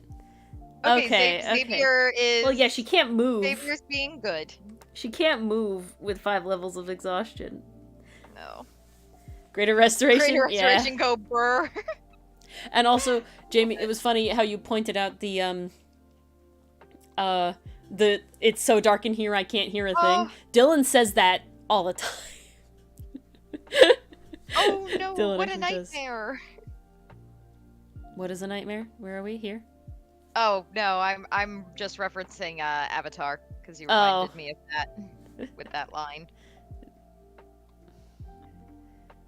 Okay, Xavier is... Well, yeah, she can't move. Xavier's being good. She can't move with 5 levels of exhaustion. No. Greater Restoration? Greater Restoration, go brr. And also, Jamie, it was funny how you pointed out the it's so dark in here I can't hear a thing. Dylan says that all the time. Oh no, Dylan what a actually does. nightmare. What is a nightmare? Where are we? Here? Oh no, I'm just referencing Avatar because you reminded me of that with that line.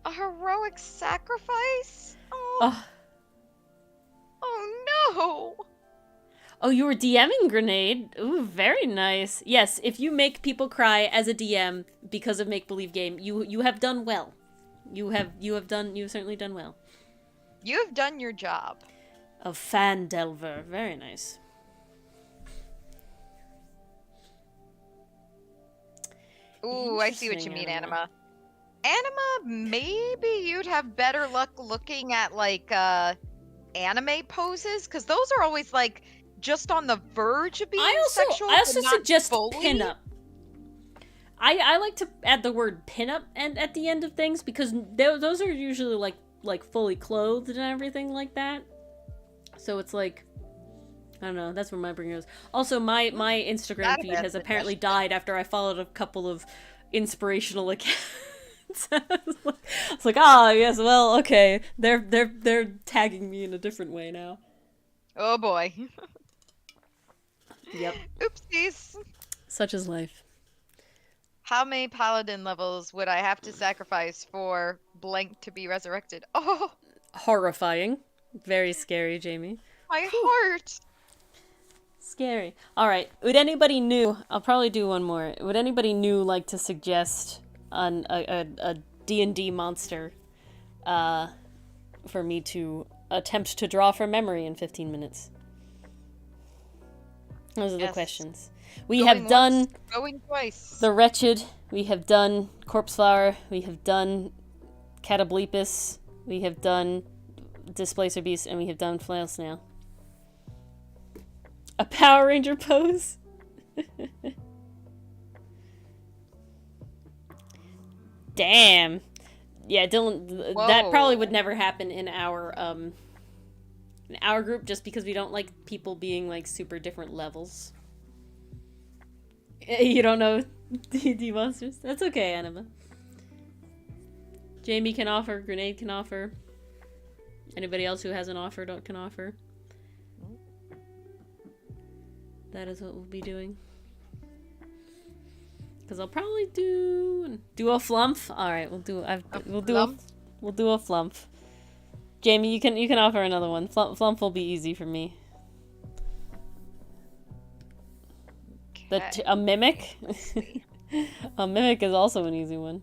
A heroic sacrifice? Oh. Oh. Oh no. Oh, you were DMing Grenade. Ooh, very nice. Yes, if you make people cry as a DM because of Make Believe Game, you have done well. You've certainly done well. You have done your job. Of Fan Delver. Very nice. Ooh, I see what you mean, Anima. Anima, maybe you'd have better luck looking at, like, anime poses, because those are always, like, just on the verge of being sexual. I also but not suggest fully. pinup. I like to add the word pinup at the end of things, because those are usually, like fully clothed and everything like that. So it's like, I don't know, that's where my brain goes. Also, my Instagram feed has apparently died after I followed a couple of inspirational accounts. It's like, yes, well, okay. They're tagging me in a different way now. Oh boy. Yep. Oopsies. Such is life. How many paladin levels would I have to sacrifice for blank to be resurrected? Oh, Horrifying. Very scary, Jamie. my heart. Scary. All right. Would anybody new? I'll probably do one more. Would anybody new like to suggest a D&D monster for me to attempt to draw from memory in 15 minutes? Those are the questions. We have done going twice. the Wretched. We have done Corpse Flower. We have done Catablepus. We have done Displacer Beast, and we have done Flail Snail. A Power Ranger pose? Damn. Yeah, Dylan, that probably would never happen in our group, just because we don't like people being like super different levels. You don't know D&D monsters? That's okay, Anima. Jamie can offer, Grenade can offer. Anybody else who hasn't offered can offer. That is what we'll be doing. Because I'll probably do a flump. All right, we'll do a flump. Jamie, you can offer another one. Flump will be easy for me. A mimic. A mimic is also an easy one.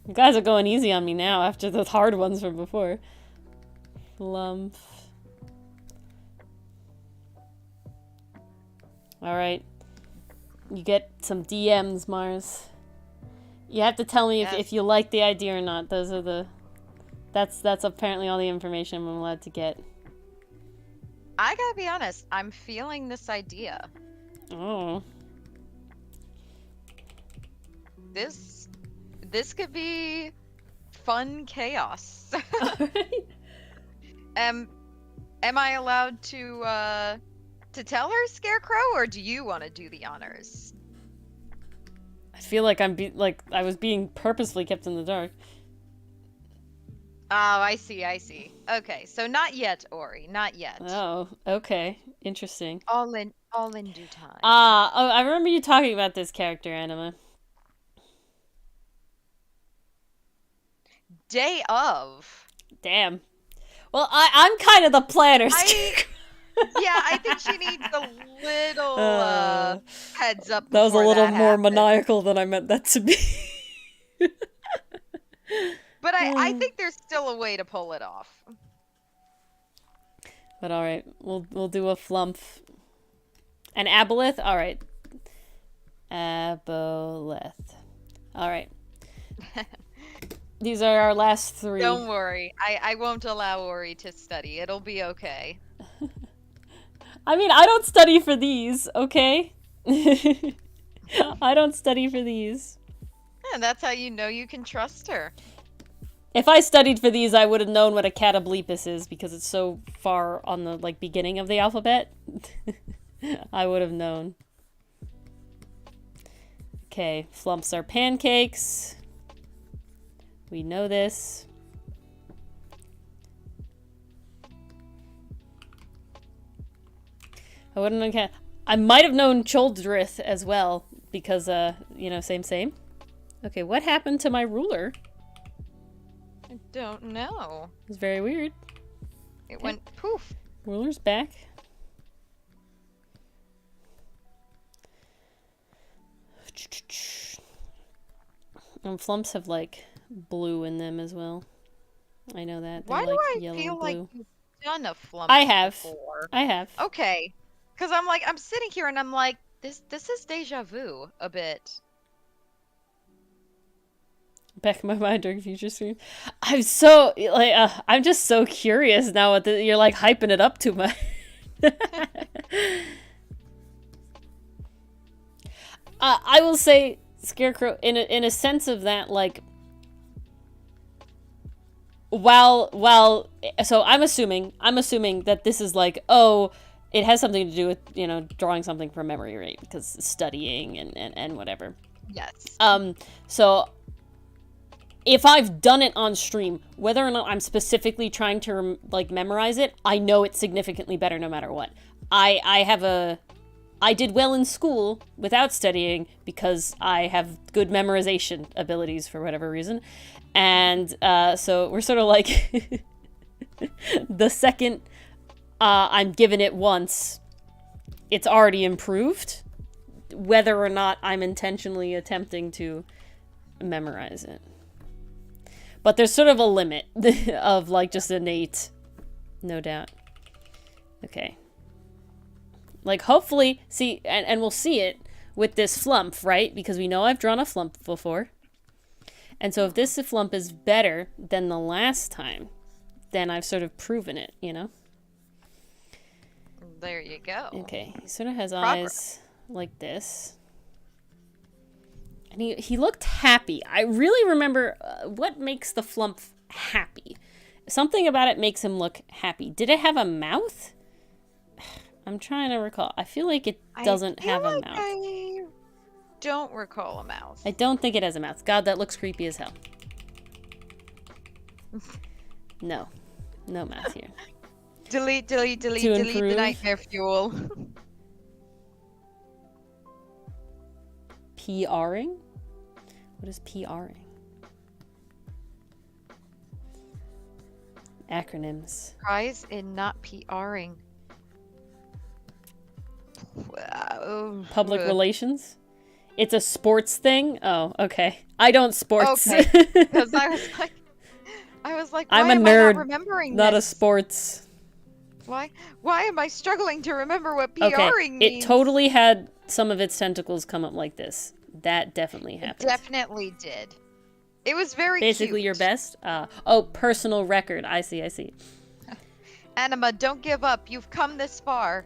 You guys are going easy on me now after the hard ones from before. Flump. All right. You get some DMs, Mars. You have to tell me if you like the idea or not. Those are that's apparently all the information I'm allowed to get. I gotta be honest, I'm feeling this idea. Oh. This could be fun chaos. Alright. Am I allowed to tell her, Scarecrow, or do you want to do the honors? I feel like I was being purposefully kept in the dark. Oh, I see. Okay, so not yet, Ori, not yet. Oh, okay. Interesting. All in due time. I remember you talking about this character, Anima. Day of. Damn. Well, I'm kind of the planner. Yeah, I think she needs a little heads up. That was a little more happens. maniacal than I meant that to be. But I think there's still a way to pull it off. But all right, we'll do a flump. An aboleth. All right. Aboleth. All right. These are our last three. Don't worry, I won't allow Ori to study. It'll be okay. I mean, I don't study for these, okay? I don't study for these. And that's how you know you can trust her. If I studied for these, I would have known what a catablepus is, because it's so far on the beginning of the alphabet. I would have known. Okay, flumps are pancakes. We know this. I wouldn't have. I might have known Choldrith as well, because same. Okay, what happened to my ruler? I don't know. It was very weird. It went poof. Ruler's back. And flumps have like blue in them as well. I know that. They're Why do like I yellow feel blue. like you've done a flump I have. before? I have. Okay. Because I'm sitting here and I'm like, this is deja vu a bit. Back in my mind during future streams. I'm so like I'm just so curious now. You're like hyping it up too much. I will say, Scarecrow, in a sense of that, like, while so I'm assuming that this is like, oh, it has something to do with, you know, drawing something from memory, right? Because studying and whatever. Yes. So if I've done it on stream, whether or not I'm specifically trying to like memorize it, I know it's significantly better no matter what. I did well in school without studying because I have good memorization abilities for whatever reason. And so we're sort of like the second I'm given it once, it's already improved, whether or not I'm intentionally attempting to memorize it. But there's sort of a limit of like just innate, no doubt. Okay. Like, hopefully, see, and we'll see it with this flump, right? Because we know I've drawn a flump before. And so if this flump is better than the last time, then I've sort of proven it, you know? There you go. Okay, he sort of has Progress. eyes like this. And he looked happy. I really remember what makes the flump happy. Something about it makes him look happy. Did it have a mouth? I'm trying to recall. I feel like it doesn't have a mouth. I don't recall a mouth. I don't think it has a mouth. God, that looks creepy as hell. No. No mouth here. Delete the improve. nightmare fuel. PRing? What is PRing? Acronyms. Prize in not PRing. Public relations? It's a sports thing? Oh, okay. I don't sports. Okay. Because I was like, why I'm a am I nerd, not remembering not a this? sports. Why am I struggling to remember what Okay, PRing means? it totally had some of its tentacles come up like this. That definitely happened. It definitely did. It was very Basically cute. your best? Oh, personal record. I see. Anima, don't give up. You've come this far.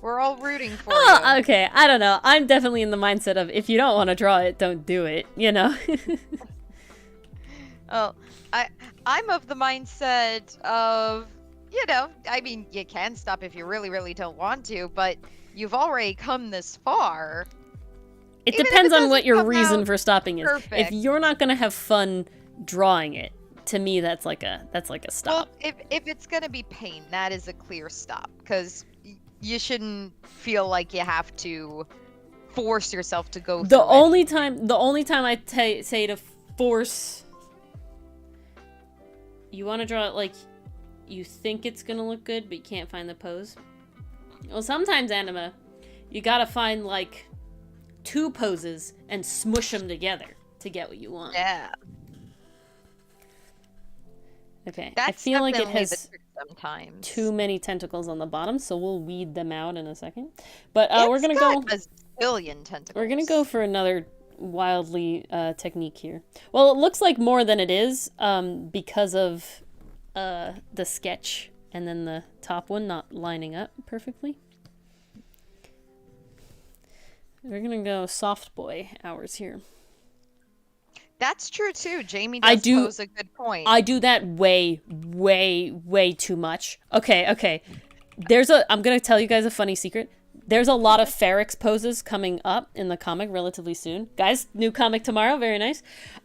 We're all rooting for Oh, you. okay. I don't know. I'm definitely in the mindset of if you don't want to draw it, don't do it, you know? Oh, I'm of the mindset of, you know, I mean, you can stop if you really, really don't want to, but you've already come this far. It Even if depends it on what doesn't your come reason out for stopping is. If perfect. you're not going to have fun drawing it, to me that's like a stop. Well, if it's gonna be pain, that is a clear stop, because you shouldn't feel like you have to force yourself to go through The it. only time I say to force, you want to draw it like you think it's gonna look good, but you can't find the pose. Well, sometimes Anima, you gotta find like 2 poses and smush them together to get what you want. Yeah. Okay, That's I feel like it definitely the has trick sometimes. too many tentacles on the bottom, so we'll weed them out in a second. But we're It's gonna got go. a billion tentacles. We're gonna go for another wildly technique here. Well, it looks like more than it is because of the sketch and then the top one not lining up perfectly. We're gonna go soft boy hours here. That's true too. Jamie I does do- pose a good point. I do that way too much. Okay. I'm gonna tell you guys a funny secret. There's a lot of Ferrex poses coming up in the comic relatively soon. Guys, new comic tomorrow, very nice.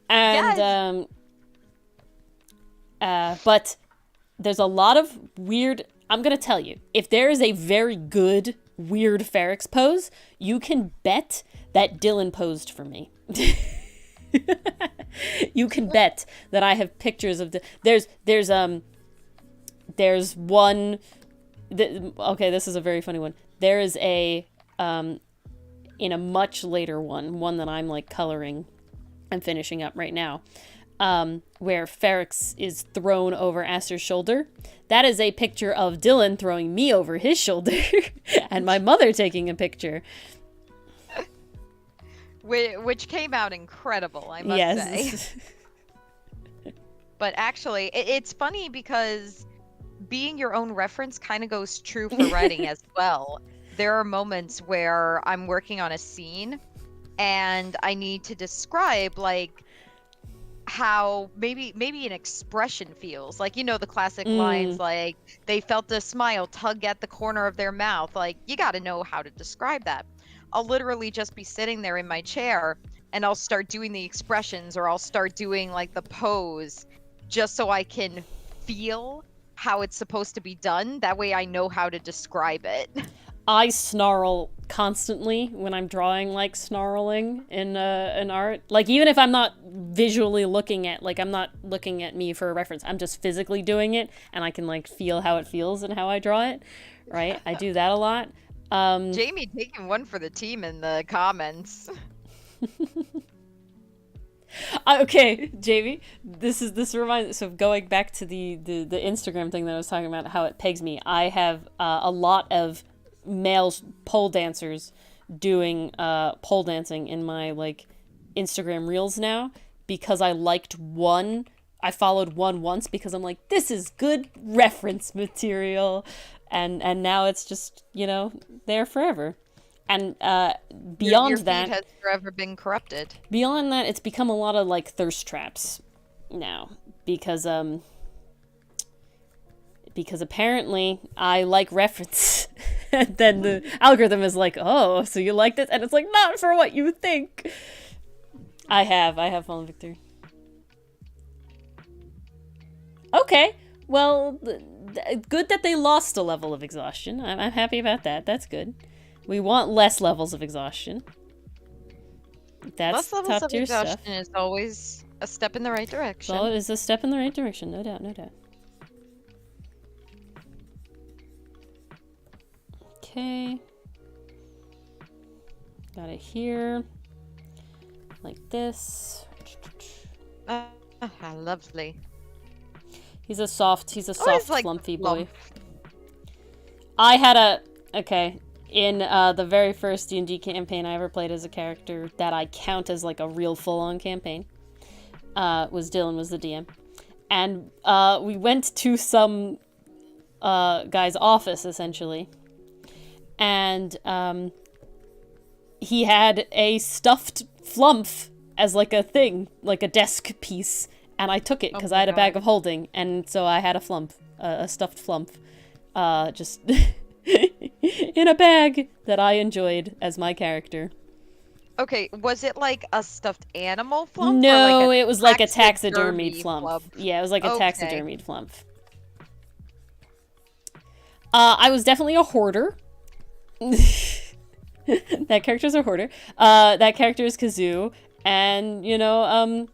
And but there's a lot of weird. I'm gonna tell you, if there is a very good weird Ferrex pose, you can bet that Dylan posed for me. You can bet that I have pictures of there's one okay, this is a very funny one. There is a in a much later one that I'm like coloring and finishing up right now, where Ferrex is thrown over Aster's shoulder. That is a picture of Dylan throwing me over his shoulder and my mother taking a picture. Which came out incredible, I must say. But actually, it's funny because being your own reference kind of goes true for writing as well. There are moments where I'm working on a scene and I need to describe like how maybe an expression feels. Like, you know, the classic lines like they felt a smile tug at the corner of their mouth. Like, you got to know how to describe that. I'll literally just be sitting there in my chair and I'll start doing the expressions, or I'll start doing like the pose just so I can feel how it's supposed to be done. That way I know how to describe it. I snarl constantly when I'm drawing, like snarling in art. Like, even if I'm not visually looking at, like, I'm not looking at me for a reference, I'm just physically doing it, and I can like feel how it feels and how I draw it, right? I do that a lot. Jamie taking one for the team in the comments. Okay, Jamie, this reminds, so going back to the Instagram thing that I was talking about, how it pegs me. I have a lot of male pole dancers doing pole dancing in my like Instagram reels now, because I liked one. I followed one once because I'm like, this is good reference material, and now it's just, you know, there forever. And beyond your feed that, has forever been corrupted. Beyond that, it's become a lot of like thirst traps now, because apparently I like reference. And then the algorithm is like, oh, so you like this? And it's like, not for what you think. I have Fallen Victor. Okay, well, good that they lost a level of exhaustion. I'm happy about that. That's good. We want less levels of exhaustion. That's less levels top of tier exhaustion stuff. is always a step in the right direction. Well, it is a step in the right direction, no doubt, no doubt. Okay. Got it here. Like this. Lovely. He's a soft, like flumpy boy. lump. I had in the very first D&D campaign I ever played as a character that I count as like a real full-on campaign, was Dylan was the DM. And we went to some guy's office, essentially. And he had a stuffed flump as like a thing, like a desk piece. And I took it because I had a bag of holding. And so I had a flump, a stuffed flump, just in a bag that I enjoyed as my character. Okay, was it like a stuffed animal flump? No, or like it was like a taxidermied flump. Yeah, it was like a Okay. taxidermied flump. I was definitely a hoarder. That character's a hoarder. That character is Kazoo, and you know,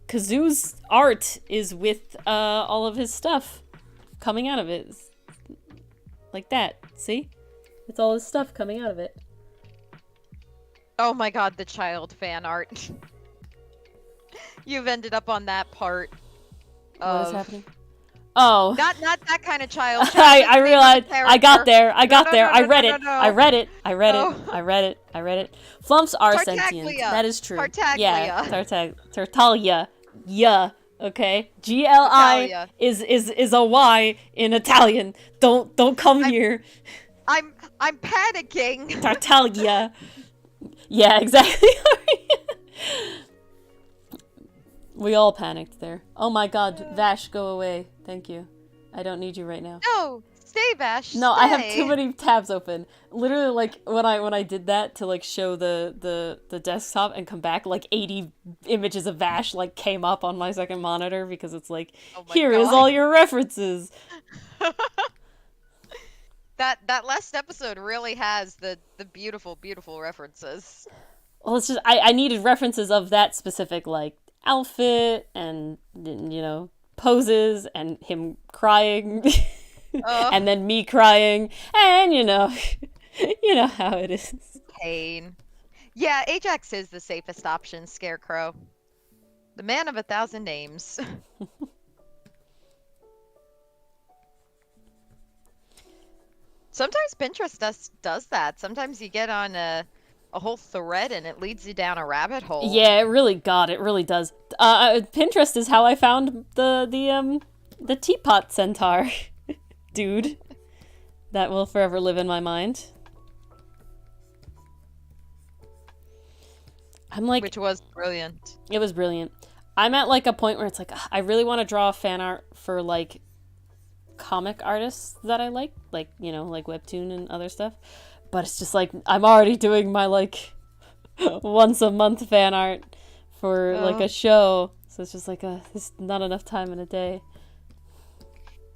Kazoo's art is with all of his stuff coming out of it, like that. See, it's all his stuff coming out of it. Oh my god, the child fan art. You've ended up on that part. What is happening? Oh. Not that kind of child. I realized. I got there. I read it. No. I read it. No. I read it. Flumps are sentient. Tartaglia. That is true. Tartaglia. Yeah. Tartaglia. Yeah. Okay. GLI Tartaglia. is a Y in Italian. Don't come here. I'm panicking. Tartaglia. Yeah, exactly. We all panicked there. Oh my god, Vash, go away. Thank you. I don't need you right now. No, stay, Vash. No, stay. I have too many tabs open. Literally, like when I did that to like show the desktop and come back, like 80 images of Vash like came up on my second monitor because it's like, Oh my here is God. all your references. That last episode really has the beautiful references. Well, it's just I needed references of that specific like outfit and, you know, poses and him crying and then me crying and you know how it is. pain. Yeah, Ajax is the safest option, Scarecrow. The man of 1,000 names. Sometimes Pinterest does that. Sometimes you get on a whole thread and it leads you down a rabbit hole. Yeah, it really does. Pinterest is how I found the teapot centaur dude. That will forever live in my mind. I'm like, which was brilliant. It was brilliant. I'm at like a point where it's like I really want to draw fan art for like comic artists that I like, you know, like Webtoon and other stuff. But it's just like I'm already doing my like once a month fan art for like a show, so it's just like there's not enough time in a day.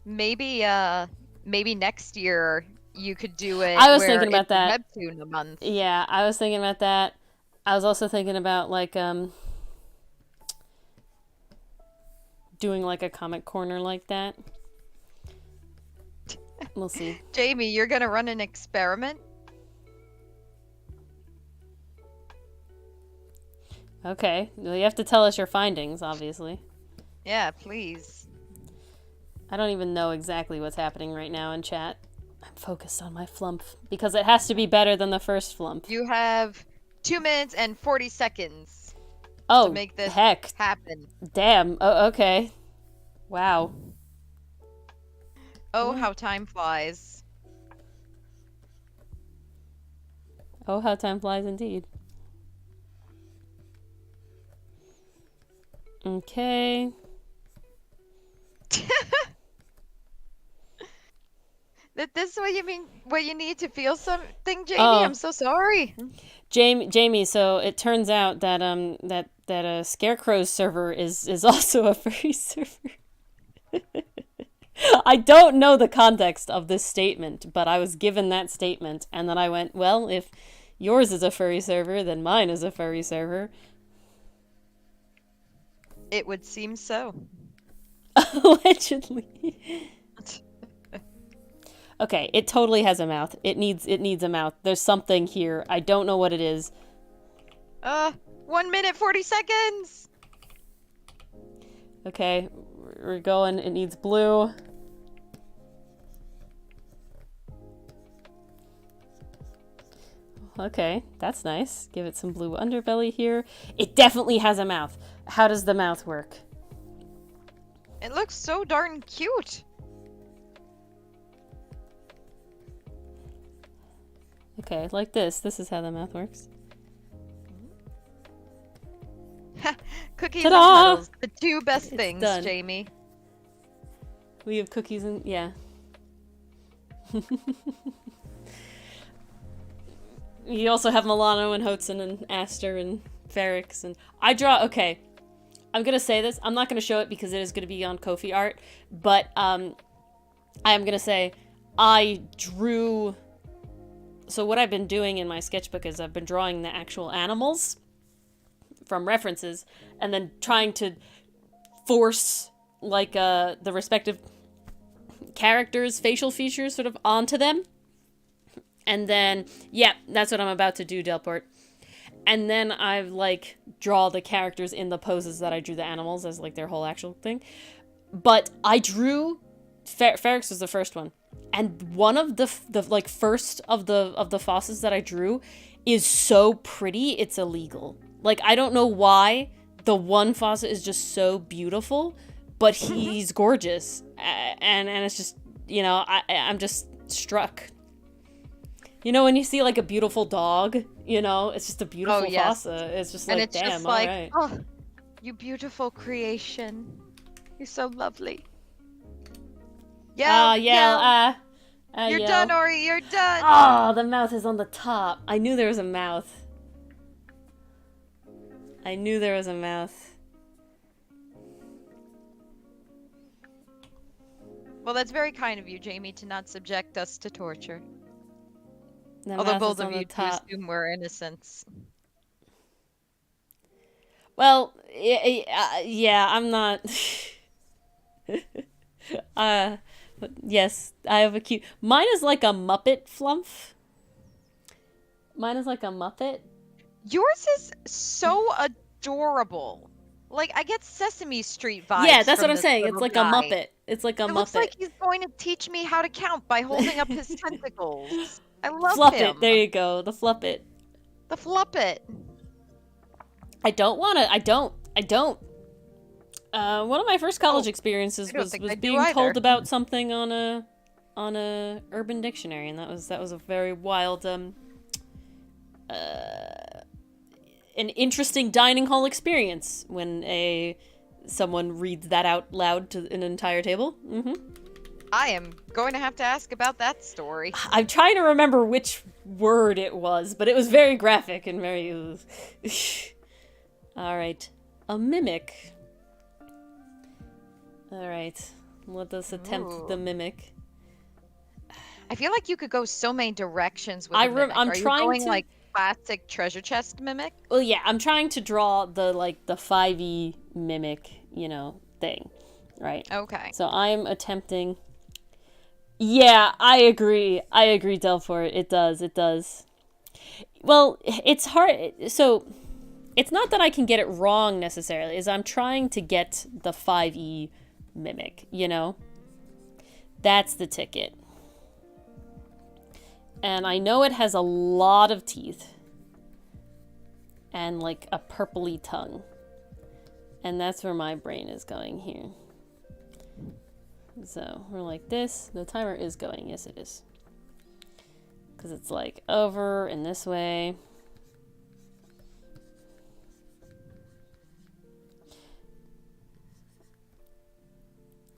Maybe next year you could do it. I was thinking about that. Webtoon a month. Yeah, I was thinking about that. I was also thinking about like doing like a comic corner like that. We'll see. Jamie, you're gonna run an experiment? Okay. Well, you have to tell us your findings, obviously. Yeah, please. I don't even know exactly what's happening right now in chat. I'm focused on my flump because it has to be better than the first flump. You have 2 minutes and 40 seconds to make this happen. Damn. Oh, okay. Wow. Oh, how time flies. Oh, how time flies indeed. Okay. This is what you mean? What you need to feel something, Jamie? Oh. I'm so sorry. Jamie. So it turns out that that Scarecrow's server is also a furry server. I don't know the context of this statement, but I was given that statement, and then I went, well, if yours is a furry server, then mine is a furry server. It would seem so. Allegedly. Okay, it totally has a mouth. It needs a mouth. There's something here. I don't know what it is. 1 minute 40 seconds. Okay, we're going. It needs blue. Okay, that's nice. Give it some blue underbelly here. It definitely has a mouth. How does the mouth work? It looks so darn cute. Okay, like this. This is how the mouth works. Cookies Ta-da! and petals. The two best things, done. Jamie. We have cookies and... yeah. You also have Milano and Hotson and Aster and Ferrix and... I draw... Okay. I'm gonna say this. I'm not gonna show it because it is gonna be on Ko-fi art. But, I am gonna say I drew... So what I've been doing in my sketchbook is I've been drawing the actual animals from references and then trying to force, like, the respective characters' facial features sort of onto them. And then, yeah, that's what I'm about to do, Delport. And then I, like, draw the characters in the poses that I drew the animals as, like, their whole actual thing. But I drew... Ferrix was the first one. And one of the like, first of the fosses that I drew is so pretty, it's illegal. Like, I don't know why the one faucet is just so beautiful, but he's gorgeous. And it's just, you know, I'm just struck. You know, when you see, like, a beautiful dog, you know, it's just a beautiful faucet. It's just like, and it's damn, just like, alright. oh, you beautiful creation. You're so lovely. Yeah, you're done, Ori, you're done. Oh, the mouth is on the top. I knew there was a mouth. I knew there was a mouth. Well, that's very kind of you, Jamie, to not subject us to torture. The Although mouth both is of on you the do top. assume we're innocents. Well, yeah, I'm not... But yes, I have a cute... Mine is like a Muppet flump. Mine is like a Muppet. Yours is so adorable. Like, I get Sesame Street vibes. Yeah, that's from what I'm this saying. It's little like guy. a Muppet. It's like a It Muppet. looks like he's going to teach me how to count by holding up his tentacles. I love Flup him. it. There you go. The Fluppet. The Fluppet. I don't want to. I don't. One of my first college experiences I don't was think I do being either. told about something on a Urban Dictionary, and that was a very wild an interesting dining hall experience when someone reads that out loud to an entire table. I am going to have to ask about that story. I'm trying to remember which word it was, but it was very graphic and very. All right, a mimic. All right, let us attempt the mimic. I feel like you could go so many directions with I'm a mimic. Are you trying going to like classic treasure chest mimic? Well, yeah, I'm trying to draw the 5e mimic, thing, right? Okay. So I'm attempting. Yeah, I agree, Delphor. It does. Well, it's hard. So it's not that I can get it wrong necessarily. Is I'm trying to get the 5e mimic. That's the ticket. And I know it has a lot of teeth. And like a purpley tongue. And that's where my brain is going here. So we're like this. The timer is going. Yes, it is. Because it's like over and this way.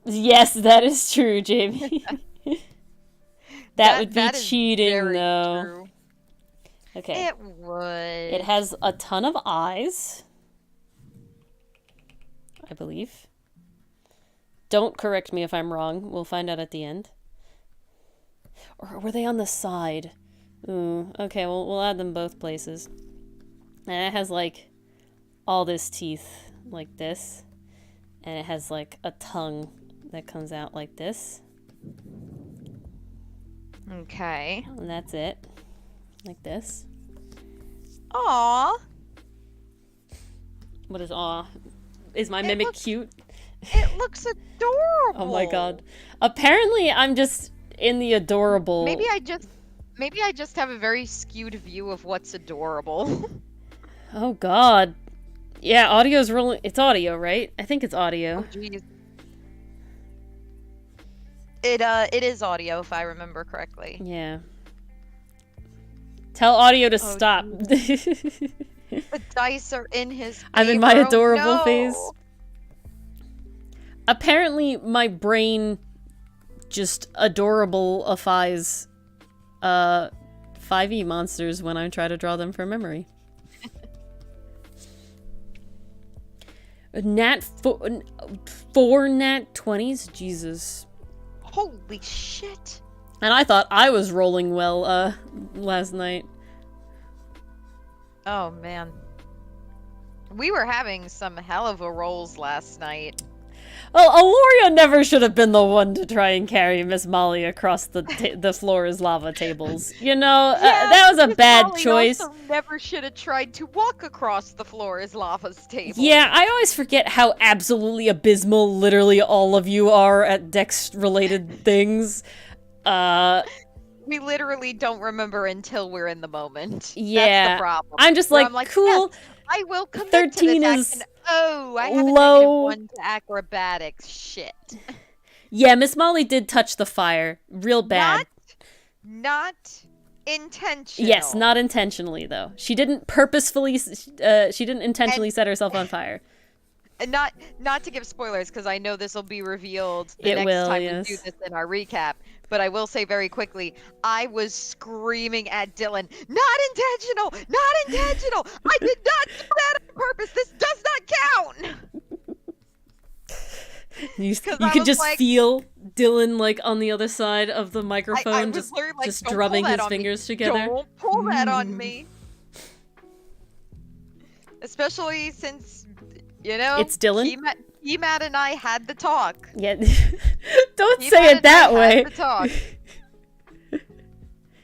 Yes, that is true, Jamie. That would be cheating, though. True. Okay. It would. It has a ton of eyes, I believe. Don't correct me if I'm wrong. We'll find out at the end. Or were they on the side? Ooh, okay, well, we'll add them both places. And it has, like, all this teeth, like this. And it has, like, a tongue that comes out like this. Okay. And that's it. Like this. Aww. What is aw? Is my mimic cute? It looks adorable. Oh my god. Apparently I'm just in the adorable. Maybe I just have a very skewed view of what's adorable. Oh god. Yeah, audio's rolling. It's audio, right? I think it's audio. Oh jeez. It is audio if I remember correctly. Yeah. Tell audio to stop. The dice are in his I'm in my favor. adorable Oh, no. phase. Apparently my brain just adorable-ifies 5e monsters when I try to draw them from memory. Four nat 20s? Jesus. Holy shit. And I thought I was rolling well, last night. Oh man. We were having some hell of a rolls last night. Well, Aloria never should have been the one to try and carry Miss Molly across the floor is lava tables. That was a Miss bad Molly choice. Also never should have tried to walk across the floor is lava's table. Yeah, I always forget how absolutely abysmal literally all of you are at Dex-related things. We literally don't remember until we're in the moment. Yeah. That's the problem. I'm just Where like, I'm cool. Yes, I will commit 13 to this is action. Oh, I have low. a -1 to acrobatics. Shit. Yeah, Miss Molly did touch the fire. Real bad. Not intentional. Yes, not intentionally, though. She didn't purposefully, she didn't intentionally set herself on fire. And not to give spoilers, because I know this will be revealed the It next will, time yes. we do this in our recap. But I will say very quickly, I was screaming at Dylan, not intentional! Not intentional! I did not do that on purpose! This does not count! You I could was just like- feel Dylan, like, on the other side of the microphone, I was just literally like, "Don't pull drumming that his on me. fingers together. Don't pull that on me. Especially since, It's Dylan? Matt and I had the talk. Yeah. Don't He say Matt it that and I way. had the talk.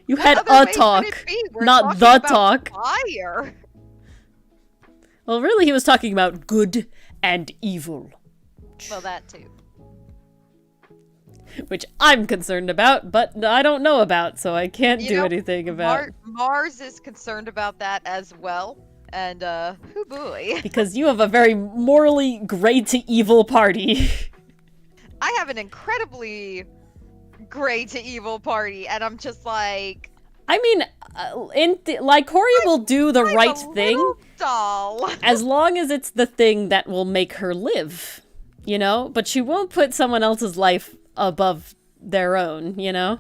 You What had other a way could talk, it be? We're not talking the about talk. Fire. Well, really, he was talking about good and evil. Well, that too. Which I'm concerned about, but I don't know about, so I can't You do know, anything about. Mars is concerned about that as well. And, oh boy. Because you have a very morally gray to evil party. I have an incredibly gray to evil party, and I'm just like... I mean, Corey will do the I'm right a thing little dull. as long as it's the thing that will make her live, you know? But she won't put someone else's life above their own, you know?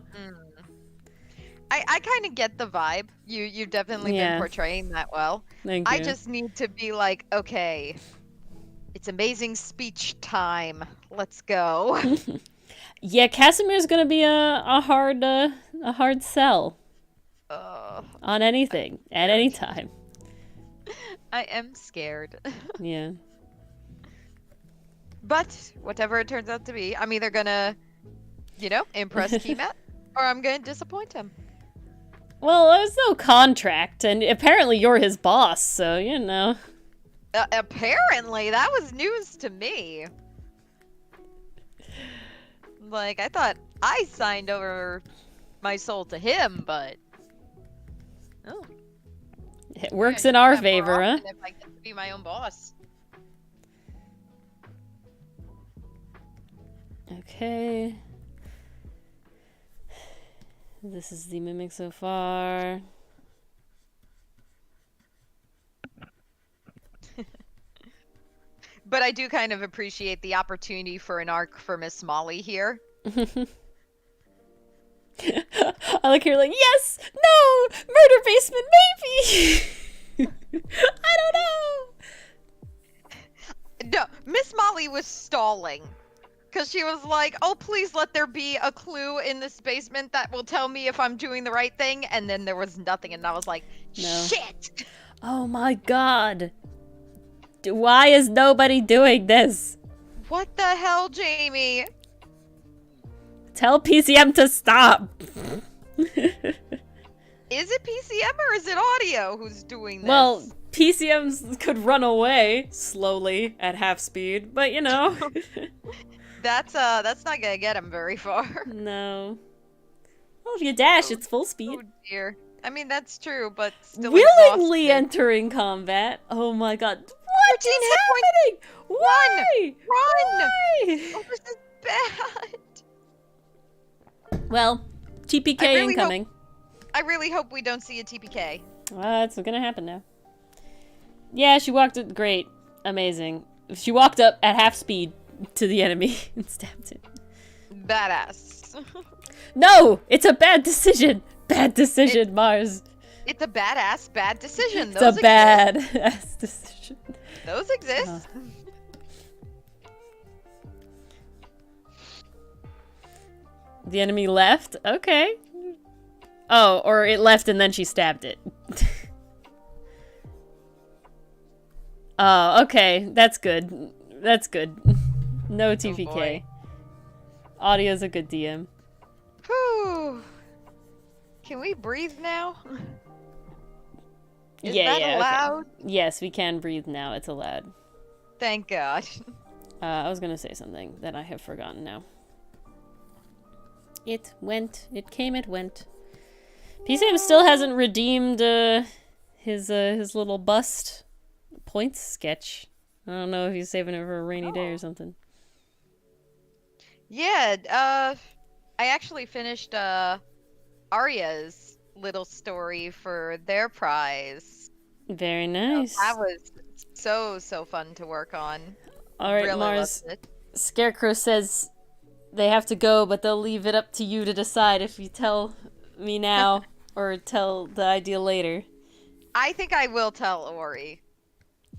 I kind of get the vibe. You've definitely been portraying that well. Thank you. I just need to be like, okay, it's amazing speech time. Let's go. Yeah, Casimir's gonna be a hard sell on anything at any time. I am scared. Yeah. But whatever it turns out to be, I'm either gonna, impress Kemet, or I'm gonna disappoint him. Well, there's no contract, and apparently you're his boss, so, you know. Apparently, that was news to me. Like, I thought I signed over my soul to him, but... Oh. It works in our That more favor, huh? often if I get to be my own boss. Okay. This is the mimic so far. But I do kind of appreciate the opportunity for an arc for Miss Molly here. I like you're like, yes, no, murder basement, maybe. I don't know. No, Miss Molly was stalling. Because she was like, oh, please let there be a clue in this basement that will tell me if I'm doing the right thing. And then there was nothing. And I was like, shit. Oh my god. Why is nobody doing this? What the hell, Jamie? Tell PCM to stop. Is it PCM or is it audio who's doing this? Well, PCMs could run away slowly at half speed, but you know. That's not gonna get him very far. No. Well, if you dash, it's full speed. Oh dear. I mean, that's true, but still Willingly exhausting. entering combat. Oh my god. What 13 is hit points. happening? Why? Run! Why? Oh, this is bad. Well, TPK I really incoming. I really hope we don't see a TPK. It's gonna happen now. Yeah, she walked it. Great. Amazing. She walked up at half speed to the enemy and stabbed it. Badass. No! It's a bad decision! Bad decision, Mars. It's a badass bad decision. It's Those a bad ass decision. Those exist. The enemy left? Okay. Oh, or it left and then she stabbed it. Oh, okay. That's good. That's good. No TPK. boy. Audio's a good DM. Whew. Can we breathe now? Is Yeah, that yeah, okay. allowed? Yes, we can breathe now. It's allowed. Thank God. I was gonna say something that I have forgotten now. It went. It came. It went. PCM still hasn't redeemed his little bust points sketch. I don't know if he's saving it for a rainy day or something. Yeah, I actually finished Arya's little story for their prize. Very nice. That was so fun to work on. All right, Really Mars. loved it. Scarecrow says they have to go, but they'll leave it up to you to decide if you tell me now or tell the idea later. I think I will tell Ori.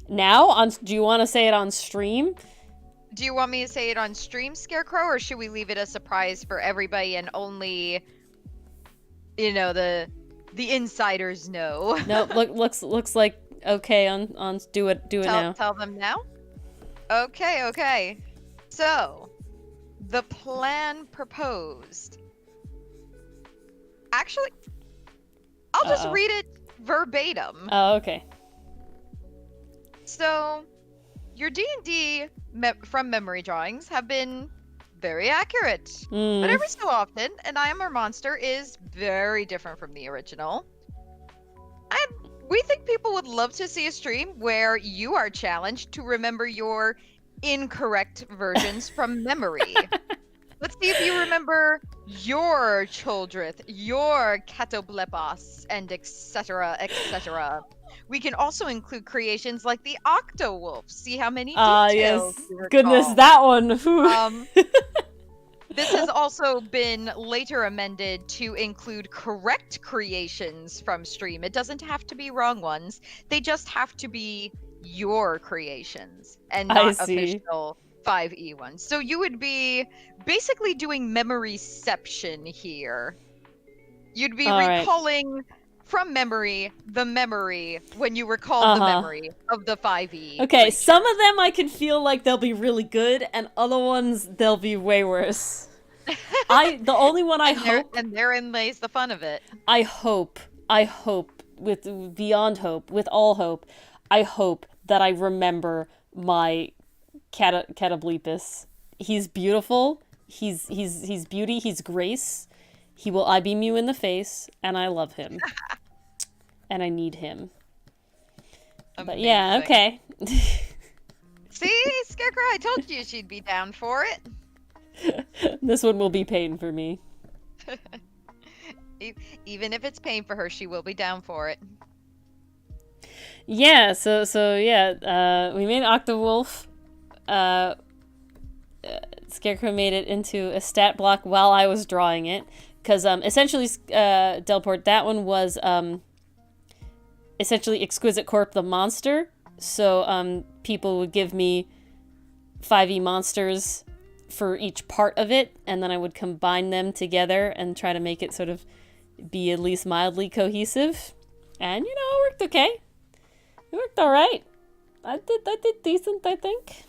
Now? Do you want to say it on stream? Do you want me to say it on stream, Scarecrow, or should we leave it a surprise for everybody and only, the insiders know? No, looks like okay on do it now. Tell them now? Okay. So, the plan proposed. Actually, I'll just Uh-oh. read it verbatim. Oh, okay. So, your D&D from memory drawings have been very accurate. But every so often, an I Am Our Monster is very different from the original. We think people would love to see a stream where you are challenged to remember your incorrect versions from memory. Let's see if you remember your Choldrith, your Catoblepos, and etc., etc. We can also include creations like the Octowolf. See how many details Yes. you recall. Goodness, that one. Whew. This has also been later amended to include correct creations from stream. It doesn't have to be wrong ones. They just have to be your creations and not official 5e ones. So you would be basically doing memoryception here. You'd be recalling from memory the memory when you recall the memory of the 5e. Okay, creature. some of them I can feel like they'll be really good, and other ones they'll be way worse. The only one I hope, and therein lays the fun of it. I hope, with beyond hope, with all hope, I hope that I remember my Catoblepus. He's beautiful. He's beauty. He's grace. He will I beam you in the face, and I love him, and I need him. Amazing. But yeah, okay. See, Scarecrow, I told you she'd be down for it. This one will be pain for me. Even if it's pain for her, she will be down for it. Yeah, so yeah, we made Octowolf. Scarecrow made it into a stat block while I was drawing it. Because essentially, Delport, that one was essentially Exquisite Corp the monster. So people would give me 5e monsters for each part of it, and then I would combine them together and try to make it sort of be at least mildly cohesive. And, you know, it worked okay. It worked alright. I did decent, I think.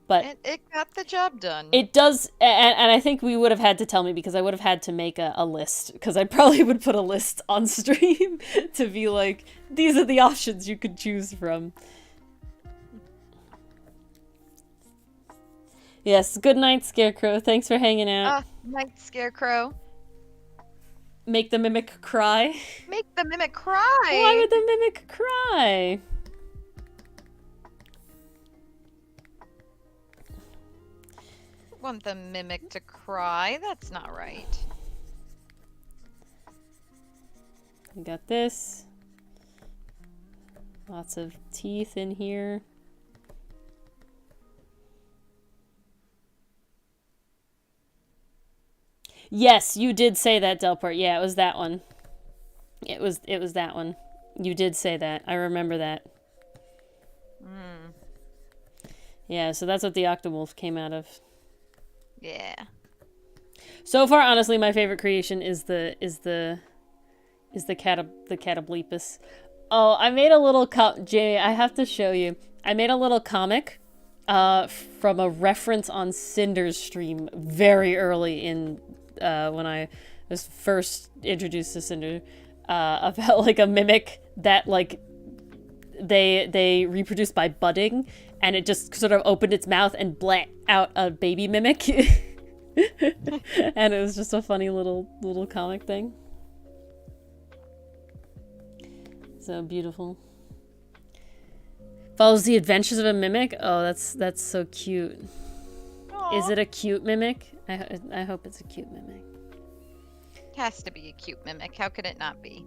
But it got the job done. It does, and I think we would have had to tell me, because I would have had to make a list, because I probably would put a list on stream to be like, these are the options you could choose from. Yes, good night, Scarecrow. Thanks for hanging out. Night, Scarecrow. Make the mimic cry. Make the mimic cry! Why would the mimic cry? Want the mimic to cry? That's not right. We got this. Lots of teeth in here. Yes, you did say that, Delport. Yeah, it was that one. It was that one. You did say that. I remember that. Yeah, so that's what the Octowolf came out of. Yeah. So far, honestly, my favorite creation is the Catoblepus. Oh, I made a little Jay, I have to show you. I made a little comic from a reference on Cinder's stream very early in when I was first introduced to Cinder, about like a mimic that like they reproduce by budding, and it just sort of opened its mouth and blat out a baby mimic. And it was just a funny little comic thing. So beautiful. Follows the adventures of a mimic. Oh, that's so cute. Aww. Is it a cute mimic? I hope it's a cute mimic. It has to be a cute mimic. How could it not be?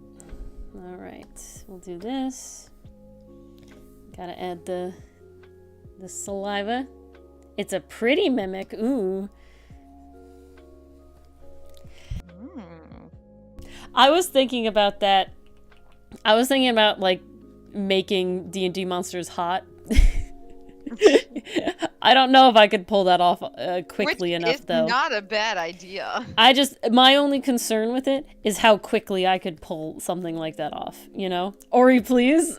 All right, we'll do this. Gotta add the saliva. It's a pretty mimic. Ooh. I was thinking about that. I was thinking about like making D&D monsters hot. I don't know if I could pull that off quickly enough, though. It's not a bad idea. My only concern with it is how quickly I could pull something like that off, you know? Ori, please.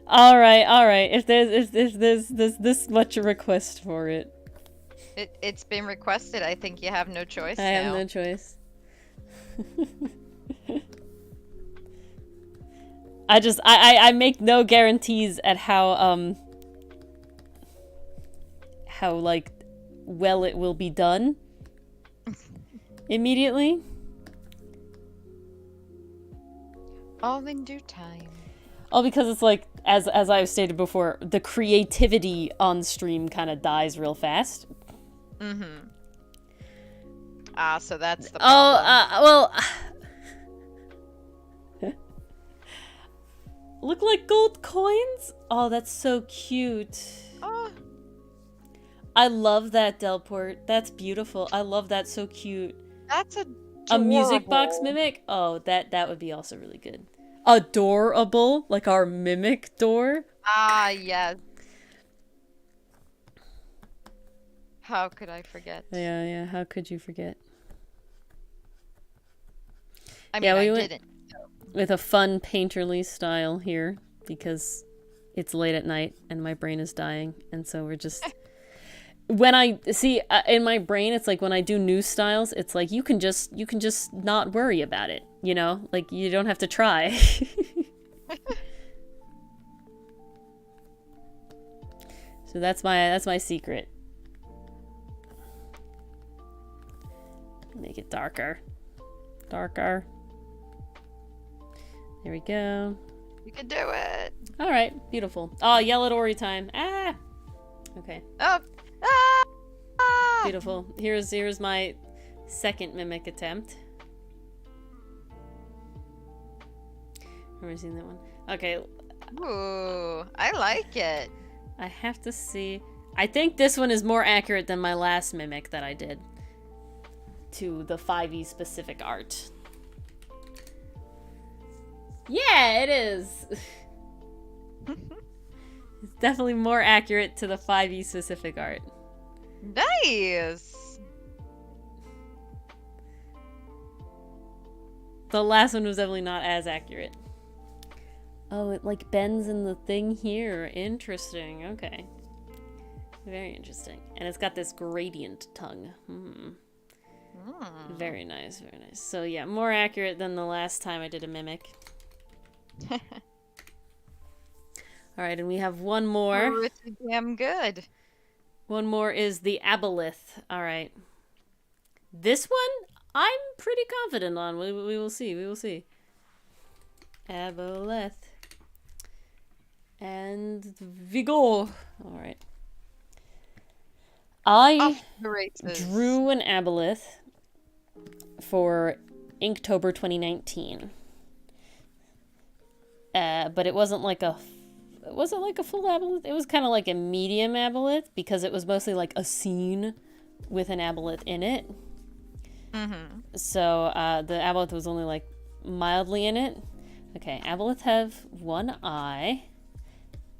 All right. If there's this much request for it. It's been requested. I think you have no choice I have no choice. I make no guarantees at how like well it will be done immediately. All in due time. All because it's like, as I've stated before, the creativity on stream kind of dies real fast. Mm-hmm. Ah, so that's the Oh, problem. well... Look like gold coins? Oh, that's so cute. Oh, I love that Delport. That's beautiful. I love that. So cute. that's A music box adorable. mimic? Oh, that would be also really good. Adorable, like our mimic door. Ah, yes. How could I forget? Yeah. How could you forget? I mean, Yeah, we I went- didn't. With a fun painterly style here because it's late at night and my brain is dying, and so we're just. When I see in my brain, it's like when I do new styles, it's like you can just not worry about it, you know, like you don't have to try. So that's my secret. Make it darker. Darker. There we go. You can do it. All right, beautiful. Oh, yell at Ori time. Ah. Okay. Oh. Ah! Ah! Beautiful. Here's my second mimic attempt. Remember seeing that one? Okay, Ooh, I like it. I have to see. I think this one is more accurate than my last mimic that I did to the 5e specific art. Yeah, it is. It's definitely more accurate to the 5e specific art. Nice. The last one was definitely not as accurate. Oh, it like bends in the thing here. Interesting. Okay. Very interesting. And it's got this gradient tongue. Very nice, very nice. So yeah, more accurate than the last time I did a mimic. Alright, and we have one more. Pretty damn good. One more is the aboleth. Alright. This one, I'm pretty confident on. We will see, we will see. Aboleth. And Vigor. Alright. I Off the races. drew an aboleth for Inktober 2019. But it wasn't like a full aboleth. It was kind of like a medium aboleth because it was mostly like a scene with an aboleth in it. Mm-hmm. So the aboleth was only like mildly in it. Okay, aboleth have one eye.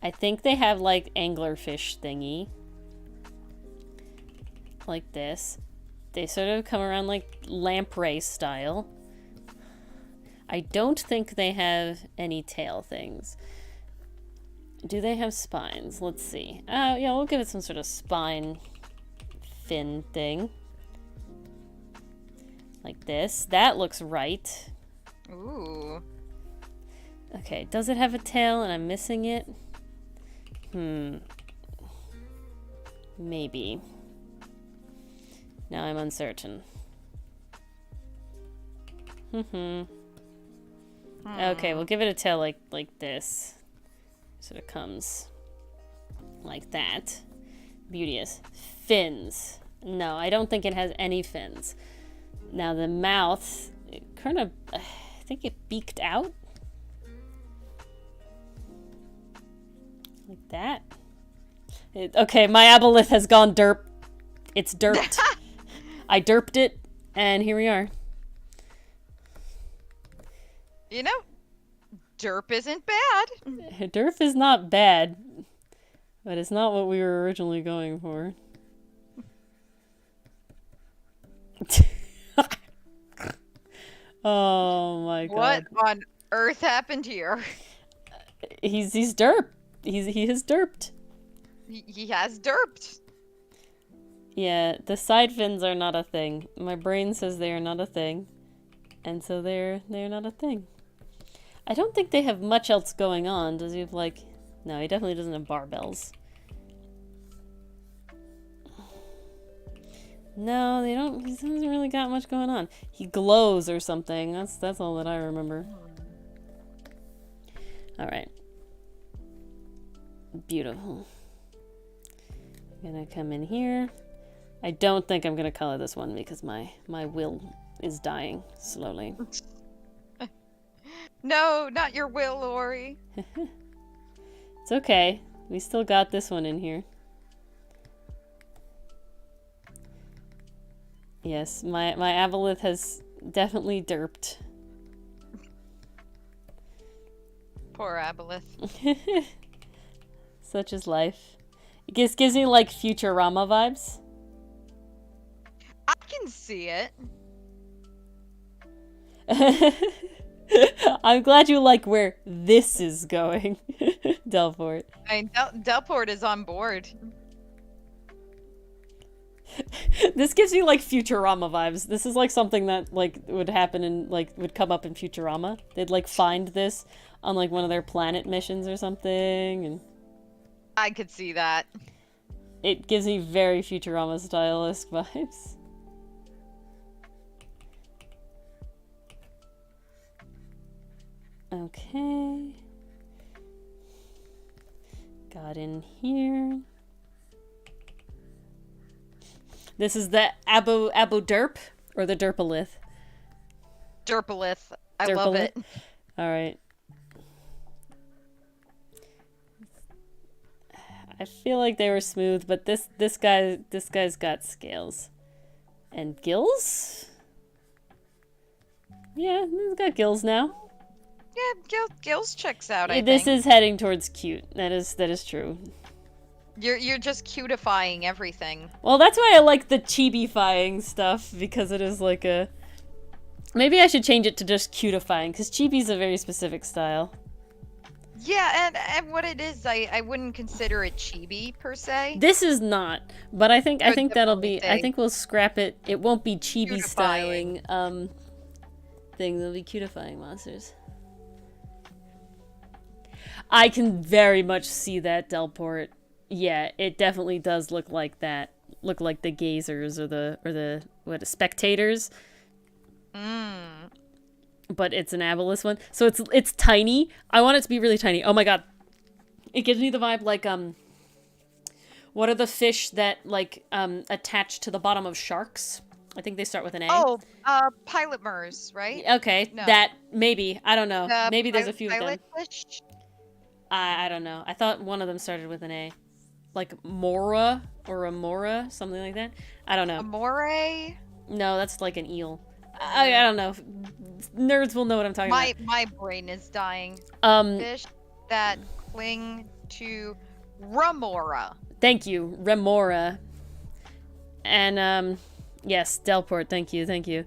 I think they have like anglerfish thingy. Like this. They sort of come around like lamprey style. I don't think they have any tail things. Do they have spines? Let's see. Yeah, we'll give it some sort of spine fin thing. Like this. That looks right. Ooh. Okay, does it have a tail and I'm missing it? Maybe. Now I'm uncertain. Okay, we'll give it a tail like this. Sort of comes like that. Beauteous. Fins. No, I don't think it has any fins. Now the mouth, it kind of, I think it beaked out. Like that. Okay, my aboleth has gone derp. It's derped. I derped it, and here we are. You know, derp isn't bad. Derp is not bad, but it's not what we were originally going for. Oh my god. What on earth happened here? He's derp. He has derped. He has derped. Yeah, the side fins are not a thing. My brain says they are not a thing. And so they're not a thing. I don't think they have much else going on. Does he have like... No, he definitely doesn't have barbells. No, they don't. He hasn't really got much going on. He glows or something. That's all that I remember. All right. Beautiful. I'm gonna come in here. I don't think I'm gonna color this one because my will is dying slowly. No, not your will, Ori. It's okay. We still got this one in here. Yes, my aboleth has definitely derped. Poor Aboleth. Such is life. It gives me like Futurama vibes. I can see it. I'm glad you like where this is going, Delport. Delport is on board. This gives me like Futurama vibes. This is like something that like would happen in like would come up in Futurama. They'd like find this on like one of their planet missions or something, and I could see that. it gives me very Futurama stylistic vibes. Okay. Got in here. This is the Abu Derp or the Derpalith. Derpalith. I love it. All right. I feel like they were smooth, but this guy's got scales and gills. Yeah, he's got gills now. Yeah, Gills checks out. This is heading towards cute. That is true. You're just cutifying everything. Well, that's why I like the chibi-fying stuff, because it is like a... Maybe I should change it to just cutifying, because chibi's a very specific style. Yeah, and what it is, I wouldn't consider it chibi per se. This is not, but I think that'll be... say I think we'll scrap it. It won't be chibi Cutifying. styling thing. They'll be cutifying monsters. I can very much see that, Delport. Yeah, it definitely does look like that. Look like the gazers or the spectators. But it's an aboleth one. So it's tiny. I want it to be really tiny. Oh my god. It gives me the vibe like what are the fish that like attach to the bottom of sharks? I think they start with an A. Oh, pilot mers, right? Okay, No. that maybe. I don't know. Maybe there's a few of them. Pilot fish? I don't know. I thought one of them started with an A. Like Mora or Amora, something like that. I don't know. Amore? No, that's like an eel. I don't know. Nerds will know what I'm talking about. My brain is dying. Um, Fish that cling to remora. Thank you, Remora. And yes, Delport. Thank you.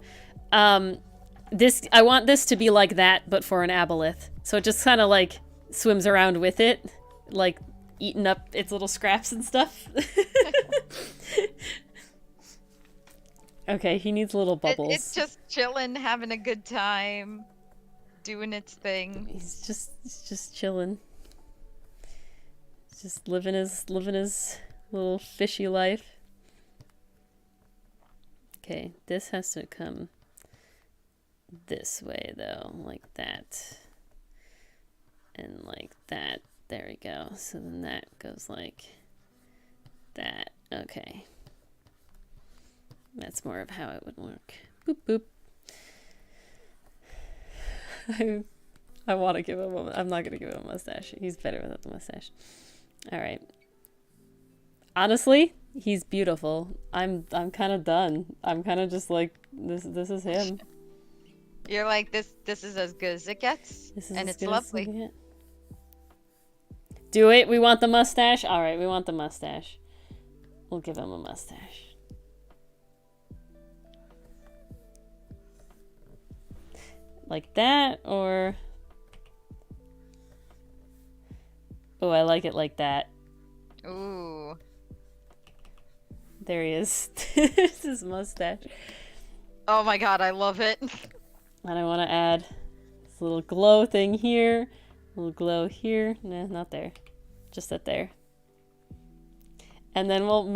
I want this to be like that, but for an aboleth. So it just kind of like swims around with it, like eating up its little scraps and stuff. Okay, he needs little bubbles. It's just chilling, having a good time, doing its thing. He's just chilling. He's just living his little fishy life. Okay, this has to come this way though, like that. And like that. There we go. So then that goes like that. Okay. That's more of how it would work. Boop, boop. I want to give him I'm not going to give him a mustache. He's better without the mustache. All right. Honestly, he's beautiful. I'm kind of done. I'm kind of just like, this is him. You're like, this is as good as it gets, and it's lovely. Do it. We want the mustache. All right, we want the mustache. We'll give him a mustache. Like that, or... Oh, I like it like that. Ooh. There he is. This is his mustache. Oh my god, I love it. And I want to add this little glow thing here. A little glow here. Nah, not there. Just that there. And then we'll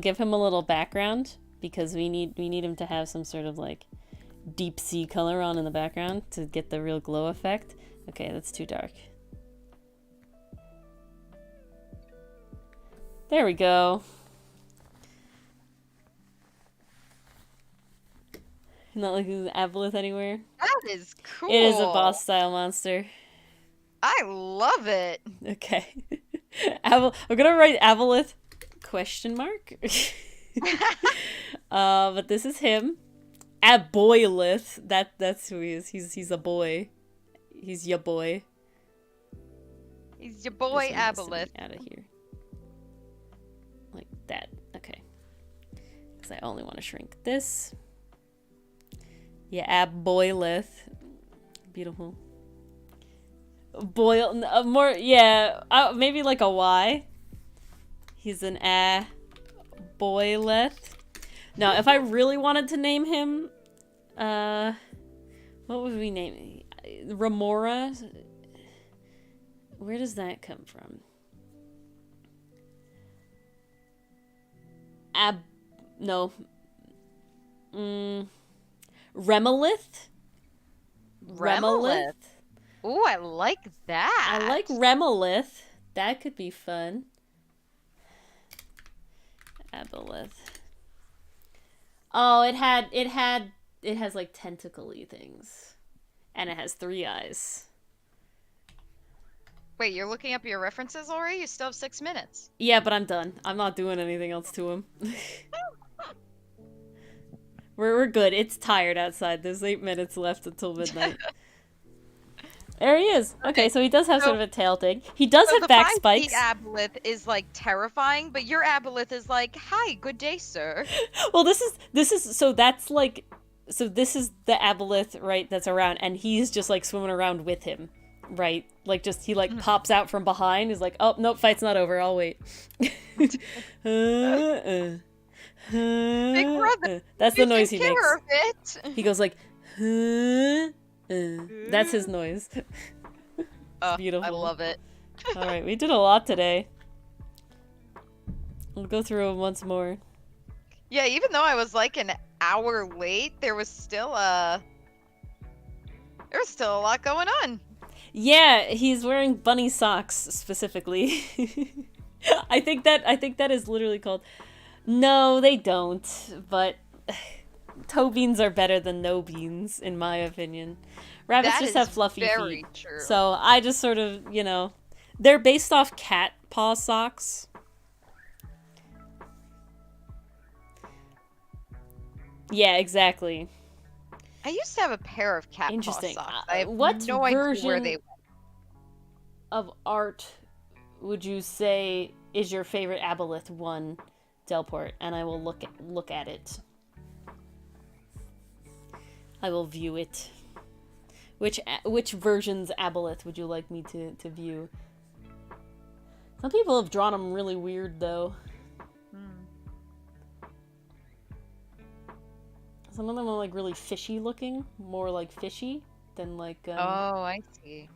give him a little background because we need him to have some sort of like deep sea color on in the background to get the real glow effect. Okay, that's too dark. There we go. Not like there's an aboleth anywhere. That is cool. It is a boss style monster. I love it. Okay. I'm gonna write aboleth ? But this is him. Aboyleth. That's who he is. He's a boy. He's ya boy. He's your boy Aboleth. Out of here. Like that. Okay. Because I only want to shrink this. Yeah, Aboyleth. Beautiful. Boil. More. Yeah. Maybe like a Y. He's an Aboyleth. Now, if I really wanted to name him, what would we name him? Remora? Where does that come from? No. Remelith? Remelith. Ooh, I like that. I like Remelith. That could be fun. Aboleth. Oh, it has like tentacle-y things. And it has 3 eyes. Wait, you're looking up your references already? You still have 6 minutes. Yeah, but I'm done. I'm not doing anything else to him. We're good. It's tired outside. There's 8 minutes left until midnight. There he is. Okay, so he does have sort of a tail thing. He does have back spikes. The aboleth is like terrifying, but your aboleth is like, "Hi, good day, sir." Well, this is so that's like, so this is the aboleth, right? That's around, and he's just like swimming around with him, right? Like just he like pops out from behind. He's like, "Oh nope, fight's not over. I'll wait." Big brother, that's the noise he makes. Of it. He goes like, that's his noise. It's beautiful. I love it. All right, we did a lot today. We'll go through them once more. Yeah, even though I was like an hour late, there was still a lot going on. Yeah, he's wearing bunny socks specifically. I think that is literally called. No, they don't. But toe beans are better than no beans, in my opinion. Rabbits just have fluffy feet. True. So I just sort of, they're based off cat paw socks. Yeah, exactly. I used to have a pair of cat paw socks. I have what no idea version where they went. of art would you say is your favorite aboleth one, Delport? And I will look at it. I will view it. Which version's aboleth would you like me to view? Some people have drawn them really weird, though. Some of them are like really fishy looking, more like fishy than like. Oh, I see.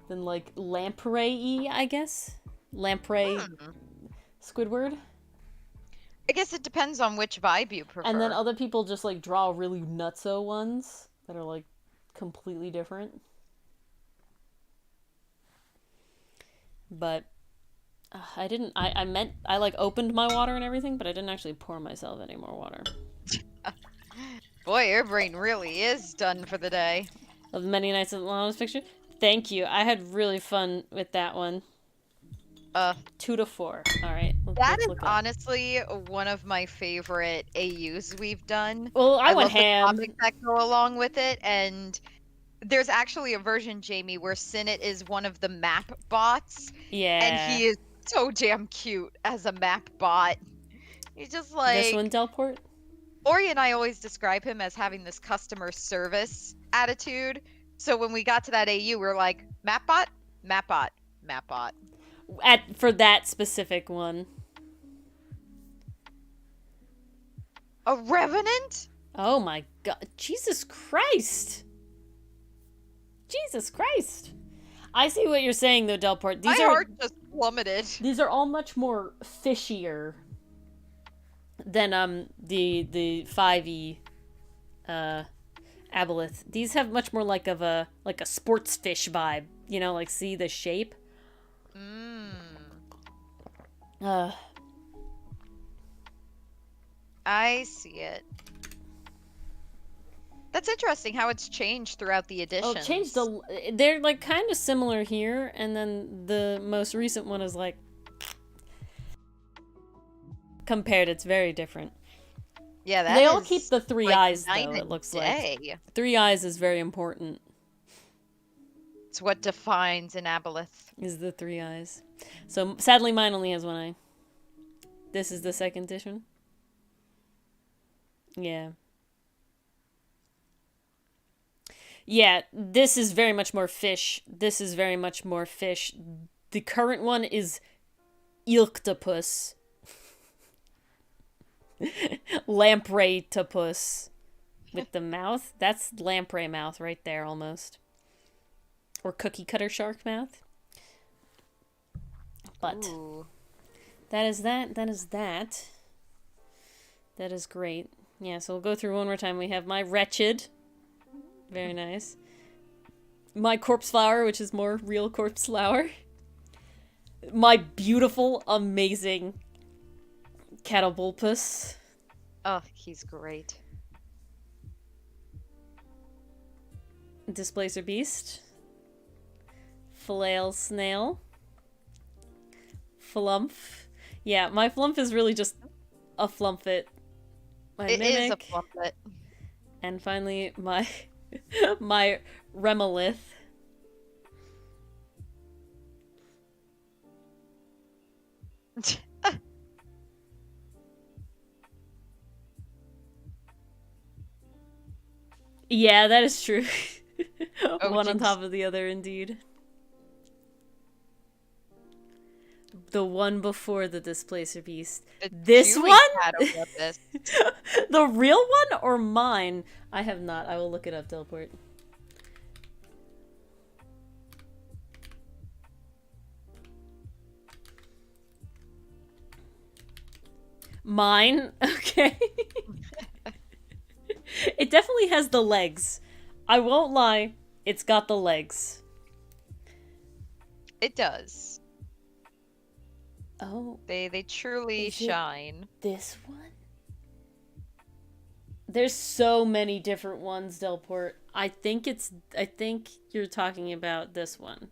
Than like lamprey-y, I guess. Lamprey, Squidward. I guess it depends on which vibe you prefer. And then other people just like draw really nutso ones that are like completely different. But I like opened my water and everything, but I didn't actually pour myself any more water. Boy, your brain really is done for the day. Of the many nights of the longest picture. Thank you. I had really fun with that one. 2 to 4. All right. That is honestly one of my favorite AUs we've done. Well, I went love ham. The comics that go along with it, and there's actually a version, Jamie, where Sinnit is one of the map bots. Yeah. And he is so damn cute as a map bot. He's just like this one, Delport? Ori and I always describe him as having this customer service attitude. So when we got to that AU, we were like, map bot, map bot, map bot. For that specific one. A revenant? Oh my god. Jesus Christ. Jesus Christ. I see what you're saying, though, Delport. My heart just plummeted. These are all much more fishier than the 5e aboleth. These have much more like a sports fish vibe. You know, like, see the shape? I see it. That's interesting how it's changed throughout the editions. Oh, changed they're like kind of similar here, and then the most recent one is like compared. It's very different. Yeah, they all keep the three like eyes though. It looks like 3 eyes is very important. It's what defines an aboleth. Is the 3 eyes. So sadly, mine only has 1 eye. This is the 2nd edition. Yeah. Yeah, this is very much more fish. This is very much more fish. The current one is Ilktopus. Lamprey-topus. With the mouth. That's lamprey mouth right there, almost. Or cookie cutter shark mouth. But Ooh. that is that. That is that. That is great. Yeah, so we'll go through one more time. We have my wretched. Very nice. My corpse flower, which is more real corpse flower. My beautiful, amazing Catobulpus. Oh, he's great. Displacer beast. Flail snail. Flumph. Yeah, my Flumph is really just a Flumphet. My It mimic. is a Flumpet. And finally, my my Remolith. Yeah, that is true. One on jinx. top of the other, indeed. The one before the Displacer Beast. The This Chewy one? Catobulpus. The real one or mine? I have not. I will look it up, Delport. Mine? Okay. It definitely has the legs. I won't lie. It's got the legs. It does. Oh, They truly Is it- shine. this one? There's so many different ones, Delport. I think you're talking about this one.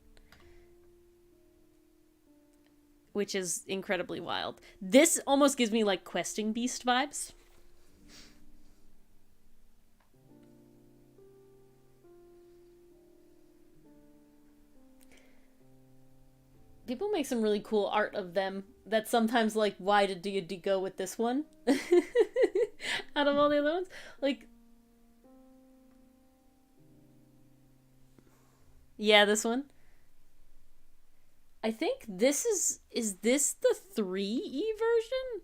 Which is incredibly wild. This almost gives me like questing beast vibes. People make some really cool art of them that sometimes like, why did D&D go with this one? Out of all the other ones? Like, yeah, this one. I think this is this the 3E version?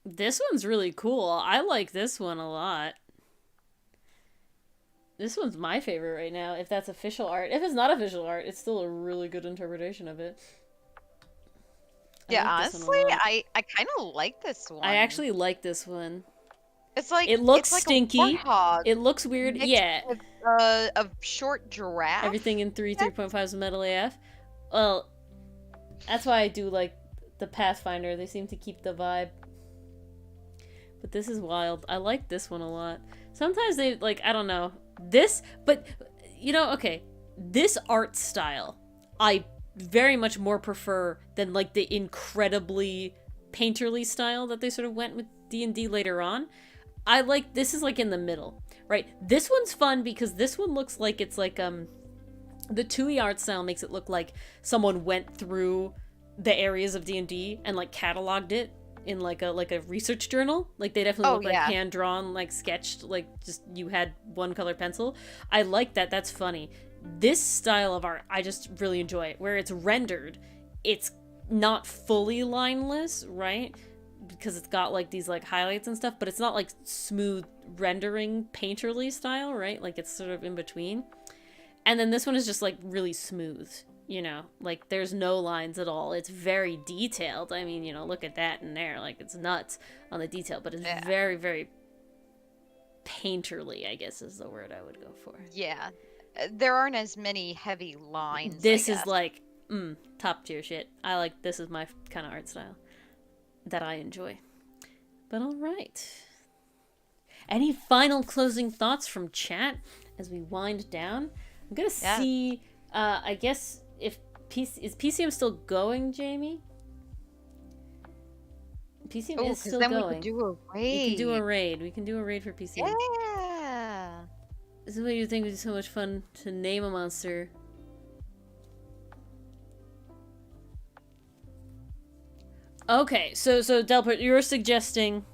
This one's really cool. I like this one a lot. This one's my favorite right now, if that's official art. If it's not official art, it's still a really good interpretation of it. Yeah, like this one a honestly, lot. I kind of like this one. I actually like this one. It's like It looks it's like stinky. A warthog It looks weird. mixed Yeah. With a short giraffe. Everything in 3.5 is metal AF. Well, that's why I do like the Pathfinder. They seem to keep the vibe. But this is wild. I like this one a lot. Sometimes they, like, I don't know. This, but, you know, okay. This art style, I very much more prefer than, like, the incredibly painterly style that they sort of went with D&D later on. I like, this is, like, in the middle, right? This one's fun because this one looks like it's, like, the 2E art style makes it look like someone went through the areas of D&D and, like, cataloged it in like a research journal. Like they definitely look like hand drawn, like sketched, like just you had one color pencil. I like that. That's funny. This style of art, I just really enjoy it. Where it's rendered, it's not fully lineless, right? Because it's got like these like highlights and stuff, but it's not like smooth rendering painterly style, right? Like it's sort of in between. And then this one is just like really smooth, you know, like there's no lines at all. It's very detailed. I mean, you know, look at that in there, like it's nuts on the detail, but it's very, very painterly, I guess is the word I would go for. Yeah. There aren't as many heavy lines. This is like top tier shit. This is my kind of art style that I enjoy. But all right. Any final closing thoughts from chat as we wind down? I'm gonna see. I guess if PCM still going, Jamie? PCM is still then going. We can do a raid. We can do a raid. We can do a raid for PCM. Yeah. This is what you think would be so much fun to name a monster. Okay, so Delport, you're suggesting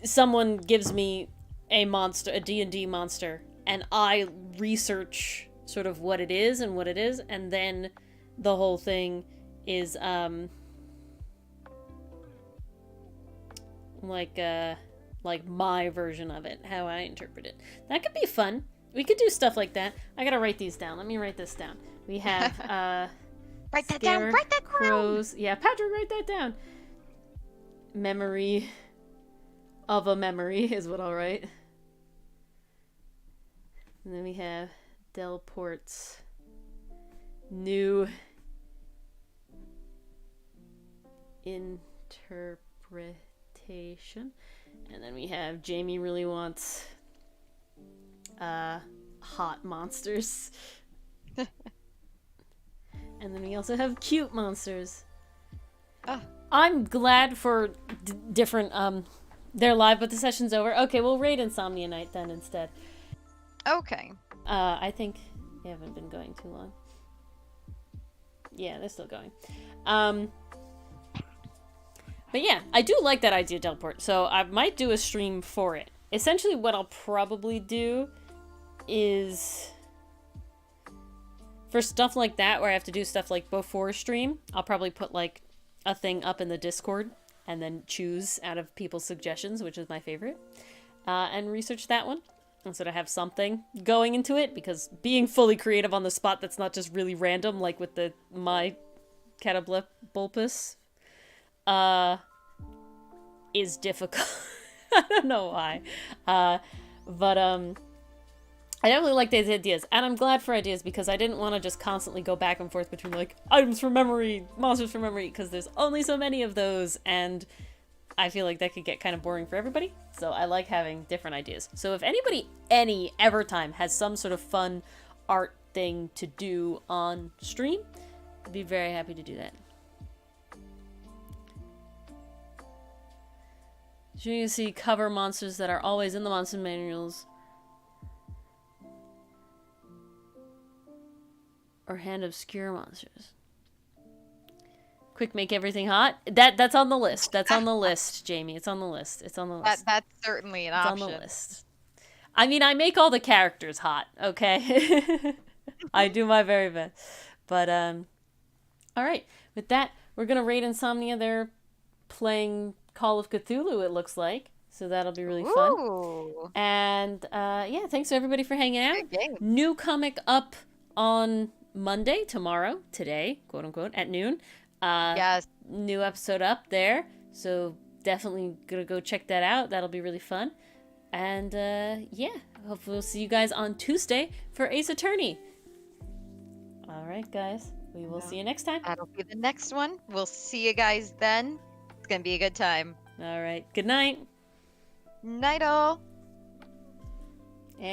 someone gives me a monster, a D&D monster, and I research sort of what it is, and then the whole thing is like my version of it, how I interpret it. That could be fun. We could do stuff like that. I gotta write these down. Let me write this down. We have write that down. Write that crows. Yeah, Patrick, write that down. Memory of a memory is what I'll write. And then we have Delport's new interpretation. And then we have Jamie really wants hot monsters. And then we also have cute monsters. Oh. I'm glad for different they're live but the session's over. Okay, we'll raid Insomnia Night then instead. Okay. I think they haven't been going too long. Yeah, they're still going. But yeah, I do like that idea, Delport, so I might do a stream for it. Essentially what I'll probably do is, for stuff like that where I have to do stuff like before stream, I'll probably put like a thing up in the Discord and then choose out of people's suggestions, which is my favorite, and research that one. And sort of have something going into it, because being fully creative on the spot that's not just really random, like with my Catobulbus, is difficult. I don't know why. But I definitely like these ideas, and I'm glad for ideas, because I didn't want to just constantly go back and forth between like items from memory, monsters from memory, because there's only so many of those, and I feel like that could get kind of boring for everybody. So I like having different ideas. So if anybody ever time has some sort of fun art thing to do on stream, I'd be very happy to do that. So you can see cover monsters that are always in the monster manuals. Or hand obscure monsters. Quick, make everything hot. That's on the list. That's on the list, Jamie. It's on the list. It's on the list. That's certainly an option. It's on the list. I mean, I make all the characters hot, okay? I do my very best. But, all right. With that, we're going to raid Insomnia. They're playing Call of Cthulhu, it looks like. So that'll be really fun. Ooh. And, yeah, thanks to everybody for hanging out. Good game. New comic up on Monday, today, quote unquote, at noon. Yes. New episode up there, so definitely gonna go check that out. That'll be really fun. And yeah, hopefully we'll see you guys on Tuesday for Ace Attorney. All right, guys, we will see you next time. That'll be the next one. We'll see you guys then. It's gonna be a good time. All right, good night. Night all.